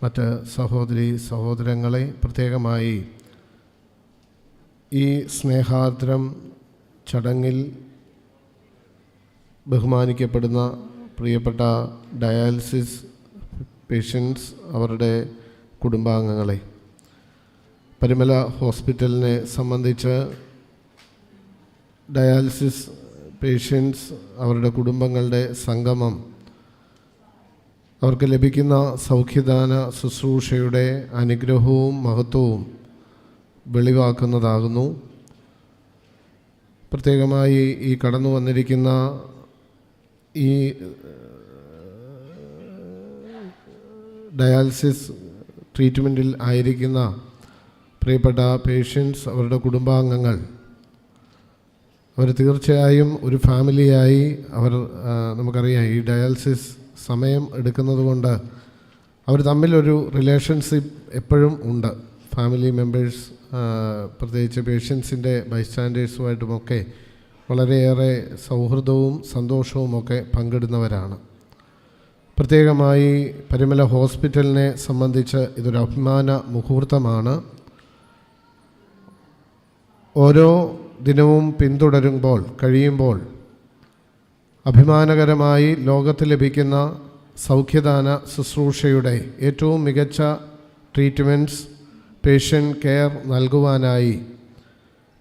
മറ്റ് സഹോദരി സഹോദരങ്ങളെ, പ്രത്യേകമായി ഈ സ്നേഹാർദ്രം ചടങ്ങിൽ ബഹുമാനിക്കപ്പെടുന്ന പ്രിയപ്പെട്ട ഡയാലിസിസ് പേഷ്യൻസ്, അവരുടെ കുടുംബാംഗങ്ങളെ, പരുമല ഹോസ്പിറ്റലിനെ സംബന്ധിച്ച് ഡയാലിസിസ് പേഷ്യൻസ്, അവരുടെ കുടുംബങ്ങളുടെ സംഗമം, അവർക്ക് ലഭിക്കുന്ന സൗഖ്യദാന ശുശ്രൂഷയുടെ അനുഗ്രഹവും മഹത്വവും വെളിവാക്കുന്നതാകുന്നു. പ്രത്യേകമായി ഈ കടന്നു വന്നിരിക്കുന്ന ഈ ഡയാലിസിസ് ട്രീറ്റ്മെൻറ്റിൽ ആയിരിക്കുന്ന പ്രിയപ്പെട്ട പേഷ്യൻസ്, അവരുടെ കുടുംബാംഗങ്ങൾ, അവർ തീർച്ചയായും ഒരു ഫാമിലിയായി നമുക്കറിയാം ഈ ഡയാലിസിസ് സമയം എടുക്കുന്നത് കൊണ്ട് അവർ തമ്മിലൊരു റിലേഷൻഷിപ്പ് എപ്പോഴും ഉണ്ട്. ഫാമിലി മെമ്പേഴ്സ്, പ്രത്യേകിച്ച് പേഷ്യൻസിൻ്റെ ബൈസ്റ്റാൻഡേഴ്സുമായിട്ടുമൊക്കെ വളരെയേറെ സൗഹൃദവും സന്തോഷവുമൊക്കെ പങ്കിടുന്നവരാണ്. പ്രത്യേകമായി പരുമല ഹോസ്പിറ്റലിനെ സംബന്ധിച്ച് ഇതൊരു അഭിമാന മുഹൂർത്തമാണ്. ഓരോ ദിനവും കഴിയുമ്പോൾ അഭിമാനകരമായി ലോകത്ത് ലഭിക്കുന്ന സൗഖ്യദാന ശുശ്രൂഷയുടെ ഏറ്റവും മികച്ച ട്രീറ്റ്മെൻറ്റ്സ്, പേഷ്യൻ്റ് കെയർ നൽകുവാനായി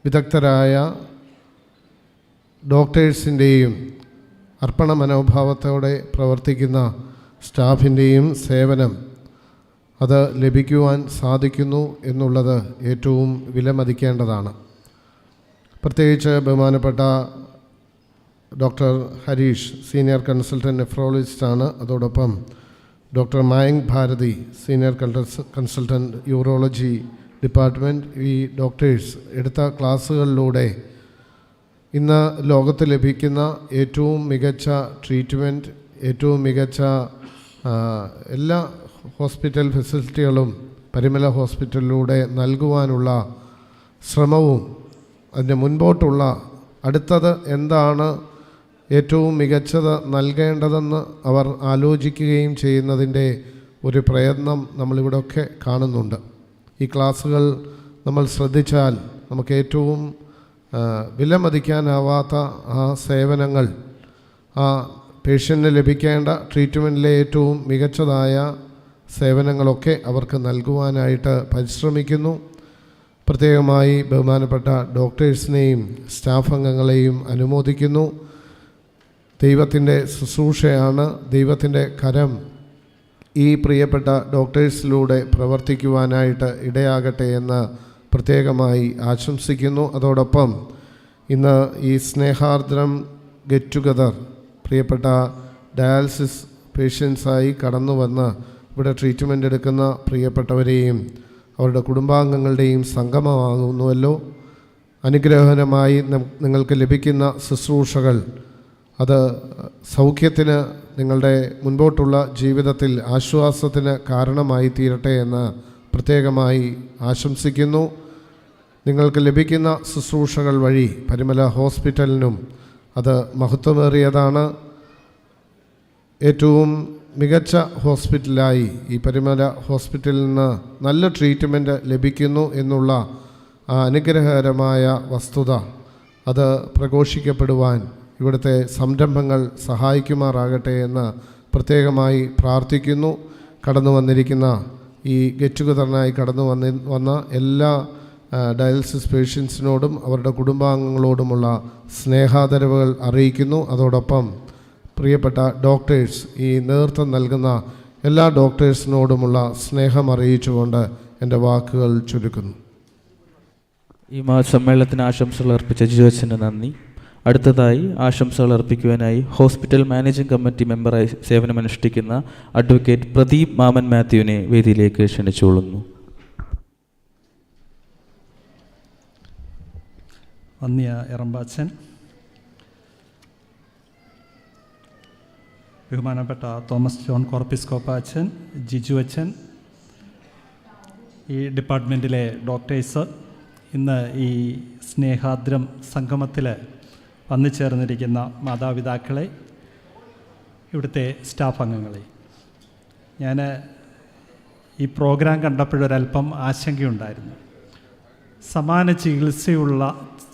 വിദഗ്ധരായ ഡോക്ടേഴ്സിൻ്റെയും അർപ്പണ മനോഭാവത്തോടെ പ്രവർത്തിക്കുന്ന സ്റ്റാഫിൻ്റെയും സേവനം അത് ലഭിക്കുവാൻ സാധിക്കുന്നു എന്നുള്ളത് ഏറ്റവും വിലമതിക്കേണ്ടതാണ്. പ്രത്യേകിച്ച് ബഹുമാനപ്പെട്ട ഡോക്ടർ ഹരീഷ്, സീനിയർ കൺസൾട്ടൻറ്റ് നെഫ്രോളജിസ്റ്റാണ്. അതോടൊപ്പം doctor Mayank Bharati, senior consultant urology department. ഈ ഡോക്ടേഴ്സ് എടുത്ത ക്ലാസ്സുകളിലൂടെ ഇന്ന് ലോകത്ത് ലഭിക്കുന്ന ഏറ്റവും മികച്ച ട്രീറ്റ്മെൻറ്റ്, ഏറ്റവും മികച്ച എല്ലാ ഹോസ്പിറ്റൽ ഫെസിലിറ്റികളും പരുമല ഹോസ്പിറ്റലിലൂടെ നൽകുവാനുള്ള ശ്രമവും അതിൻ്റെ മുൻപോട്ടുള്ള അടുത്തത് എന്താണ് ഏറ്റവും മികച്ചത് നൽകേണ്ടതെന്ന് അവർ ആലോചിക്കുകയും ചെയ്യുന്നതിൻ്റെ ഒരു പ്രയത്നം നമ്മളിവിടെയൊക്കെ കാണുന്നുണ്ട്. ഈ ക്ലാസ്സുകൾ നമ്മൾ ശ്രദ്ധിച്ചാൽ നമുക്ക് ഏറ്റവും വിലമതിക്കാനാവാത്ത ആ സേവനങ്ങൾ, ആ പേഷ്യൻറ്റിന് ലഭിക്കേണ്ട ട്രീറ്റ്മെൻറ്റിലെ ഏറ്റവും മികച്ചതായ സേവനങ്ങളൊക്കെ അവർക്ക് നൽകുവാനായിട്ട് പരിശ്രമിക്കുന്നു. പ്രത്യേകമായി ബഹുമാനപ്പെട്ട ഡോക്ടേഴ്സിനെയും സ്റ്റാഫ് അംഗങ്ങളെയും അനുമോദിക്കുന്നു. ദൈവത്തിൻ്റെ ശുശ്രൂഷയാണ്, ദൈവത്തിൻ്റെ കരം ഈ പ്രിയപ്പെട്ട ഡോക്ടേഴ്സിലൂടെ പ്രവർത്തിക്കുവാനായിട്ട് ഇടയാകട്ടെ എന്ന് പ്രത്യേകമായി ആശംസിക്കുന്നു. അതോടൊപ്പം ഇന്ന് ഈ സ്നേഹാർദ്രം ഗെറ്റ് ടുഗദർ പ്രിയപ്പെട്ട ഡയാലിസിസ് പേഷ്യൻസായി കടന്നു വന്ന് ഇവിടെ ട്രീറ്റ്മെൻറ്റ് എടുക്കുന്ന പ്രിയപ്പെട്ടവരെയും അവരുടെ കുടുംബാംഗങ്ങളുടെയും സംഗമമാകുന്നുവല്ലോ. അനുഗ്രഹകരമായി നിങ്ങൾക്ക് ലഭിക്കുന്ന ശുശ്രൂഷകൾ അത് സൗഖ്യത്തിന്, നിങ്ങളുടെ മുൻപോട്ടുള്ള ജീവിതത്തിൽ ആശ്വാസത്തിന് കാരണമായി തീരട്ടെ എന്ന് പ്രത്യേകമായി ആശംസിക്കുന്നു. നിങ്ങൾക്ക് ലഭിക്കുന്ന ശുശ്രൂഷകൾ വഴി പരുമല ഹോസ്പിറ്റലിനും അത് മഹത്വമേറിയതാണ്. ഏറ്റവും മികച്ച ഹോസ്പിറ്റലായി ഈ പരുമല ഹോസ്പിറ്റലിൽ നിന്ന് നല്ല ട്രീറ്റ്മെൻറ്റ് ലഭിക്കുന്നു എന്നുള്ള ആ അനുഗ്രഹകരമായ വസ്തുത അത് പ്രഘോഷിക്കപ്പെടുവാൻ ഇവിടുത്തെ സംരംഭങ്ങൾ സഹായിക്കുമാറാകട്ടെ എന്ന് പ്രത്യേകമായി പ്രാർത്ഥിക്കുന്നു. കടന്നു വന്നിരിക്കുന്ന ഈ ഗെറ്റ് ടുഗദറിനായി കടന്നു വന്ന എല്ലാ ഡയാലിസിസ് പേഷ്യൻസിനോടും അവരുടെ കുടുംബാംഗങ്ങളോടുമുള്ള സ്നേഹാദരവുകൾ അറിയിക്കുന്നു. അതോടൊപ്പം പ്രിയപ്പെട്ട ഡോക്ടേഴ്സ്, ഈ നേതൃത്വം നൽകുന്ന എല്ലാ ഡോക്ടേഴ്സിനോടുമുള്ള സ്നേഹം അറിയിച്ചുകൊണ്ട് എൻ്റെ വാക്കുകൾ ചുരുക്കുന്നു. ഈ സമ്മേളനത്തിന് ആശംസകൾ അർപ്പിച്ച ജിജോച്ചന് നന്ദി. അടുത്തതായി ആശംസകൾ അർപ്പിക്കുവാനായി ഹോസ്പിറ്റൽ മാനേജിംഗ് കമ്മിറ്റി മെമ്പറായി സേവനമനുഷ്ഠിക്കുന്ന അഡ്വക്കേറ്റ് പ്രദീപ് മാമൻ മാത്യുവിനെ വേദിയിലേക്ക് ക്ഷണിച്ചുകൊള്ളുന്നു. വന്യ എറമ്പാച്ചൻ, ബഹുമാനപ്പെട്ട തോമസ് ജോൺ കോർപ്പിസ്കോപ്പ അച്ഛൻ, ജിജു അച്ഛൻ, ഈ ഡിപ്പാർട്ട്മെൻറ്റിലെ ഡോക്ടേഴ്സ്, ഇന്ന് ഈ സ്നേഹാദ്രം സംഗമത്തിൽ വന്നു ചേർന്നിരിക്കുന്ന മാതാപിതാക്കളെ, ഇവിടുത്തെ സ്റ്റാഫ് അംഗങ്ങളെ, ഞാൻ ഈ പ്രോഗ്രാം കണ്ടപ്പോഴൊരല്പം ആശങ്കയുണ്ടായിരുന്നു. സമാന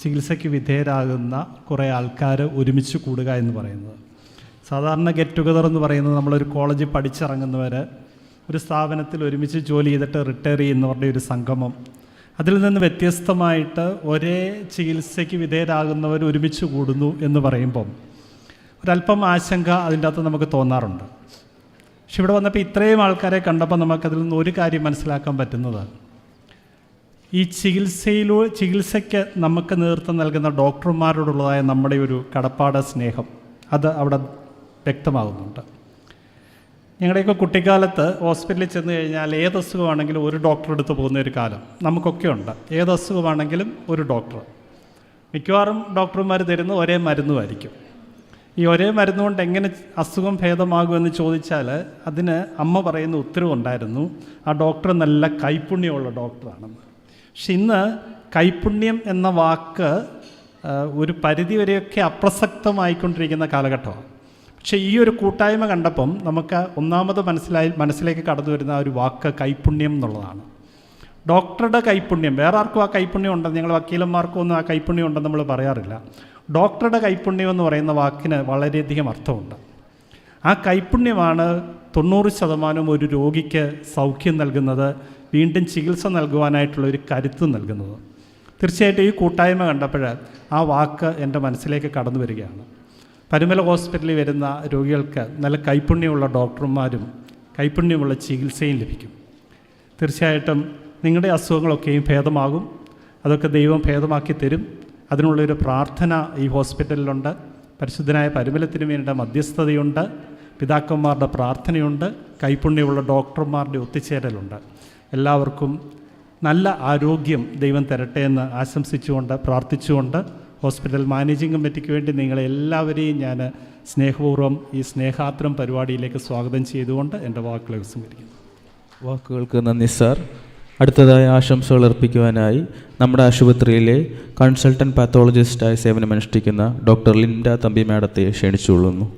ചികിത്സയ്ക്ക് വിധേയരാകുന്ന കുറേ ആൾക്കാർ ഒരുമിച്ച് കൂടുക എന്ന് പറയുന്നത്, സാധാരണ ഗെറ്റ് ടുഗദർ എന്ന് പറയുന്നത് നമ്മളൊരു കോളേജിൽ പഠിച്ചിറങ്ങുന്നവർ ഒരു സ്ഥാപനത്തിൽ ഒരുമിച്ച് ജോലി ചെയ്തിട്ട് റിട്ടയർ ചെയ്യുന്നവരുടെ ഒരു സംഗമം, അതിൽ നിന്ന് വ്യത്യസ്തമായിട്ട് ഒരേ ചികിത്സയ്ക്ക് വിധേയരാകുന്നവർ ഒരുമിച്ച് കൂടുന്നു എന്ന് പറയുമ്പം ഒരല്പം ആശങ്ക അതിൻ്റെ അകത്ത് നമുക്ക് തോന്നാറുണ്ട്. പക്ഷെ ഇവിടെ വന്നപ്പോൾ ഇത്രയും ആൾക്കാരെ കണ്ടപ്പോൾ നമുക്കതിൽ നിന്ന് ഒരു കാര്യം മനസ്സിലാക്കാൻ പറ്റുന്നത്, ഈ ചികിത്സയ്ക്ക് നമുക്ക് നേതൃത്വം നൽകുന്ന ഡോക്ടർമാരോടുള്ളതായ നമ്മുടെ ഒരു കടപ്പാട്, സ്നേഹം, അത് അവിടെ വ്യക്തമാകുന്നുണ്ട്. ഞങ്ങളുടെയൊക്കെ കുട്ടിക്കാലത്ത് ഹോസ്പിറ്റലിൽ ചെന്ന് കഴിഞ്ഞാൽ ഏത് അസുഖമാണെങ്കിലും ഒരു ഡോക്ടറെ അടുത്ത് പോകുന്ന ഒരു കാലം നമുക്കൊക്കെ ഉണ്ട്. ഏത് അസുഖമാണെങ്കിലും ഒരു ഡോക്ടർ, മിക്കവാറും ഡോക്ടർമാർ തരുന്ന ഒരേ മരുന്നുമായിരിക്കും. ഈ ഒരേ മരുന്നുകൊണ്ട് എങ്ങനെ അസുഖം ഭേദമാകുമെന്ന് ചോദിച്ചാൽ അതിന് അമ്മ പറയുന്ന ഉത്തരവുണ്ടായിരുന്നു, ആ ഡോക്ടർ നല്ല കൈപ്പുണ്യമുള്ള ഡോക്ടറാണെന്ന്. പക്ഷെ ഇന്ന് കൈപ്പുണ്യം എന്ന വാക്ക് ഒരു പരിധിവരെയൊക്കെ അപ്രസക്തമായിക്കൊണ്ടിരിക്കുന്ന കാലഘട്ടമാണ്. പക്ഷേ ഈ ഒരു കൂട്ടായ്മ കണ്ടപ്പം നമുക്ക് ഒന്നാമത് മനസ്സിലേക്ക് കടന്നു വരുന്ന ഒരു വാക്ക് കൈപ്പുണ്യം എന്നുള്ളതാണ്. ഡോക്ടറുടെ കൈപ്പുണ്യം, വേറെ ആർക്കും ആ കൈപ്പുണ്യം ഉണ്ടെന്ന്, ഞങ്ങൾ വക്കീലന്മാർക്കും ഒന്നും ആ കൈപ്പുണ്യം ഉണ്ടെന്ന് നമ്മൾ പറയാറില്ല. ഡോക്ടറുടെ കൈപ്പുണ്യം എന്ന് പറയുന്ന വാക്കിന് വളരെയധികം അർത്ഥമുണ്ട്. ആ കൈപ്പുണ്യമാണ് 90% ഒരു രോഗിക്ക് സൗഖ്യം നൽകുന്നത്, വീണ്ടും ചികിത്സ നൽകുവാനായിട്ടുള്ള ഒരു കരുത്ത് നൽകുന്നത്. തീർച്ചയായിട്ടും ഈ കൂട്ടായ്മ കണ്ടപ്പോൾ ആ വാക്ക് എൻ്റെ മനസ്സിലേക്ക് കടന്നു വരികയാണ്. പരുമല ഹോസ്പിറ്റലിൽ വരുന്ന രോഗികൾക്ക് നല്ല കൈപ്പുണ്യമുള്ള ഡോക്ടർമാരും കൈപ്പുണ്യമുള്ള ചികിത്സയും ലഭിക്കും. തീർച്ചയായിട്ടും നിങ്ങളുടെ അസുഖങ്ങളൊക്കെയും ഭേദമാകും, അതൊക്കെ ദൈവം ഭേദമാക്കി തരും. അതിനുള്ളൊരു പ്രാർത്ഥന ഈ ഹോസ്പിറ്റലിലുണ്ട്. പരിശുദ്ധനായ പരുമലത്തിന് വേണ്ട മധ്യസ്ഥതയുണ്ട്, പിതാക്കന്മാരുടെ പ്രാർത്ഥനയുണ്ട്, കൈപ്പുണ്യമുള്ള ഡോക്ടർമാരുടെ ഒത്തുചേരലുണ്ട്. എല്ലാവർക്കും നല്ല ആരോഗ്യം ദൈവം തരട്ടെ എന്ന് ആശംസിച്ചുകൊണ്ട് പ്രാർത്ഥിച്ചുകൊണ്ട് ഹോസ്പിറ്റൽ മാനേജിംഗ് കമ്മിറ്റിക്ക് വേണ്ടി നിങ്ങളെല്ലാവരെയും ഞാൻ സ്നേഹപൂർവ്വം ഈ സ്നേഹാദ്രം പരിപാടിയിലേക്ക് സ്വാഗതം ചെയ്തുകൊണ്ട് എൻ്റെ വാക്കുകളെ ഉപസംഹരിക്കുന്നു. വാക്കുകൾക്ക് നന്ദി സാർ. അടുത്തതായി ആശംസകൾ അർപ്പിക്കുവാനായി നമ്മുടെ ആശുപത്രിയിലെ കൺസൾട്ടൻറ്റ് പാത്തോളജിസ്റ്റായി സേവനമനുഷ്ഠിക്കുന്ന ഡോക്ടർ ലിൻഡ തമ്പി മാഡത്തെ ക്ഷണിച്ചുകൊള്ളുന്നു.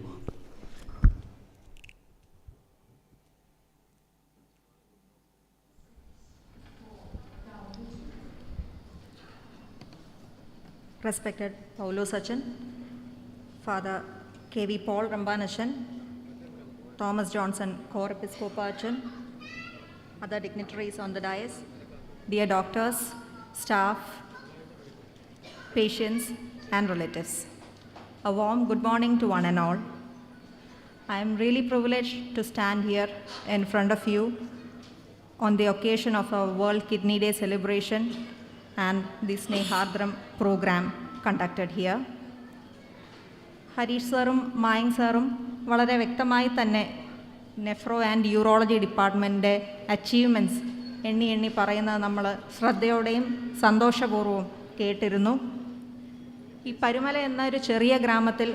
Respected Paulo Sachin, Father K.V. Paul Rambanachan, Thomas Johnson, Core Episcopachan, other dignitaries on the dais, dear doctors, staff, patients, and relatives. A warm good morning to one and all. I am really privileged to stand here in front of you on the occasion of our World Kidney Day celebration and the Snehardram program conducted here. Harish സാറും മായിങ് സാറും വളരെ വ്യക്തമായി തന്നെ നെഫ്രോ ആൻഡ് യൂറോളജി ഡിപ്പാർട്ട്മെൻറ്റിൻ്റെ അച്ചീവ്മെൻറ്റ്സ് എണ്ണി പറയുന്നത് നമ്മൾ ശ്രദ്ധയോടെയും സന്തോഷപൂർവ്വവും കേട്ടിരുന്നു. ഈ പരുമല എന്ന ഒരു ചെറിയ ഗ്രാമത്തിൽ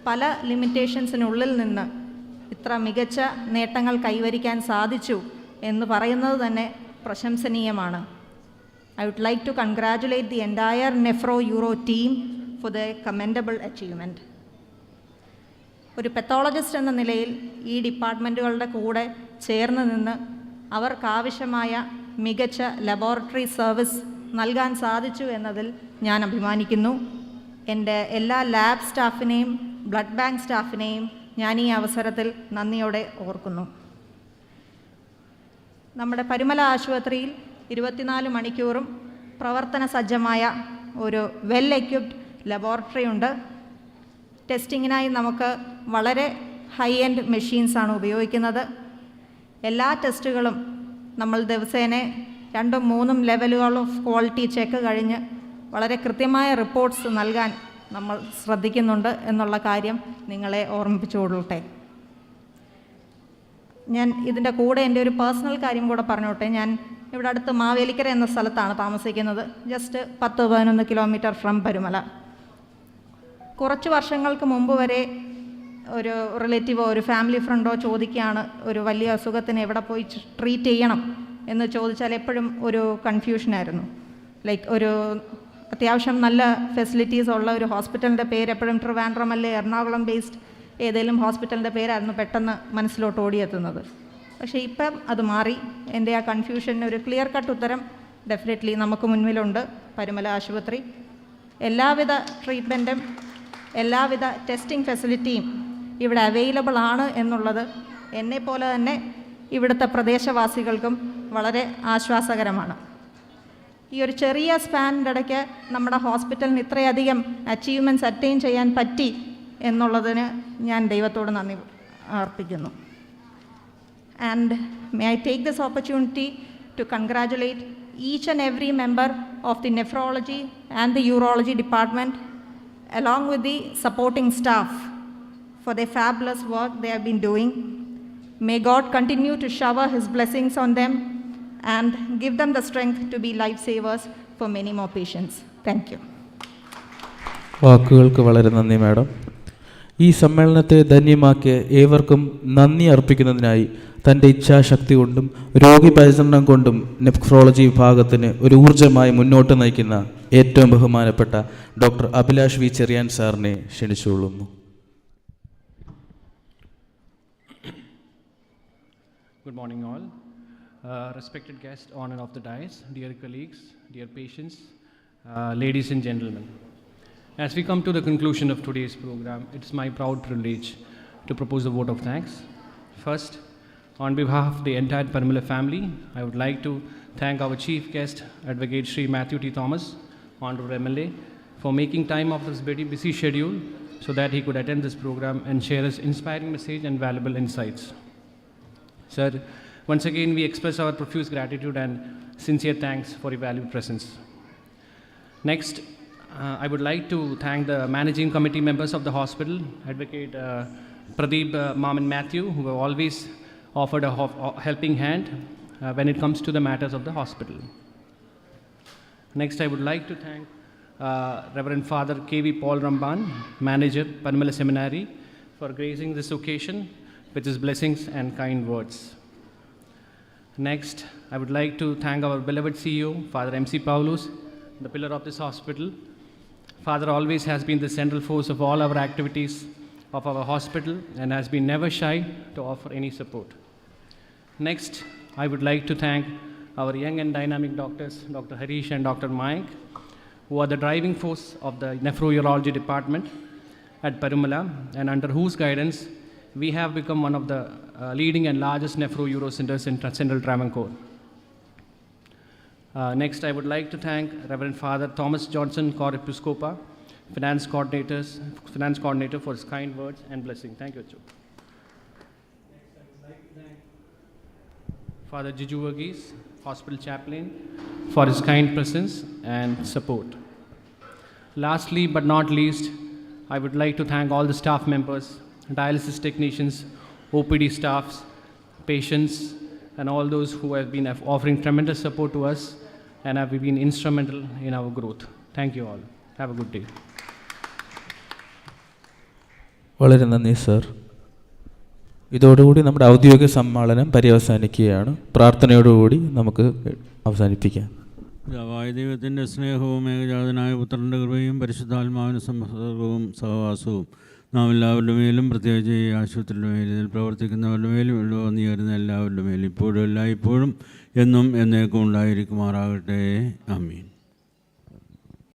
പല ലിമിറ്റേഷൻസിനുള്ളിൽ നിന്ന് ഇത്ര മികച്ച നേട്ടങ്ങൾ കൈവരിക്കാൻ സാധിച്ചു എന്ന് പറയുന്നത് തന്നെ പ്രശംസനീയമാണ്. I would like to congratulate the entire Nephro-Euro team for their commendable achievement. ഒരു പെത്തോളജിസ്റ്റ് എന്ന നിലയിൽ ഈ ഡിപ്പാർട്ട്മെൻറ്റുകളുടെ കൂടെ ചേർന്ന് നിന്ന് അവർക്കാവശ്യമായ മികച്ച ലബോറട്ടറി സർവീസ് നൽകാൻ സാധിച്ചു എന്നതിൽ ഞാൻ അഭിമാനിക്കുന്നു. എൻ്റെ എല്ലാ ലാബ് സ്റ്റാഫിനെയും ബ്ലഡ് ബാങ്ക് സ്റ്റാഫിനെയും ഞാൻ ഈ അവസരത്തിൽ നന്ദിയോടെ ഓർക്കുന്നു. നമ്മുടെ പരുമല ആശുപത്രിയിൽ 24 മണിക്കൂറും പ്രവർത്തന സജ്ജമായ ഒരു വെൽ എക്യുപ്ഡ് ലബോറട്ടറി ഉണ്ട്. ടെസ്റ്റിങ്ങിനായി നമുക്ക് വളരെ ഹൈ എൻഡ് മെഷീൻസാണ് ഉപയോഗിക്കുന്നത്. എല്ലാ ടെസ്റ്റുകളും നമ്മൾ ദിവസേന 2-3 ലെവലുകൾ ഓഫ് ക്വാളിറ്റി ചെക്ക് കഴിഞ്ഞ് വളരെ കൃത്യമായ റിപ്പോർട്ട്സ് നൽകാൻ നമ്മൾ ശ്രദ്ധിക്കുന്നുണ്ട് എന്നുള്ള കാര്യം നിങ്ങളെ ഓർമ്മിപ്പിച്ചുകൊള്ളട്ടെ. ഞാൻ ഇതിൻ്റെ കൂടെ എൻ്റെ ഒരു പേഴ്സണൽ കാര്യം കൂടെ പറഞ്ഞോട്ടെ. ഞാൻ ഇവിടെ അടുത്ത് മാവേലിക്കര എന്ന സ്ഥലത്താണ് താമസിക്കുന്നത്. Just 10-11 kilometre from Parumala. കുറച്ച് വർഷങ്ങൾക്ക് മുമ്പ് വരെ ഒരു റിലേറ്റീവോ ഒരു ഫാമിലി ഫ്രണ്ടോ ചോദിക്കുകയാണ് ഒരു വലിയ അസുഖത്തിന് എവിടെ പോയി ട്രീറ്റ് ചെയ്യണം എന്ന് ചോദിച്ചാൽ എപ്പോഴും ഒരു കൺഫ്യൂഷനായിരുന്നു. ലൈക്ക് ഒരു അത്യാവശ്യം നല്ല ഫെസിലിറ്റീസ് ഉള്ള ഒരു ഹോസ്പിറ്റലിൻ്റെ പേര് എപ്പോഴും ട്രിവാൻഡ്രം അല്ലെ എറണാകുളം ബേസ്ഡ് ഏതെങ്കിലും ഹോസ്പിറ്റലിൻ്റെ പേരായിരുന്നു പെട്ടെന്ന് മനസ്സിലോട്ട് ഓടിയെത്തുന്നത്. പക്ഷേ ഇപ്പം അത് മാറി. എൻ്റെ ആ കൺഫ്യൂഷന് ഒരു ക്ലിയർ കട്ട് ഉത്തരം ഡെഫിനറ്റ്ലി നമുക്ക് മുൻപിലുണ്ട്. പരുമല ആശുപത്രി എല്ലാവിധ ട്രീറ്റ്മെൻറ്റും എല്ലാവിധ ടെസ്റ്റിംഗ് ഫെസിലിറ്റിയും ഇവിടെ അവൈലബിൾ ആണ് എന്നുള്ളത് എന്നെപ്പോലെ തന്നെ ഇവിടുത്തെ പ്രദേശവാസികൾക്കും വളരെ ആശ്വാസകരമാണ്. ഈ ഒരു ചെറിയ സ്പാനിൻ്റെ ഇടയ്ക്ക് നമ്മുടെ ഹോസ്പിറ്റലിന് ഇത്രയധികം അച്ചീവ്മെൻറ്റ്സ് അറ്റൈൻ ചെയ്യാൻ പറ്റി എന്നുള്ളതിന് ഞാൻ ദൈവത്തോട് നന്ദി അർപ്പിക്കുന്നു. And may I take this opportunity to congratulate each and every member of the nephrology and the urology department along with the supporting staff for their fabulous work they have been doing. May God continue to shower His blessings on them and give them the strength to be lifesavers for many more patients. Thank you. വാക്കുകൾക്ക് വളരെ നന്ദി മാഡം. ഈ സമ്മേളനത്തെ ധന്യമാക്കിയ ഏവർക്കും നന്ദി അർപ്പിക്കുന്നതിനായി തൻ്റെ ഇച്ഛാശക്തി കൊണ്ടും രോഗി പരിചരണം കൊണ്ടും നെഫ്രോളജി വിഭാഗത്തിന് ഒരു ഊർജ്ജമായി മുന്നോട്ട് നയിക്കുന്ന ഏറ്റവും ബഹുമാനപ്പെട്ട ഡോക്ടർ അഭിലാഷ് വി ചെറിയാൻ സാറിനെ ക്ഷണിച്ചുകൊള്ളുന്നു. Good morning all. Respected guests on and off the dais, dear colleagues, dear patients, ladies and gentlemen. As we come to the conclusion of today's program, it's my proud privilege to propose a vote of thanks. First, on behalf of the entire Parumala family, I would like to thank our chief guest, Advocate Sri Matthew T. Thomas, Honorable MLA, for making time of his very busy schedule so that he could attend this program and share his inspiring message and valuable insights. Sir, once again we express our profuse gratitude and sincere thanks for your valued presence. Next, I would like to thank the managing committee members of the hospital, Advocate Pradeep, Mom and Matthew, who have always offered a helping hand when it comes to the matters of the hospital. Next, I would like to thank Reverend Father K.V. Paul Ramban, Manager, Parumala Seminary, for gracing this occasion with his blessings and kind words. Next, I would like to thank our beloved CEO, Father M.C. Paulus, the pillar of this hospital. Father always has been the central force of all our activities of our hospital and has been never shy to offer any support. Next, I would like to thank our young and dynamic doctors, Dr. Harish and Dr. Mayank, who are the driving force of the nephrology department at Parumala, and under whose guidance we have become one of the leading and largest nephro-uro centers in Central Travancore. Next, I would like to thank Reverend Father Thomas Johnson, Cor Episcopa, Finance Coordinator for his kind words and blessing. Thank you, Achu. Next, I would like to thank Father Jiju Varghese, Hospital Chaplain, for his kind presence and support. Lastly, but not least, I would like to thank all the staff members, dialysis technicians, OPD staffs, patients, and all those who have been offering tremendous support to us and have been instrumental in our growth. Thank you all. Have a good day. വളരെ നന്ദി സർ. ഇതോടുകൂടി നമ്മുടെ ഔദ്യോഗിക സമ്മേളനം പര്യവസാനിക്കുകയാണ്. പ്രാർത്ഥനയോടുകൂടി നമുക്ക് അവസാനിപ്പിക്കാം. പിതാവായ ദൈവത്തിൻ്റെ സ്നേഹവും ഏകജാതനായ പുത്രൻ്റെ കൃപയും പരിശുദ്ധാത്മാവിൻ്റെ സംസർഗവും സഹവാസവും നാം എല്ലാവരുടെ മേലും പ്രത്യേകിച്ച് ഈ ആശുപത്രിയുടെ മേലും ഇതിൽ പ്രവർത്തിക്കുന്നവരുടെ മേലും ഇവിടെ വന്നു ചേരുന്ന എല്ലാവരുടെ മേലും ഇപ്പോഴും എല്ലായ്പ്പോഴും എന്നും എന്നേക്കും ഉണ്ടായിരിക്കുമാറാകട്ടെ. ആമീൻ.